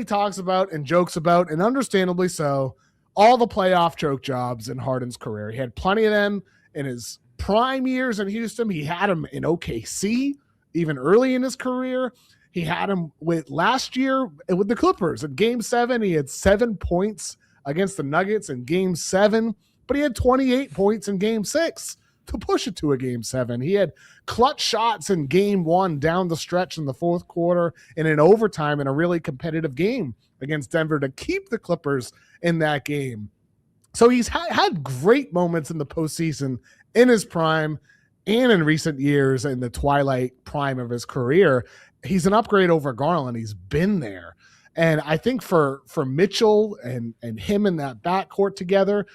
talks about and jokes about, and understandably so, all the playoff choke jobs in Harden's career. He had plenty of them in his prime years in Houston. He had him in OKC, even early in his career. He had him with last year with the Clippers. In Game 7, he had 7 points against the Nuggets in Game 7, but he had 28 points in Game 6 to push it to a Game 7. He had clutch shots in Game 1 down the stretch in the fourth quarter and in overtime in a really competitive game against Denver to keep the Clippers in that game. So he's had great moments in the postseason in his prime and in recent years in the twilight prime of his career. He's an upgrade over Garland. He's been there. And I think for Mitchell and him in that backcourt together,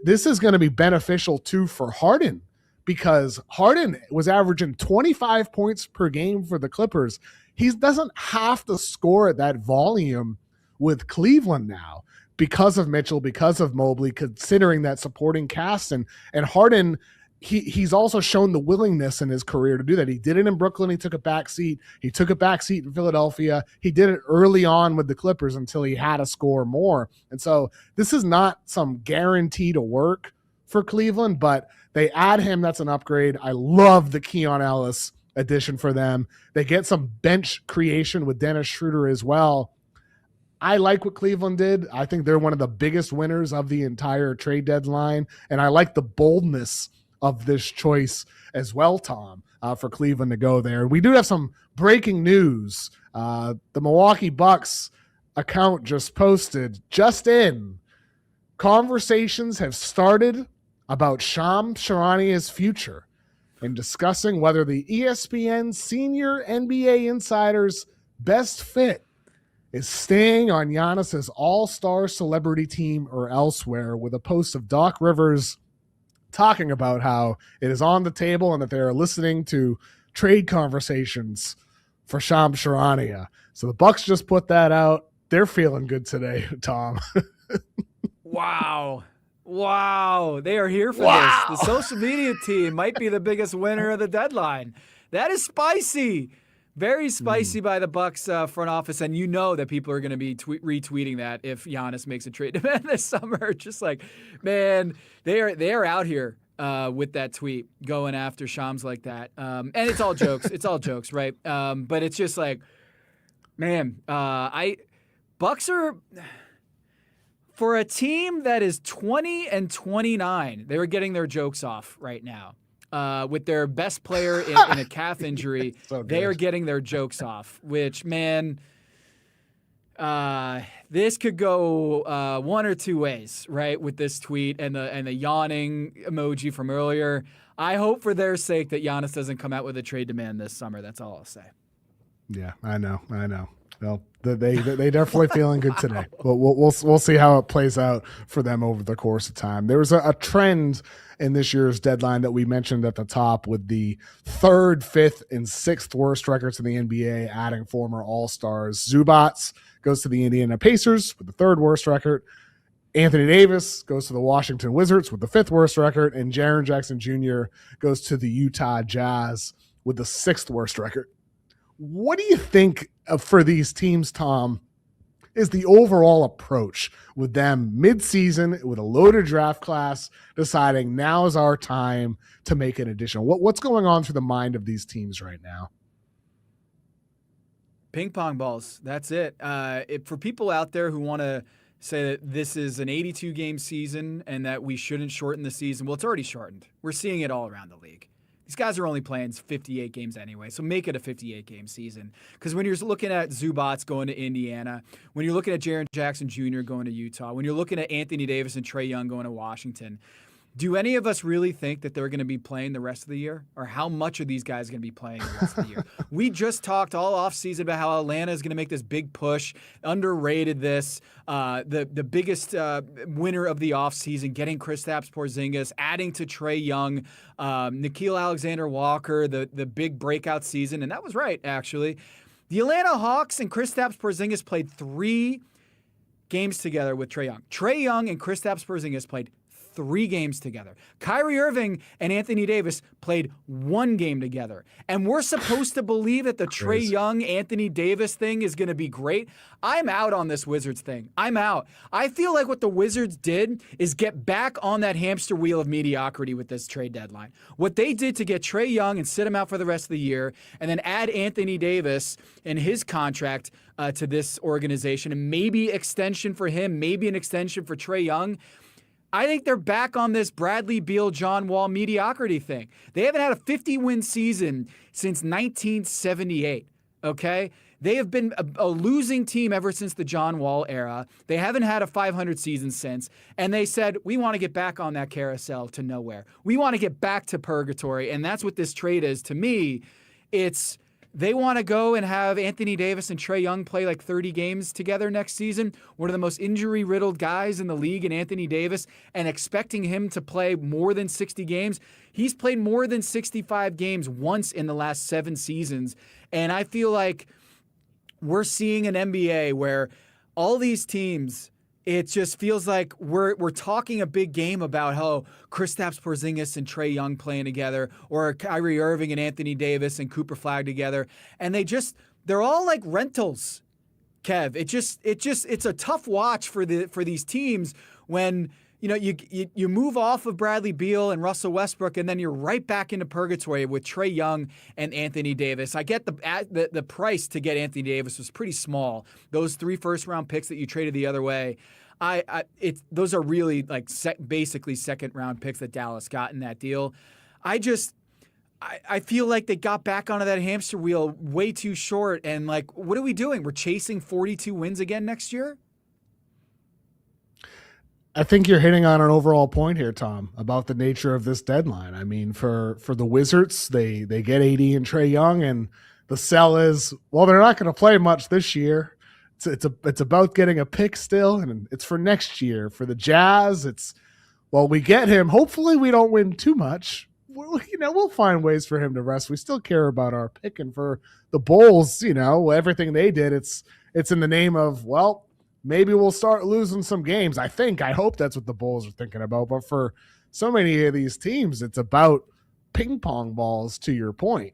this is going to be beneficial too for Harden, because Harden was averaging 25 points per game for the Clippers. He doesn't have to score at that volume with Cleveland now because of Mitchell, because of Mobley, considering that supporting cast. And Harden, he's also shown the willingness in his career to do that. He did it in Brooklyn. He took a back seat. He took a back seat in Philadelphia. He did it early on with the Clippers until he had to score more. And so this is not some guarantee to work for Cleveland, but they add him. That's an upgrade. I love the Keon Ellis addition for them. They get some bench creation with Dennis Schroeder as well. I like what Cleveland did. I think they're one of the biggest winners of the entire trade deadline. And I like the boldness of this choice as well, Tom, for Cleveland to go there. We do have some breaking news. The Milwaukee Bucks account just posted, just in, conversations have started about Shams Charania's future and discussing whether the ESPN senior NBA insider's best fit is staying on Giannis's all-star celebrity team or elsewhere, with a post of Doc Rivers talking about how it is on the table and that they're listening to trade conversations for Shams Charania. So the Bucks just put that out. They're feeling good today, Tom.
Wow. They are here for this. The social media team might be the biggest winner of the deadline. That is spicy. Very spicy by the Bucks front office, and you know that people are going to be retweeting that if Giannis makes a trade demand this summer. Just like, man, they are out here with that tweet going after Shams like that, and it's all jokes. It's all jokes, right? But it's just like, man, Bucks are, for a team that is 20-29, they were getting their jokes off right now. With their best player in a calf injury, so they are getting their jokes off, which, man, this could go one or two ways, right, with this tweet and the yawning emoji from earlier. I hope for their sake that Giannis doesn't come out with a trade demand this summer. That's all I'll say.
Yeah, I know. Well, they definitely feeling good today. We'll see how it plays out for them over the course of time. There was a trend in this year's deadline that we mentioned at the top, with the 3rd, 5th, and 6th worst records in the NBA adding former All-Stars. Zubats goes to the Indiana Pacers with the 3rd worst record. Anthony Davis goes to the Washington Wizards with the 5th worst record, and Jaren Jackson Jr. goes to the Utah Jazz with the 6th worst record. What do you think for these teams, Tom, is the overall approach with them mid-season with a loaded draft class deciding now's our time to make an addition? What's going on through the mind of these teams right now?
Ping pong balls. That's it. For people out there who want to say that this is an 82-game season and that we shouldn't shorten the season, well, it's already shortened. We're seeing it all around the league. These guys are only playing 58 games anyway, so make it a 58-game season. Because when you're looking at Zubats going to Indiana, when you're looking at Jaren Jackson Jr. going to Utah, when you're looking at Anthony Davis and Trae Young going to Washington, do any of us really think that they're going to be playing the rest of the year? Or how much are these guys going to be playing the rest of the year? We just talked all offseason about how Atlanta is going to make this big push, underrated this, the biggest winner of the offseason, getting Kristaps Porzingis, adding to Trae Young, Nickeil Alexander-Walker, the big breakout season. And that was right, actually. The Atlanta Hawks and Kristaps Porzingis played 3 games together with Trae Young. Trae Young and Kristaps Porzingis played 3 games together. Kyrie Irving and Anthony Davis played 1 game together. And we're supposed to believe that the Trae Young, Anthony Davis thing is going to be great. I'm out on this Wizards thing. I'm out. I feel like what the Wizards did is get back on that hamster wheel of mediocrity with this trade deadline. What they did to get Trae Young and sit him out for the rest of the year, and then add Anthony Davis and his contract to this organization, and maybe extension for him, maybe an extension for Trae Young. I think they're back on this Bradley Beal, John Wall mediocrity thing. They haven't had a 50-win season since 1978, okay? They have been a losing team ever since the John Wall era. They haven't had a 500 season since. And they said, we want to get back on that carousel to nowhere. We want to get back to purgatory. And that's what this trade is. To me, it's they want to go and have Anthony Davis and Trae Young play like 30 games together next season. One of the most injury-riddled guys in the league in Anthony Davis, and expecting him to play more than 60 games. He's played more than 65 games once in the last 7 seasons. And I feel like we're seeing an NBA where all these teams, it just feels like we're talking a big game about how Kristaps Porzingis and Trae Young playing together, or Kyrie Irving and Anthony Davis and Cooper Flag together, and they're all like rentals. Kev, it's a tough watch for these teams when you move off of Bradley Beal and Russell Westbrook, and then you're right back into purgatory with Trae Young and Anthony Davis. I get the price to get Anthony Davis was pretty small. Those 3 first-round picks that you traded the other way, those are really like basically second-round picks that Dallas got in that deal. I feel like they got back onto that hamster wheel way too short, and like, what are we doing? We're chasing 42 wins again next year?
I think you're hitting on an overall point here, Tom, about the nature of this deadline. I mean, for the Wizards, they get AD and Trae Young, and the sell is, well, they're not going to play much this year. It's about getting a pick still, and it's for next year. For the Jazz, it's, well, we get him. Hopefully we don't win too much. We'll find ways for him to rest. We still care about our pick. And for the Bulls, everything they did, it's in the name of, well, maybe we'll start losing some games. I hope that's what the Bulls are thinking about. But for so many of these teams, it's about ping pong balls, to your point.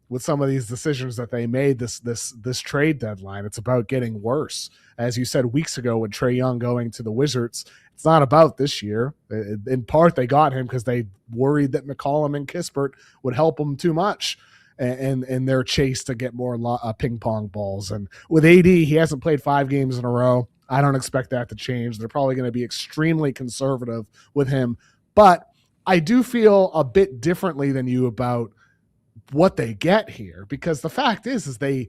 With some of these decisions that they made this trade deadline, it's about getting worse. As you said weeks ago with Trae Young going to the Wizards, it's not about this year. In part, they got him because they worried that McCollum and Kispert would help them too much in their chase to get more ping pong balls. And with AD, he hasn't played 5 games in a row. I don't expect that to change. They're probably going to be extremely conservative with him. But I do feel a bit differently than you about what they get here, because the fact is they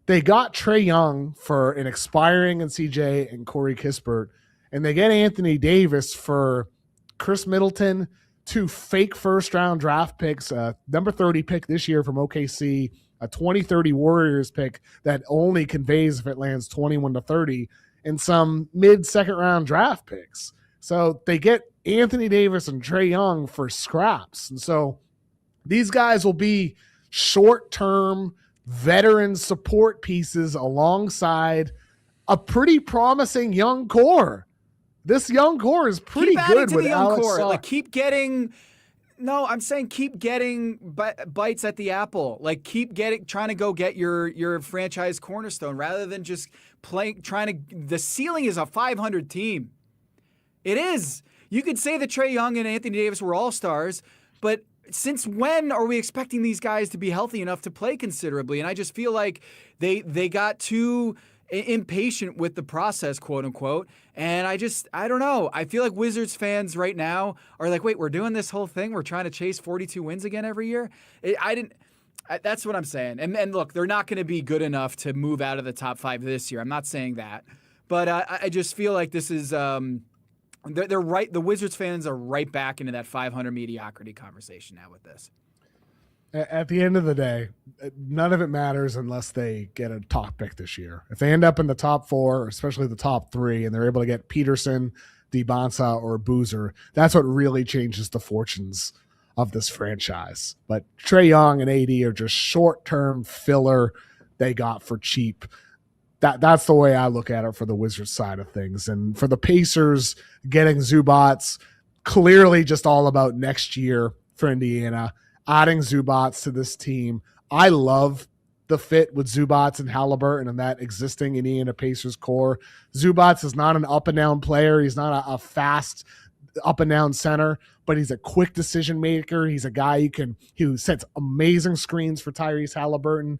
got Trae Young for an expiring in CJ and Corey Kispert, and they get Anthony Davis for Chris Middleton, 2 fake first-round draft picks, number 30 pick this year from OKC, a 2030 Warriors pick that only conveys if it lands 21 to 30, and some mid-second-round draft picks. So they get Anthony Davis and Trae Young for scraps. And so these guys will be short-term veteran support pieces alongside a pretty promising young core. This young core is pretty good with Alex Saw.
Like, keep getting bites at the apple. Like, trying to go get your franchise cornerstone rather than just the ceiling is a 500 team. It is. You could say that Trae Young and Anthony Davis were all-stars, but since when are we expecting these guys to be healthy enough to play considerably? And I just feel like they got too impatient with the process, quote unquote. And I don't know. I feel like Wizards fans right now are like, wait, we're doing this whole thing. We're trying to chase 42 wins again every year. That's what I'm saying. And look, they're not going to be good enough to move out of the top 5 this year. I'm not saying that, but I just feel like this is, they're right. The Wizards fans are right back into that 500 mediocrity conversation now with this.
At the end of the day, none of it matters unless they get a top pick this year. If they end up in the top 4, especially the top 3, and they're able to get Peterson, DeBonsa, or Boozer, that's what really changes the fortunes of this franchise. But Trae Young and AD are just short-term filler they got for cheap. That's the way I look at it for the Wizards side of things. And for the Pacers, getting Zubats, clearly just all about next year for Indiana, adding Zubats to this team. I love the fit with Zubats and Halliburton and that existing Indiana Pacers core. Zubats is not an up and down player. He's not a fast up and down center, but he's a quick decision maker. He's a guy who sets amazing screens for Tyrese Halliburton,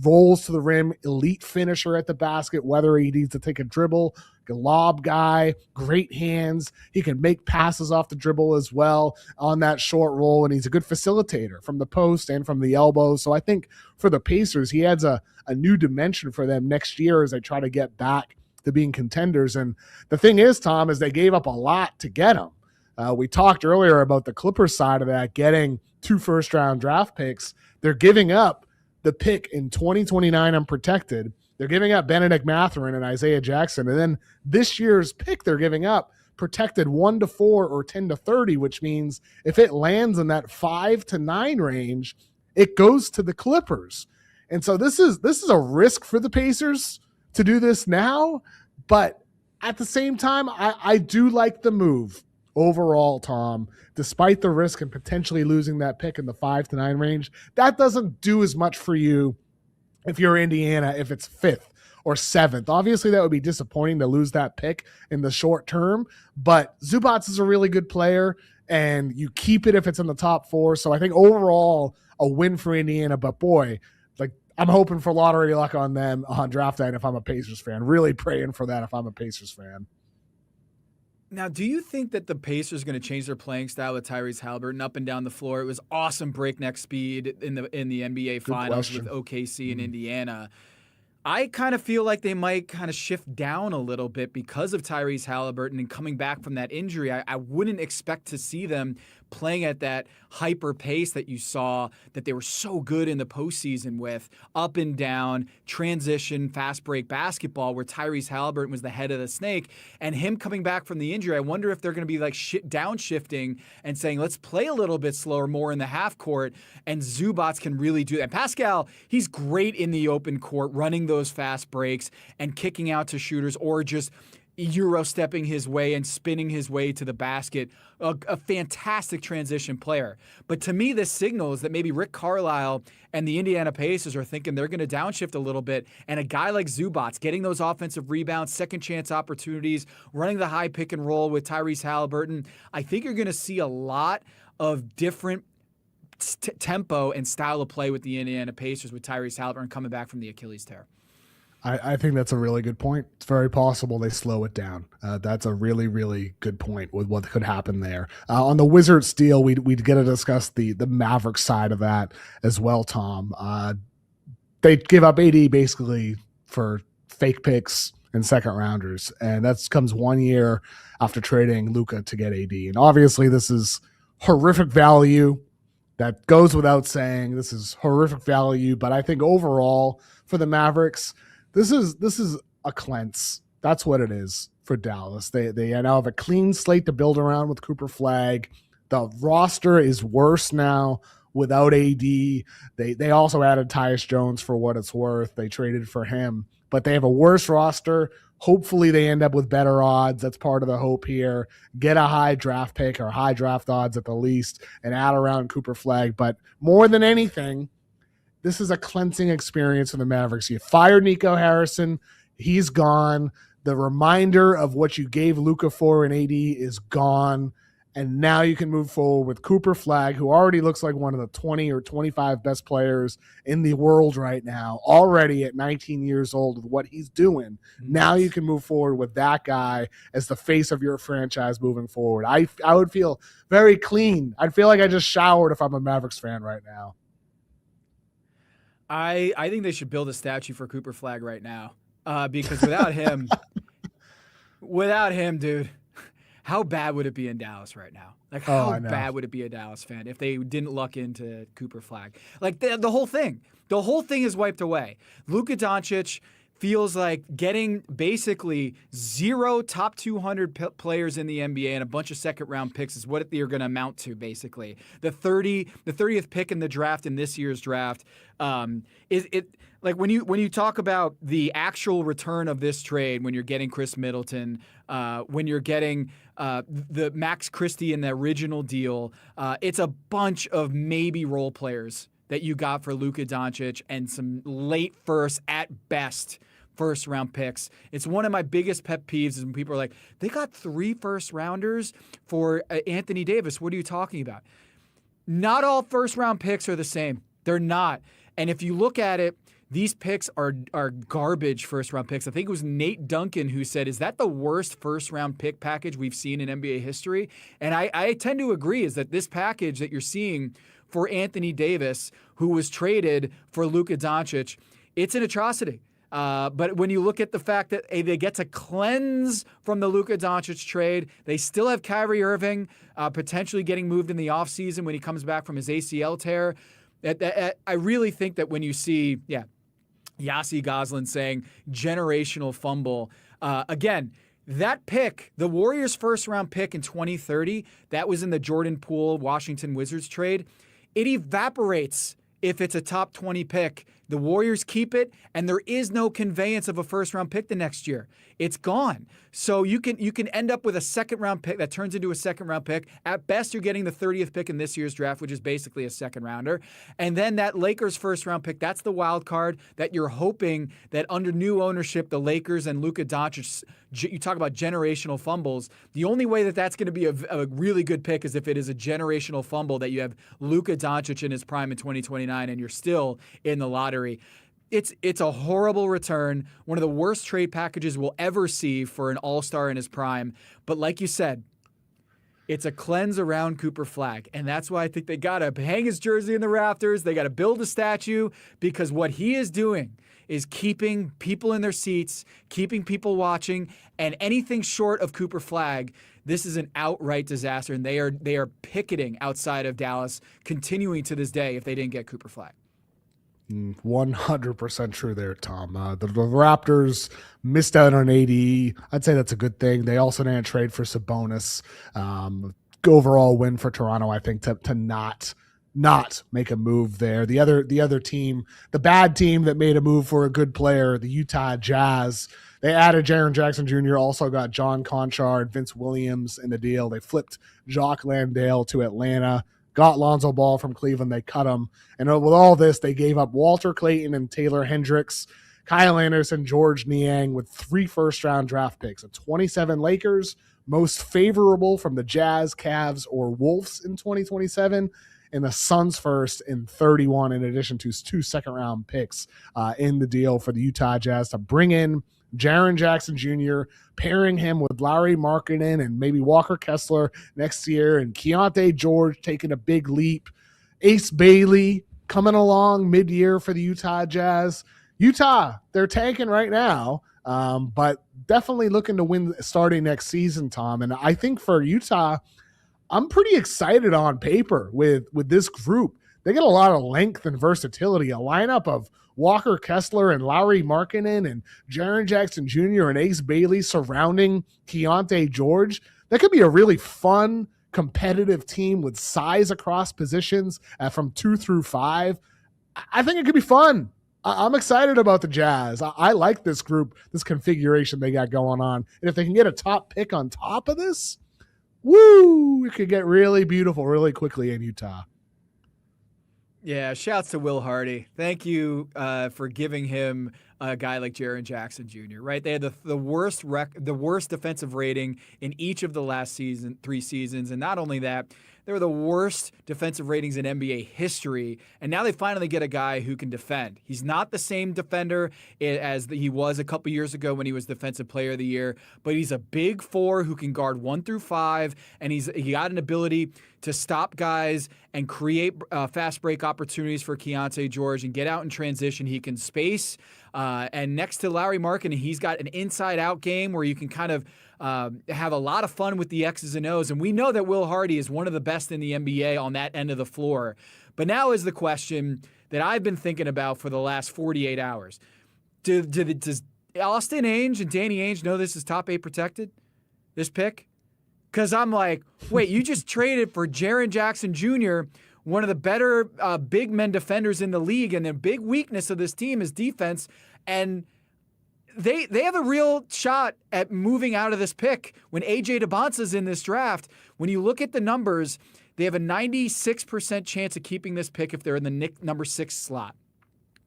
rolls to the rim, elite finisher at the basket, whether he needs to take a dribble, a lob guy, great hands. He can make passes off the dribble as well on that short roll, and he's a good facilitator from the post and from the elbow. So I think for the Pacers, he adds a new dimension for them next year as they try to get back to being contenders. And the thing is, Tom, is they gave up a lot to get him. We talked earlier about the Clippers side of that, getting 2 first-round draft picks. They're giving up the pick in 2029 unprotected. They're giving up Benedict Mathurin and Isaiah Jackson. And then this year's pick they're giving up protected 1 to 4 or 10 to 30, which means if it lands in that 5 to 9 range, it goes to the Clippers. And so this is a risk for the Pacers to do this now. But at the same time, I do like the move overall, Tom, despite the risk and potentially losing that pick in the 5 to 9 range. That doesn't do as much for you if you're Indiana, if it's 5th or 7th. Obviously, that would be disappointing to lose that pick in the short term, but Zubats is a really good player, and you keep it if it's in the top 4. So I think overall, a win for Indiana, but boy, like I'm hoping for lottery luck on them on draft night if I'm a Pacers fan. Really praying for that if I'm a Pacers fan.
Now, do you think that the Pacers are going to change their playing style with Tyrese Halliburton up and down the floor? It was awesome breakneck speed in the NBA Finals with OKC and Indiana. I kind of feel like they might kind of shift down a little bit because of Tyrese Halliburton and coming back from that injury. I wouldn't expect to see them playing at that hyper pace that you saw that they were so good in the postseason with, up and down, transition, fast break basketball where Tyrese Halliburton was the head of the snake. And him coming back from the injury, I wonder if they're going to be like downshifting and saying, let's play a little bit slower, more in the half court, and Zubats can really do that. And Pascal, he's great in the open court, running those fast breaks and kicking out to shooters or just Euro stepping his way and spinning his way to the basket. A fantastic transition player. But to me, this signals that maybe Rick Carlisle and the Indiana Pacers are thinking they're going to downshift a little bit. And a guy like Zubats getting those offensive rebounds, second chance opportunities, running the high pick and roll with Tyrese Halliburton, I think you're going to see a lot of different tempo and style of play with the Indiana Pacers with Tyrese Halliburton coming back from the Achilles tear.
I think that's a really good point. It's very possible they slow it down. That's a really, really good point with what could happen there. On the Wizards deal, we'd get to discuss the Mavericks side of that as well, Tom. They give up AD basically for fake picks and second rounders, and that comes 1 year after trading Luka to get AD. And obviously this is horrific value. That goes without saying. This is horrific value, but I think overall for the Mavericks, this is a cleanse. That's what it is for Dallas. They now have a clean slate to build around with Cooper Flagg. The roster is worse now without AD. They also added Tyus Jones for what it's worth. They traded for him, but they have a worse roster. Hopefully they end up with better odds. That's part of the hope here. Get a high draft pick or high draft odds at the least and add around Cooper Flagg. But more than anything, this is a cleansing experience for the Mavericks. You fired Nico Harrison. He's gone. The reminder of what you gave Luka for in AD is gone. And now you can move forward with Cooper Flagg, who already looks like one of the 20 or 25 best players in the world right now, already at 19 years old with what he's doing. Now you can move forward with that guy as the face of your franchise moving forward. I would feel very clean. I'd feel like I just showered if I'm a Mavericks fan right now.
I think they should build a statue for Cooper Flagg right now because without him, dude, how bad would it be in Dallas right now? Like, how bad would it be a Dallas fan if they didn't luck into Cooper Flagg? Like, the whole thing is wiped away. Luka Doncic feels like getting basically 0 top 200 players in the NBA and a bunch of second-round picks is what they're going to amount to, basically. The 30th pick in the draft in this year's draft like when you talk about the actual return of this trade, when you're getting Chris Middleton, when you're getting the Max Christie in the original deal, it's a bunch of maybe role players that you got for Luka Doncic and some late first, at best, first round picks. It's one of my biggest pet peeves is when people are like, they got 3 first rounders for Anthony Davis. What are you talking about? Not all first round picks are the same. They're not. And if you look at it, these picks are garbage first-round picks. I think it was Nate Duncan who said, is that the worst first-round pick package we've seen in NBA history? And I tend to agree, is that this package that you're seeing for Anthony Davis, who was traded for Luka Doncic, it's an atrocity. But when you look at the fact that they get to cleanse from the Luka Doncic trade, they still have Kyrie Irving potentially getting moved in the offseason when he comes back from his ACL tear. I really think that when you see, Yassi Goslin saying generational fumble. Again, that pick, the Warriors' first-round pick in 2030, that was in the Jordan Poole Washington Wizards trade. It evaporates if it's a top 20 pick. The Warriors keep it, and there is no conveyance of a first-round pick the next year. It's gone. So you can end up with a second-round pick that turns into a second-round pick. At best, you're getting the 30th pick in this year's draft, which is basically a second-rounder. And then that Lakers first-round pick, that's the wild card that you're hoping that under new ownership, the Lakers and Luka Doncic, you talk about generational fumbles. The only way that that's going to be a really good pick is if it is a generational fumble that you have Luka Doncic in his prime in 2029 and you're still in the lottery. It's a horrible return, one of the worst trade packages we'll ever see for an all-star in his prime. But like you said, it's a cleanse around Cooper Flagg. And that's why I think they got to hang his jersey in the rafters. They got to build a statue because what he is doing is keeping people in their seats, keeping people watching, and anything short of Cooper Flagg, this is an outright disaster. And they are picketing outside of Dallas, continuing to this day if they didn't get Cooper Flagg.
100% true there, Tom. The Raptors missed out on AD. I'd say that's a good thing. They also didn't trade for Sabonis. Overall win for Toronto, I think, to not make a move there. The other team, the bad team that made a move for a good player, the Utah Jazz, they added Jaren Jackson Jr., also got John Conchar and Vince Williams in the deal. They flipped Jacques Landale to Atlanta. Got Lonzo Ball from Cleveland. They cut him. And with all this, they gave up Walter Clayton and Taylor Hendricks, Kyle Anderson, George Niang with 3 first-round draft picks. A 27 Lakers, most favorable from the Jazz, Cavs, or Wolves in 2027, and the Suns first in 31, in addition to 2 second-round picks in the deal for the Utah Jazz to bring in Jaren Jackson Jr., pairing him with Lauri Markkanen and maybe Walker Kessler next year, and Keontae George taking a big leap. Ace Bailey coming along mid-year for the Utah Jazz. Utah, they're tanking right now, but definitely looking to win starting next season, Tom. And I think for Utah, I'm pretty excited on paper with this group. They get a lot of length and versatility, a lineup of Walker Kessler and Lauri Markkanen and Jaren Jackson Jr. and Ace Bailey surrounding Keontae George. That could be a really fun, competitive team with size across positions from 2 through 5. I think it could be fun. I'm excited about the Jazz. I like this group, this configuration they got going on. And if they can get a top pick on top of this, woo, it could get really beautiful really quickly in Utah.
Yeah, shouts to Will Hardy. Thank you for giving him a guy like Jaren Jackson Jr., right? They had the worst defensive rating in each of the last 3 seasons. And not only that, they were the worst defensive ratings in NBA history, and now they finally get a guy who can defend. He's not the same defender as he was a couple years ago when he was Defensive Player of the Year, but he's a big 4 who can guard 1 through 5, and he got an ability to stop guys and create fast break opportunities for Keontae George and get out in transition. He can space. And next to Lauri Markkanen, he's got an inside-out game where you can kind of have a lot of fun with the X's and O's. And we know that Will Hardy is one of the best in the NBA on that end of the floor. But now is the question that I've been thinking about for the last 48 hours. Does Austin Ainge and Danny Ainge know this is top 8 protected, this pick? Because I'm like, wait, you just traded for Jaren Jackson Jr. one of the better big men defenders in the league, and the big weakness of this team is defense. And they have a real shot at moving out of this pick. When A.J. DeBonsa's in this draft, when you look at the numbers, they have a 96% chance of keeping this pick if they're in the number 6 slot,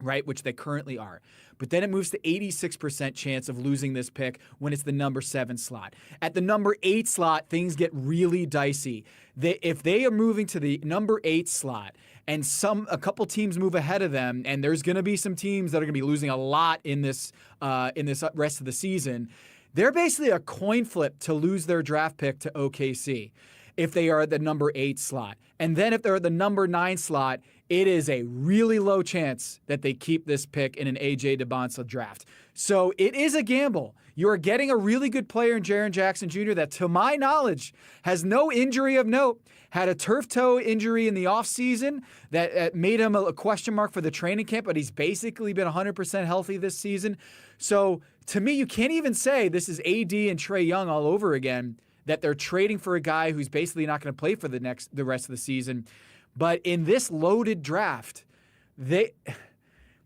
right, which they currently are. But then it moves to 86% chance of losing this pick when it's the number 7 slot. At the number 8 slot, things get really dicey. If they are moving to the number 8 slot and a couple teams move ahead of them, and there's going to be some teams that are going to be losing a lot in this rest of the season, they're basically a coin flip to lose their draft pick to OKC if they are at the number 8 slot. And then if they're at the number 9 slot, it is a really low chance that they keep this pick in an A.J. DeBonsa draft. So it is a gamble. You are getting a really good player in Jaren Jackson Jr. that, to my knowledge, has no injury of note, had a turf toe injury in the offseason that made him a question mark for the training camp, but he's basically been 100% healthy this season. So to me, you can't even say this is AD and Trae Young all over again, that they're trading for a guy who's basically not going to play for the rest of the season. But in this loaded draft, maybe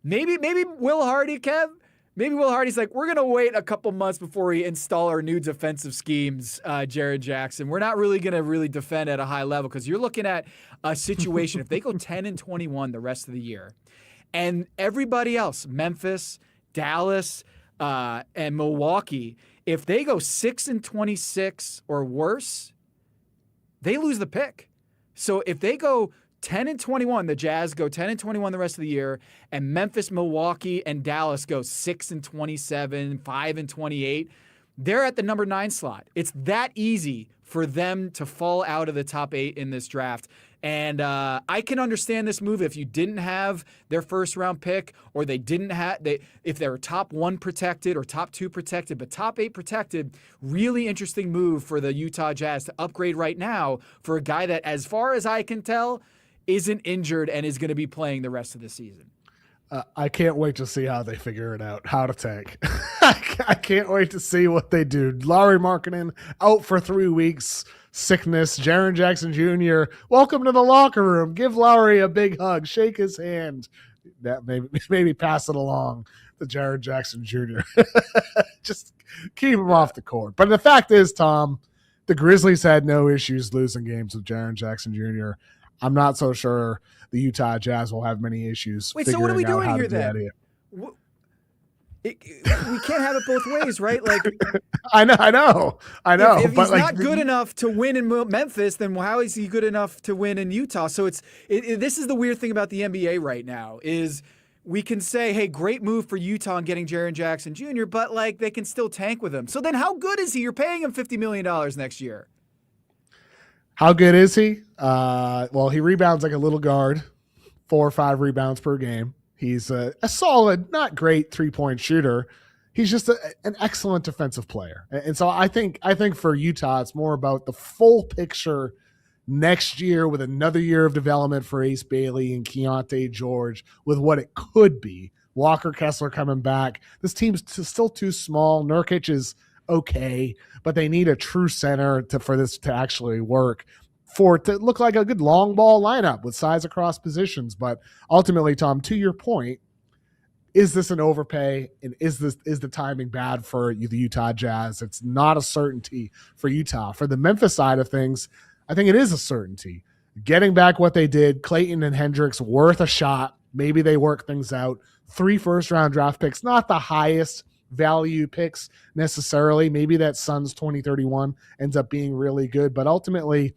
Will Hardy, Kev, maybe Will Hardy's like, we're going to wait a couple months before we install our new defensive schemes, Jaren Jackson. We're not really going to really defend at a high level, because you're looking at a situation, if they go 10-21 the rest of the year, and everybody else, Memphis, Dallas, and Milwaukee, if they go 6-26 or worse, they lose the pick. So if they go 10-21, the Jazz go 10-21 the rest of the year, and Memphis, Milwaukee, and Dallas go 6-27, 5-28, they're at the number 9 slot. It's that easy for them to fall out of the top 8 in this draft. And I can understand this move if you didn't have their first round pick, or if they were top 1 protected or top 2 protected, but top 8 protected. Really interesting move for the Utah Jazz to upgrade right now for a guy that, as far as I can tell, isn't injured and is going to be playing the rest of the season.
I can't wait to see how they figure it out, how to tank. I can't wait to see what they do. Lauri Markkanen out for 3 weeks. Sickness. Jaren Jackson Jr., welcome to the locker room. Give Lauri a big hug. Shake his hand. That maybe pass it along to Jaren Jackson Jr. Just keep him off the court. But the fact is, Tom, the Grizzlies had no issues losing games with Jaren Jackson Jr. I'm not so sure the Utah Jazz will have many issues.
Wait, so what are we doing here then? We can't have it both ways, right? Like,
I know.
If he's not good enough to win in Memphis, then how is he good enough to win in Utah? So this is the weird thing about the NBA right now is we can say, hey, great move for Utah in getting Jaren Jackson Jr., but like they can still tank with him. So then how good is he? You're paying him $50 million next year.
How good is he? Well, he rebounds like a little guard, 4 or 5 rebounds per game. He's a solid, not great 3-point shooter. He's just an excellent defensive player. And so I think for Utah, it's more about the full picture next year with another year of development for Ace Bailey and Keontae George with what it could be. Walker Kessler coming back. This team's still too small. Nurkic is okay, but they need a true center for this to actually work, for it to look like a good long ball lineup with size across positions. But ultimately, Tom, to your point, is this an overpay, and is the timing bad for the Utah Jazz? It's not a certainty for Utah. For the Memphis side of things, I think it is a certainty. Getting back what they did, Clayton and Hendricks, worth a shot. Maybe they work things out. 3 first-round draft picks, not the highest value picks necessarily. Maybe that Suns 2031 ends up being really good. But ultimately,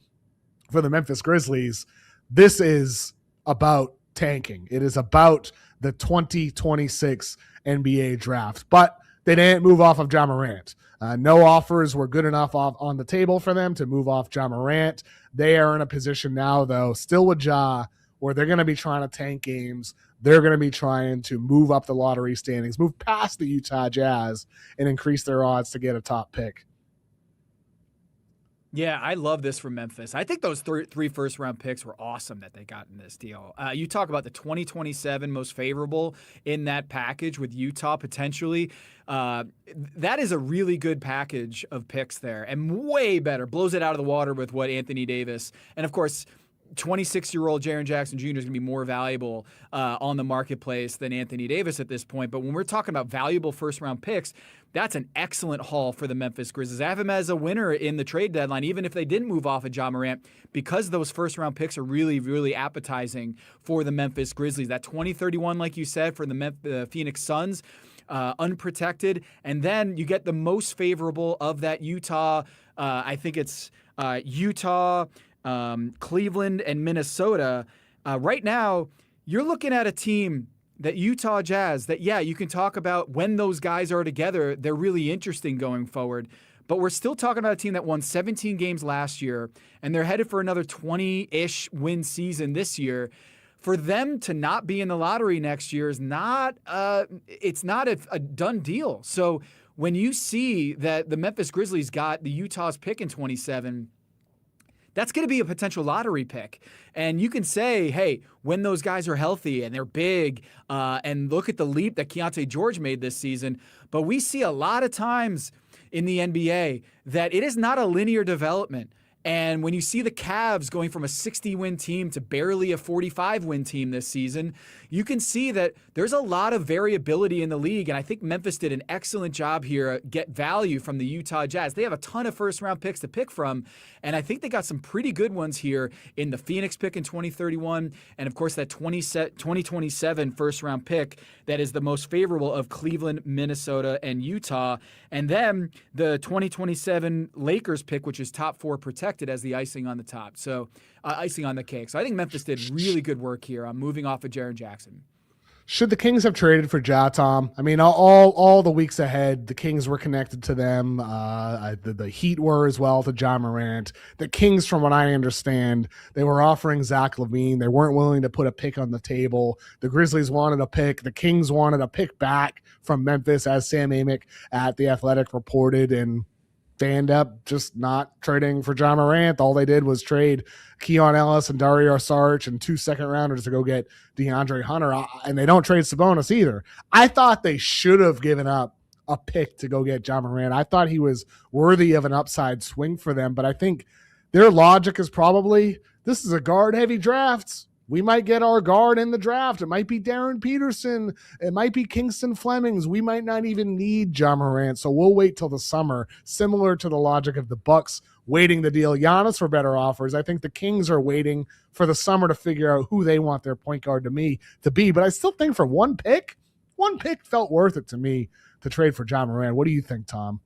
for the Memphis Grizzlies, this is about tanking. It is about the 2026 NBA draft. But they didn't move off of Ja Morant. No offers were good enough on the table for them to move off Ja Morant. They are in a position now, though, still with Ja, where they're going to be trying to tank games. They're going to be trying to move up the lottery standings, move past the Utah Jazz, and increase their odds to get a top pick.
Yeah, I love this for Memphis. I think those 3 first-round picks were awesome that they got in this deal. You talk about the 2027 most favorable in that package with Utah potentially. That is a really good package of picks there, and way better. Blows it out of the water with what Anthony Davis. And, of course, 26-year-old Jaren Jackson Jr. is going to be more valuable on the marketplace than Anthony Davis at this point. But when we're talking about valuable first-round picks, that's an excellent haul for the Memphis Grizzlies. I have him as a winner in the trade deadline, even if they didn't move off of Ja Morant, because those first-round picks are really, really appetizing for the Memphis Grizzlies. That 2031, like you said, for the Phoenix Suns, unprotected. And then you get the most favorable of that Utah. I think it's Utah, Cleveland, and Minnesota. Right now, you're looking at a team that Utah Jazz that, yeah, you can talk about when those guys are together. They're really interesting going forward. But we're still talking about a team that won 17 games last year, and they're headed for another 20-ish win season this year. For them to not be in the lottery next year is not it's not a done deal. So when you see that the Memphis Grizzlies got the Utah's pick in 27, that's going to be a potential lottery pick. And you can say, hey, when those guys are healthy and they're big, and look at the leap that Keontae George made this season. But we see a lot of times in the NBA that it is not a linear development. And when you see the Cavs going from a 60-win team to barely a 45-win team this season, you can see that there's a lot of variability in the league. And I think Memphis did an excellent job here, get value from the Utah Jazz. They have a ton of first-round picks to pick from, and I think they got some pretty good ones here in the Phoenix pick in 2031, and of course that 2027 first-round pick that is the most favorable of Cleveland, Minnesota, and Utah. And then the 2027 Lakers pick, which is top 4 protected, as the icing on the top. So icing on the cake. So I think Memphis did really good work here on moving off of Jaren Jackson.
Should the Kings have traded for Ja, Tom? I mean, all the weeks ahead, the Kings were connected to them. The Heat were as well to Ja Morant. The Kings, from what I understand, they were offering Zach LaVine. They weren't willing to put a pick on the table. The Grizzlies wanted a pick. The Kings wanted a pick back from Memphis, as Sam Amick at The Athletic reported, and they end up just not trading for Ja Morant. All they did was trade Keon Ellis and Dario Saric and 2 second-rounders to go get DeAndre Hunter, and they don't trade Sabonis either. I thought they should have given up a pick to go get Ja Morant. I thought he was worthy of an upside swing for them, but I think their logic is probably, this is a guard-heavy draft. We might get our guard in the draft. It might be Darren Peterson. It might be Kingston Flemings. We might not even need Ja Morant, so we'll wait till the summer, similar to the logic of the Bucks waiting to deal Giannis for better offers. I think the Kings are waiting for the summer to figure out who they want their point guard to be. But I still think for one pick felt worth it to me to trade for Ja Morant. What do you think, Tom?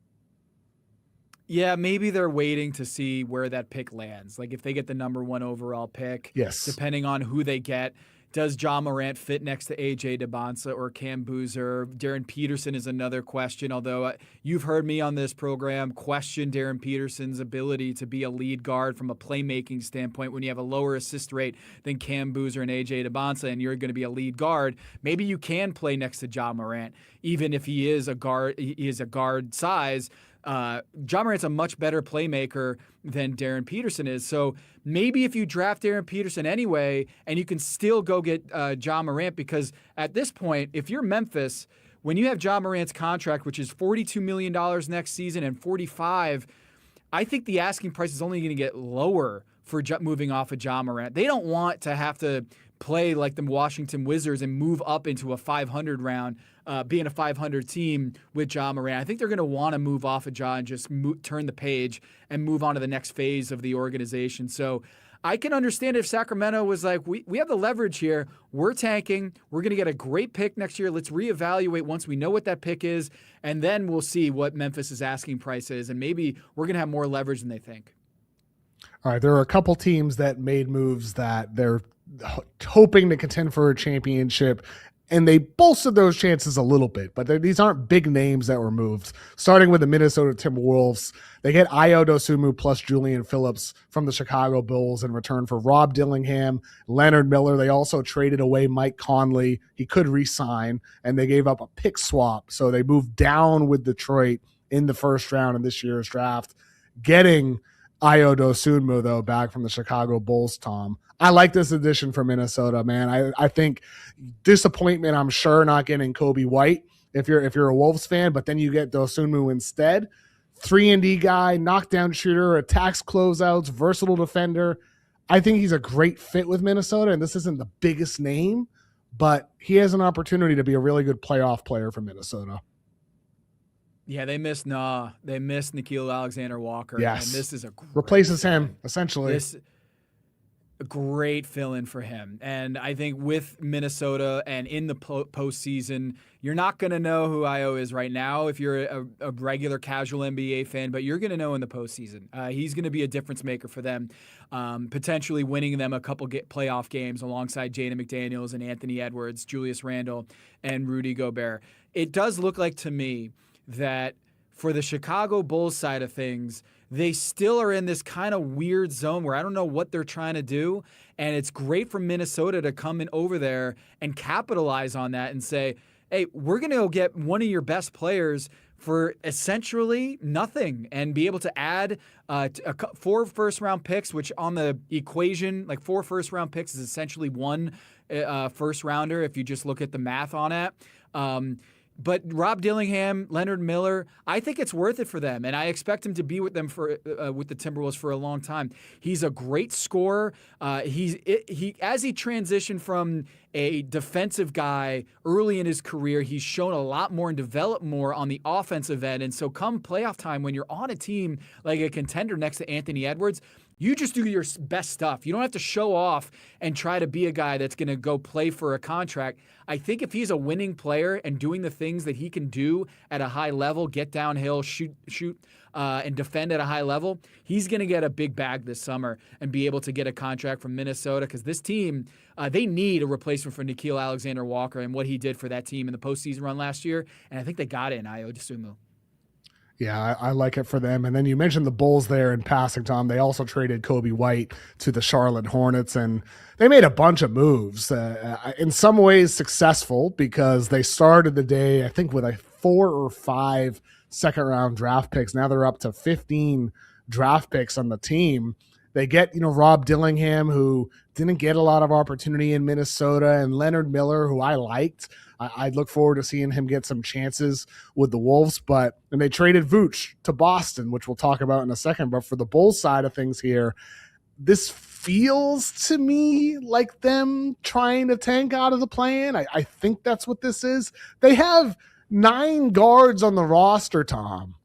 Yeah, maybe they're waiting to see where that pick lands. Like if they get the number 1 overall pick,
yes,
depending on who they get. Does Ja Morant fit next to A.J. DeBonsa or Cam Boozer? Darren Peterson is another question, although you've heard me on this program question Darren Peterson's ability to be a lead guard from a playmaking standpoint when you have a lower assist rate than Cam Boozer and A.J. DeBonsa and you're going to be a lead guard. Maybe you can play next to Ja Morant, even if he is a guard size. Ja Morant's a much better playmaker than Darren Peterson is. So maybe if you draft Darren Peterson anyway, and you can still go get Ja Morant, because at this point, if you're Memphis, when you have Ja Morant's contract, which is $42 million next season and $45, I think the asking price is only going to get lower for moving off of Ja Morant. They don't want to have to play like the Washington Wizards and move up into a 500 round, being a 500 team with Ja Morant. I think they're going to want to move off of Ja and just turn the page and move on to the next phase of the organization. So I can understand if Sacramento was like, we have the leverage here. We're tanking. We're going to get a great pick next year. Let's reevaluate once we know what that pick is, and then we'll see what Memphis' asking price is, and maybe we're going to have more leverage than they think.
All right, there are a couple teams that made moves that they're hoping to contend for a championship, and they bolstered those chances a little bit, but these aren't big names that were moved. Starting with the Minnesota Timberwolves, they get Ayo Dosunmu plus Julian Phillips from the Chicago Bulls in return for Rob Dillingham, Leonard Miller. They also traded away Mike Conley. He could re-sign, and they gave up a pick swap, so they moved down with Detroit in the first round in this year's draft, getting Ayo Dosunmu, though, back from the Chicago Bulls, Tom. I like this addition for Minnesota, man. I think disappointment, I'm sure, not getting Kobe White if you're a Wolves fan, but then you get Dosunmu instead. 3-and-D guy, knockdown shooter, attacks closeouts, versatile defender. I think he's a great fit with Minnesota, and this isn't the biggest name, but he has an opportunity to be a really good playoff player for Minnesota.
Yeah, they missed Nickeil Alexander-Walker.
Yes.
And this is
replaces him, essentially.
This a great fill-in for him. And I think with Minnesota and in the postseason, you're not going to know who Io is right now if you're a regular casual NBA fan, but you're going to know in the postseason. He's going to be a difference maker for them, potentially winning them a couple playoff games alongside Jaden McDaniels and Anthony Edwards, Julius Randle, and Rudy Gobert. It does look like to me that for the Chicago Bulls side of things, they still are in this kind of weird zone where I don't know what they're trying to do. And it's great for Minnesota to come in over there and capitalize on that and say, hey, we're going to go get one of your best players for essentially nothing and be able to add 4 first-round picks, which on the equation, like 4 first-round picks is essentially 1 first-rounder if you just look at the math on it. But Rob Dillingham, Leonard Miller, I think it's worth it for them, and I expect him to be with them for with the Timberwolves for a long time. He's a great scorer. He as he transitioned from a defensive guy early in his career, he's shown a lot more and developed more on the offensive end. And so come playoff time, when you're on a team like a contender next to Anthony Edwards, you just do your best stuff. You don't have to show off and try to be a guy that's going to go play for a contract. I think if he's a winning player and doing the things that he can do at a high level, get downhill, shoot, and defend at a high level, he's going to get a big bag this summer and be able to get a contract from Minnesota, because this team, they need a replacement for Nickeil Alexander-Walker and what he did for that team in the postseason run last year. And I think they got it in Ayo Dosunmu.
Yeah, I like it for them. And then you mentioned the Bulls there in passing, Tom. They also traded Kobe White to the Charlotte Hornets, and they made a bunch of moves, in some ways successful, because they started the day, I think, with 4 or 5 second-round draft picks. Now they're up to 15 draft picks on the team. They get, Rob Dillingham, who didn't get a lot of opportunity in Minnesota, and Leonard Miller, who I liked. I look forward to seeing him get some chances with the Wolves. And they traded Vooch to Boston, which we'll talk about in a second. But for the Bulls side of things here, this feels to me like them trying to tank out of the play-in. I think that's what this is. They have 9 guards on the roster, Tom.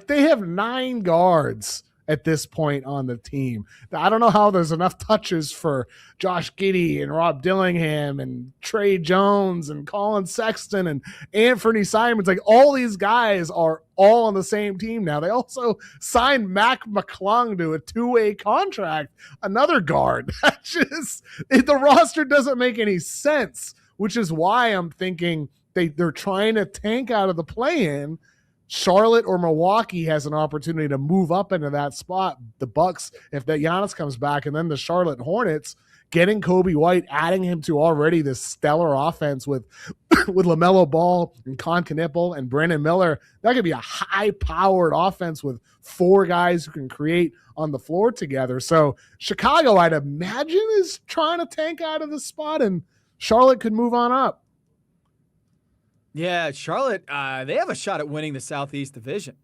They have 9 guards at this point on the team. I don't know how there's enough touches for Josh Giddey and Rob Dillingham and Trey Jones and Colin Sexton and Anthony Simons. Like, all these guys are all on the same team now. They also signed Mac McClung to a 2-way contract, another guard. The roster doesn't make any sense, which is why I'm thinking they're trying to tank out of the play-in. Charlotte or Milwaukee has an opportunity to move up into that spot. The Bucks, if that Giannis comes back, and then the Charlotte Hornets getting Kobe White, adding him to already this stellar offense with LaMelo Ball and Con Knippel and Brandon Miller. That could be a high-powered offense with 4 guys who can create on the floor together. So Chicago, I'd imagine, is trying to tank out of the spot, and Charlotte could move on up.
Yeah, Charlotte, they have a shot at winning the Southeast Division.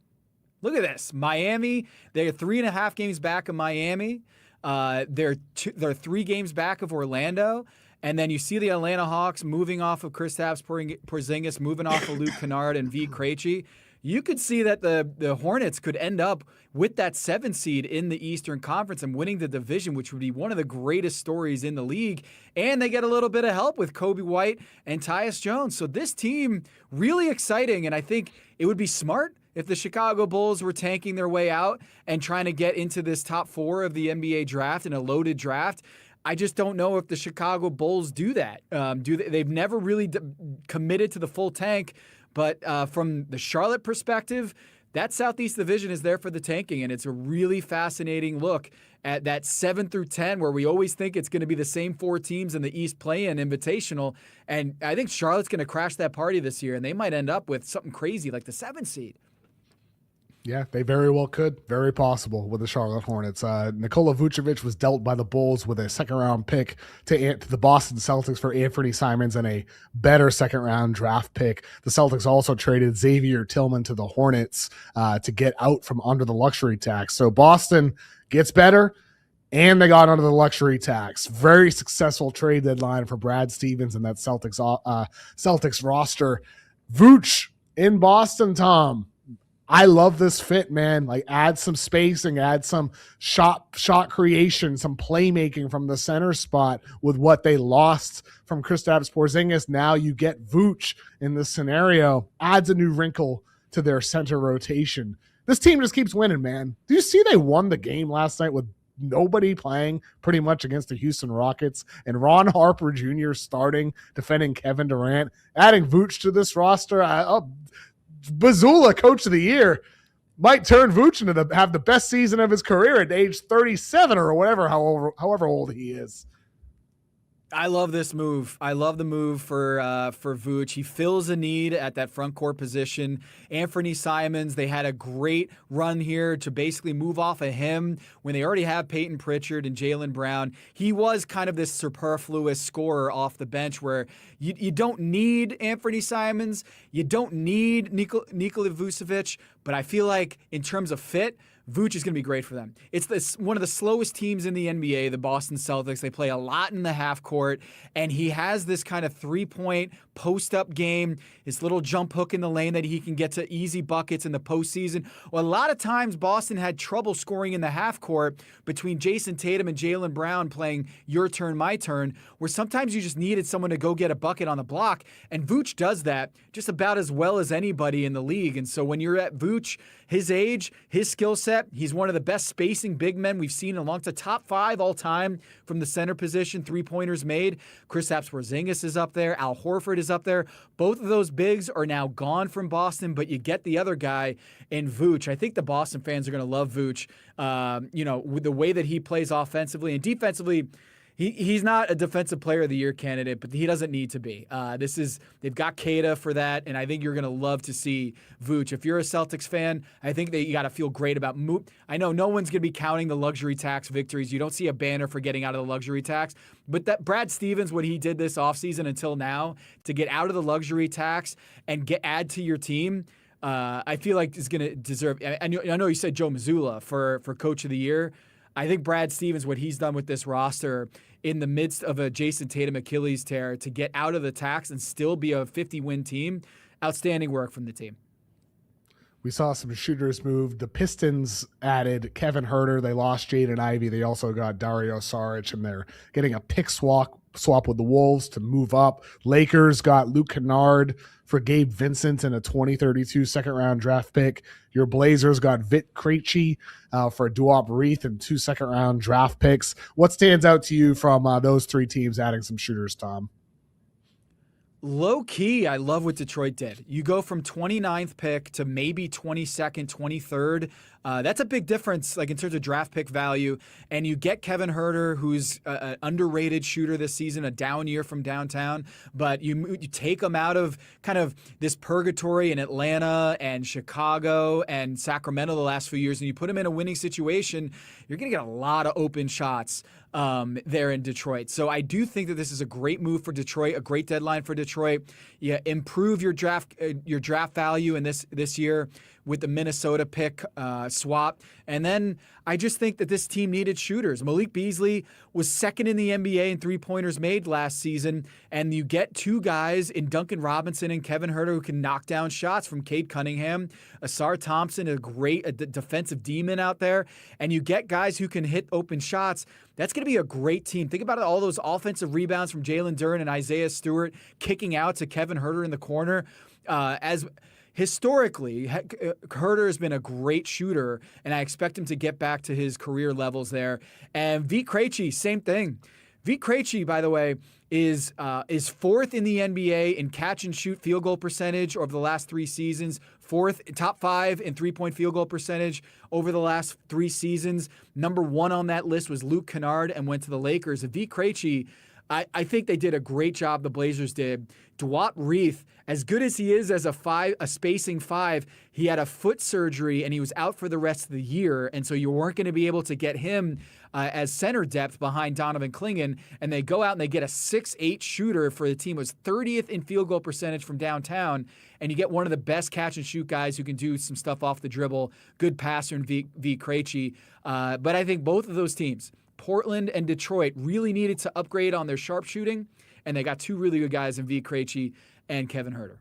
Look at this. Miami, they're 3.5 games back of Miami. They're 3 games back of Orlando. And then you see the Atlanta Hawks moving off of Kristaps Porzingis, moving off of Luke Kennard and V. Krejci. You could see that the Hornets could end up with that 7 seed in the Eastern Conference and winning the division, which would be one of the greatest stories in the league. And they get a little bit of help with Kobe White and Tyus Jones. So this team, really exciting. And I think it would be smart if the Chicago Bulls were tanking their way out and trying to get into this top 4 of the NBA draft in a loaded draft. I just don't know if the Chicago Bulls do that. They've never really committed to the full tank. But from the Charlotte perspective, that Southeast Division is there for the tanking, and it's a really fascinating look at that 7 through 10, where we always think it's going to be the same 4 teams in the East play-in invitational. And I think Charlotte's going to crash that party this year, and they might end up with something crazy like the 7 seed.
Yeah, they very well could. Very possible with the Charlotte Hornets. Nikola Vucevic was dealt by the Bulls with a second-round pick to the Boston Celtics for Anthony Simons and a better second-round draft pick. The Celtics also traded Xavier Tillman to the Hornets to get out from under the luxury tax. So Boston gets better, and they got under the luxury tax. Very successful trade deadline for Brad Stevens and that Celtics roster. Vooch in Boston, Tom. I love this fit, man. Like, add some spacing, add some shot creation, some playmaking from the center spot with what they lost from Kristaps Porzingis. Now you get Vooch in this scenario. Adds a new wrinkle to their center rotation. This team just keeps winning, man. Do you see they won the game last night with nobody playing pretty much against the Houston Rockets, and Ron Harper Jr. starting, defending Kevin Durant, adding Vooch to this roster? Bazula, coach of the year, might turn Vooch into have the best season of his career at age 37 or whatever, however old he is.
I love this move. I love the move for Vooch. He fills a need at that front court position. Anthony Simons, they had a great run here to basically move off of him when they already have Peyton Pritchard and Jaylen Brown. He was kind of this superfluous scorer off the bench where you don't need Anthony Simons. You don't need Nikola Vucevic. But I feel like in terms of fit, Vooch is going to be great for them. It's one of the slowest teams in the NBA, the Boston Celtics. They play a lot in the half court, and he has this kind of three-point post-up game, his little jump hook in the lane that he can get to easy buckets in the postseason. Well, a lot of times Boston had trouble scoring in the half court between Jason Tatum and Jaylen Brown playing your turn, my turn, where sometimes you just needed someone to go get a bucket on the block, and Vooch does that just about as well as anybody in the league. And so when you're at Vooch, his age, his skill set, he's one of the best spacing big men we've seen along the top 5 all time from the center position, three-pointers made. Kristaps Porzingis is up there. Al Horford is up there. Both of those bigs are now gone from Boston, but you get the other guy in Vooch. I think the Boston fans are going to love Vooch, with the way that he plays offensively and defensively. He's not a defensive player of the year candidate, but he doesn't need to be. They've got Kata for that, and I think you're going to love to see Vooch. If you're a Celtics fan, I think that you got to feel great about I know no one's going to be counting the luxury tax victories. You don't see a banner for getting out of the luxury tax, but that Brad Stevens, what he did this offseason until now to get out of the luxury tax and add to your team, I feel like is going to deserve. I know you said Joe Mazzulla for coach of the year. I think Brad Stevens, what he's done with this roster in the midst of a Jason Tatum Achilles tear to get out of the tax and still be a 50-win team, outstanding work from the team.
We saw some shooters move. The Pistons added Kevin Huerter. They lost Jaden Ivey. They also got Dario Saric, and they're getting a pick swap with the Wolves to move up. Lakers got Luke Kennard for Gabe Vincent and a 2032 second-round draft pick. Your Blazers got Vit Krejci for Duop Reith and 2 second-round draft picks. What stands out to you from those 3 teams adding some shooters, Tom?
Low key, I love what Detroit did. You go from 29th pick to maybe 22nd, 23rd. That's a big difference, like in terms of draft pick value. And you get Kevin Huerter, who's an underrated shooter this season, a down year from downtown. But you take him out of kind of this purgatory in Atlanta and Chicago and Sacramento the last few years, and you put him in a winning situation, you're going to get a lot of open shots there in Detroit. So I do think that this is a great move for Detroit, a great deadline for Detroit. You improve your draft value in this year with the Minnesota pick swap. And then I just think that this team needed shooters. Malik Beasley was second in the NBA in three-pointers made last season, and you get 2 guys in Duncan Robinson and Kevin Huerter who can knock down shots from Cade Cunningham, Asar Thompson, a great defensive demon out there, and you get guys who can hit open shots. That's going to be a great team. Think about all those offensive rebounds from Jalen Duren and Isaiah Stewart kicking out to Kevin Huerter in the corner. Historically, Huerter has been a great shooter, and I expect him to get back to his career levels there. And Vit Krejci, same thing. Vit Krejci, by the way, is 4th in the NBA in catch and shoot field goal percentage over the last 3 seasons. 4th, top 5 in three-point field goal percentage over the last 3 seasons. Number 1 on that list was Luke Kennard and went to the Lakers. Vit Krejci, I think they did a great job, the Blazers did. Duop Reith, as good as he is as a spacing 5, he had a foot surgery and he was out for the rest of the year. And so you weren't going to be able to get him as center depth behind Donovan Clingan. And they go out and they get a 6'8" shooter for the team. It was 30th in field goal percentage from downtown. And you get one of the best catch and shoot guys who can do some stuff off the dribble. Good passer in Vit Krejci. But I think both of those teams, Portland and Detroit really needed to upgrade on their sharpshooting, and they got two really good guys in V. Krejci and Kevin Huerter.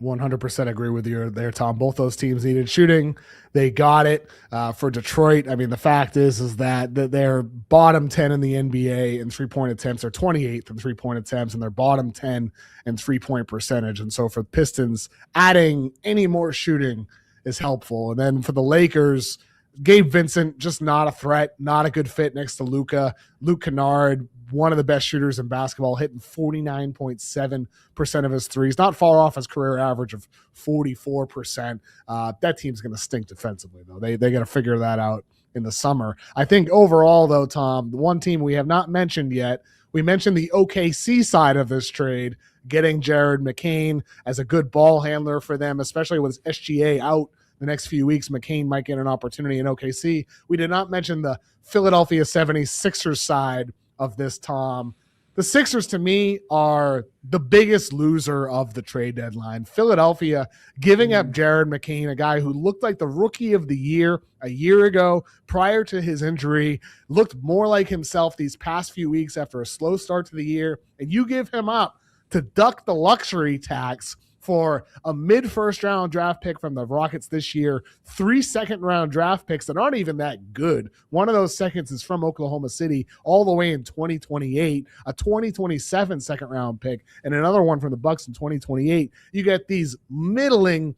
100% agree with you there, Tom. Both those teams needed shooting. They got it. For Detroit, I mean, the fact is that they're bottom 10 in the NBA in three-point attempts. They're 28th in three-point attempts, and they're bottom 10 in three-point percentage. And so for the Pistons, adding any more shooting is helpful. And then for the Lakers, Gabe Vincent, just not a threat, not a good fit next to Luka. Luke Kennard, one of the best shooters in basketball, hitting 49.7% of his threes, not far off his career average of 44%. That team's going to stink defensively, though. They got to figure that out in the summer. I think overall, though, Tom, the one team we have not mentioned yet, we mentioned the OKC side of this trade, getting Jared McCain as a good ball handler for them, especially with SGA out the next few weeks. McCain might get an opportunity in OKC. We did not mention the Philadelphia 76ers side of this, Tom. The Sixers, to me, are the biggest loser of the trade deadline. Philadelphia giving up Jared McCain, a guy who looked like the rookie of the year a year ago prior to his injury, looked more like himself these past few weeks after a slow start to the year, and you give him up to duck the luxury tax for a mid-first round draft pick from the Rockets this year, 3 second-round draft picks that aren't even that good. One of those seconds is from Oklahoma City all the way in 2028, a 2027 second-round pick, and another one from the Bucks in 2028. You get these middling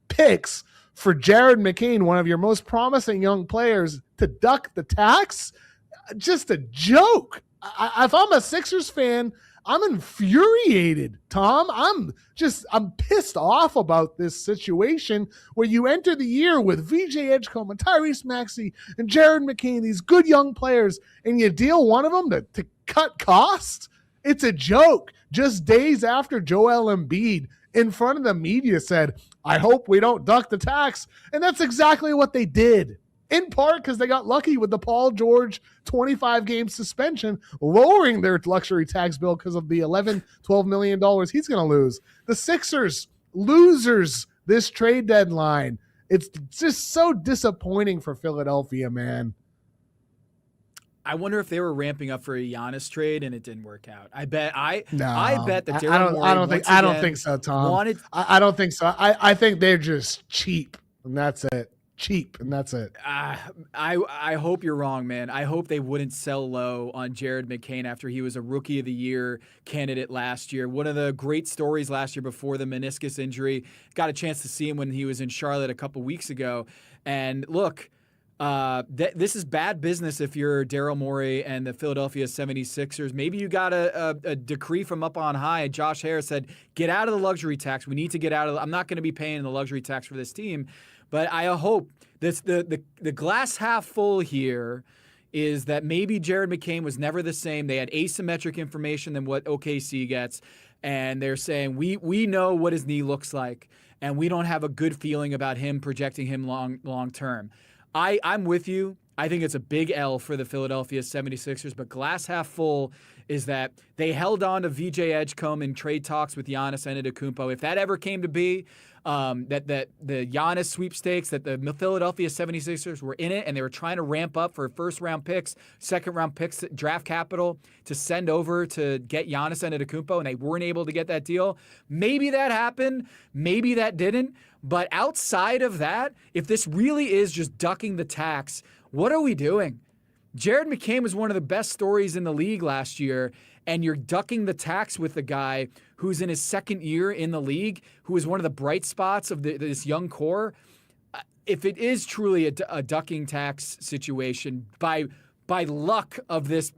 picks for Jared McCain, one of your most promising young players, to duck the tax. Just a joke. If I'm a Sixers fan, I'm infuriated, Tom. I'm pissed off about this situation where you enter the year with VJ Edgecombe and Tyrese Maxey and Jared McCain, these good young players, and you deal one of them to cut cost. It's a joke. Just days after Joel Embiid in front of the media said, I hope we don't duck the tax. And that's exactly what they did. In part because they got lucky with the Paul George 25-game suspension, lowering their luxury tax bill because of the $12 million he's going to lose. The Sixers, losers this trade deadline. It's just so disappointing for Philadelphia, man.
I wonder if they were ramping up for a Giannis trade and it didn't work out. I bet that Daryl Morey
I don't think so, Tom. I don't think so. I think they're just cheap, and that's it. Cheap, and that's it.
I hope you're wrong, man. I hope they wouldn't sell low on Jared McCain after he was a Rookie of the Year candidate last year. One of the great stories last year before the meniscus injury. Got a chance to see him when he was in Charlotte a couple weeks ago. And look, this is bad business if you're Daryl Morey and the Philadelphia 76ers. Maybe you got a decree from up on high. Josh Harris said, get out of the luxury tax. We need to get out of I'm not going to be paying the luxury tax for this team. But I hope the glass half full here is that maybe Jared McCain was never the same. They had asymmetric information than what OKC gets, and they're saying we know what his knee looks like, and we don't have a good feeling about him projecting him long term. I'm with you. I think it's a big L for the Philadelphia 76ers, but glass half full is that they held on to VJ Edgecombe in trade talks with Giannis Antetokounmpo. If that ever came to be, that the Giannis sweepstakes, that the Philadelphia 76ers were in it and they were trying to ramp up for first-round picks, second-round picks, draft capital to send over to get Giannis Antetokounmpo, and they weren't able to get that deal. Maybe that happened. Maybe that didn't. But outside of that, if this really is just ducking the tax, what are we doing? Jared McCain was one of the best stories in the league last year, and you're ducking the tax with the guy who's in his second year in the league, who is one of the bright spots of this young core. If it is truly a ducking tax situation, by luck of this,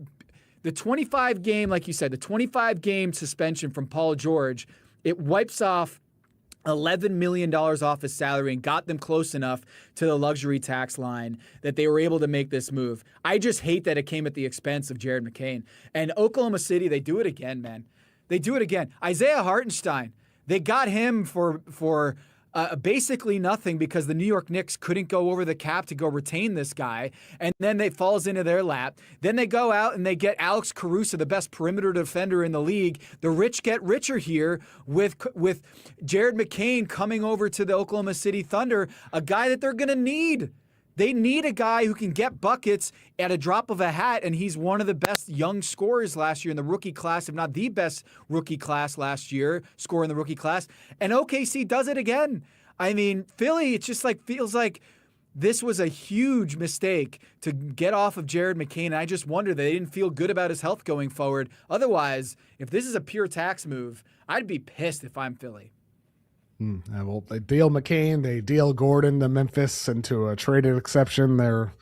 the 25-game, like you said, the 25-game suspension from Paul George, it wipes off $11 million off his salary and got them close enough to the luxury tax line that they were able to make this move. I just hate that it came at the expense of Jared McCain. And Oklahoma City, they do it again, man. They do it again. Isaiah Hartenstein, they got him for basically nothing because the New York Knicks couldn't go over the cap to go retain this guy, and then it falls into their lap. Then they go out and they get Alex Caruso, the best perimeter defender in the league. The rich get richer here with Jared McCain coming over to the Oklahoma City Thunder, a guy that they're going to need They need a guy who can get buckets at a drop of a hat, and he's one of the best young scorers last year in the rookie class, if not the best rookie class last year, scorer in the rookie class. And OKC does it again. I mean, Philly, it just feels like this was a huge mistake to get off of Jared McCain. And I just wonder that they didn't feel good about his health going forward. Otherwise, if this is a pure tax move, I'd be pissed if I'm Philly.
Well, they deal McCain, they deal Gordon to Memphis into a traded exception. They're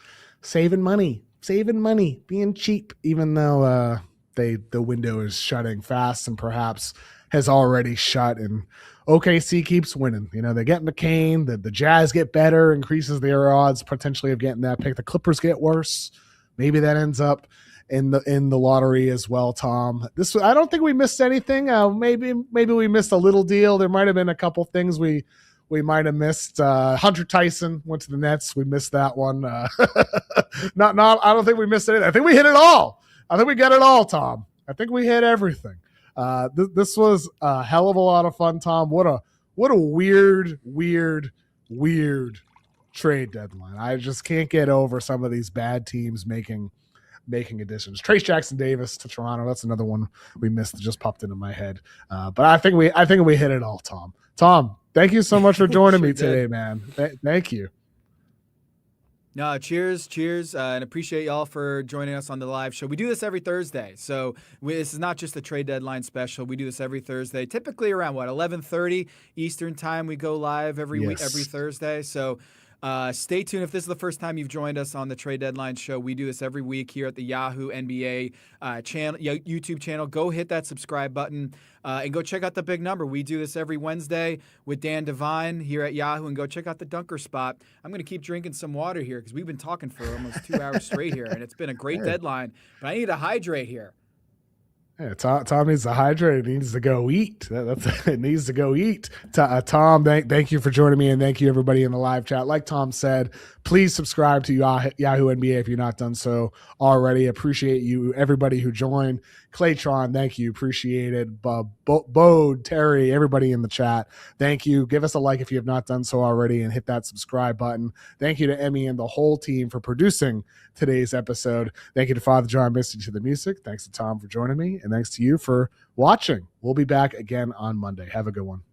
saving money, being cheap, even though the window is shutting fast and perhaps has already shut. And OKC keeps winning. They get McCain, the Jazz get better, increases their odds potentially of getting that pick. The Clippers get worse. Maybe that ends up in the lottery as well, Tom. I don't think we missed anything. Maybe we missed a little deal. There might have been a couple things we might have missed. Hunter Tyson went to the Nets. We missed that one. I don't think we missed anything. I think we hit it all. I think we got it all, Tom. I think we hit everything. This was a hell of a lot of fun, Tom. What a weird trade deadline. I just can't get over some of these bad teams making additions. Trace Jackson Davis to Toronto. That's another one we missed that just popped into my head. But I think we hit it all, Tom. Tom, thank you so much for joining me today, man. Thank you.
No, cheers, and appreciate y'all for joining us on the live show. We do this every Thursday, so this is not just a trade deadline special. We do this every Thursday, typically around 11:30 Eastern time. We go live every week, every Thursday. So stay tuned. If this is the first time you've joined us on the Trade Deadline Show, we do this every week here at the Yahoo NBA channel, YouTube channel. Go hit that subscribe button and go check out the big number. We do this every Wednesday with Dan Devine here at Yahoo, and go check out the Dunker Spot. I'm going to keep drinking some water here because we've been talking for almost 2 hours straight here, and it's been a great deadline. But I need to hydrate here.
Yeah, Tom needs to hydrate. He needs to go eat. It needs to go eat. Tom, thank you for joining me, and thank you everybody in the live chat. Like Tom said, please subscribe to Yahoo NBA if you're not done so already. Appreciate you, everybody who joined. Claytron, thank you. Appreciate it. Bode, Terry, everybody in the chat, thank you. Give us a like if you have not done so already, and hit that subscribe button. Thank you to Emmy and the whole team for producing today's episode. Thank you to Father John Misty to the music. Thanks to Tom for joining me, and thanks to you for watching. We'll be back again on Monday. Have a good one.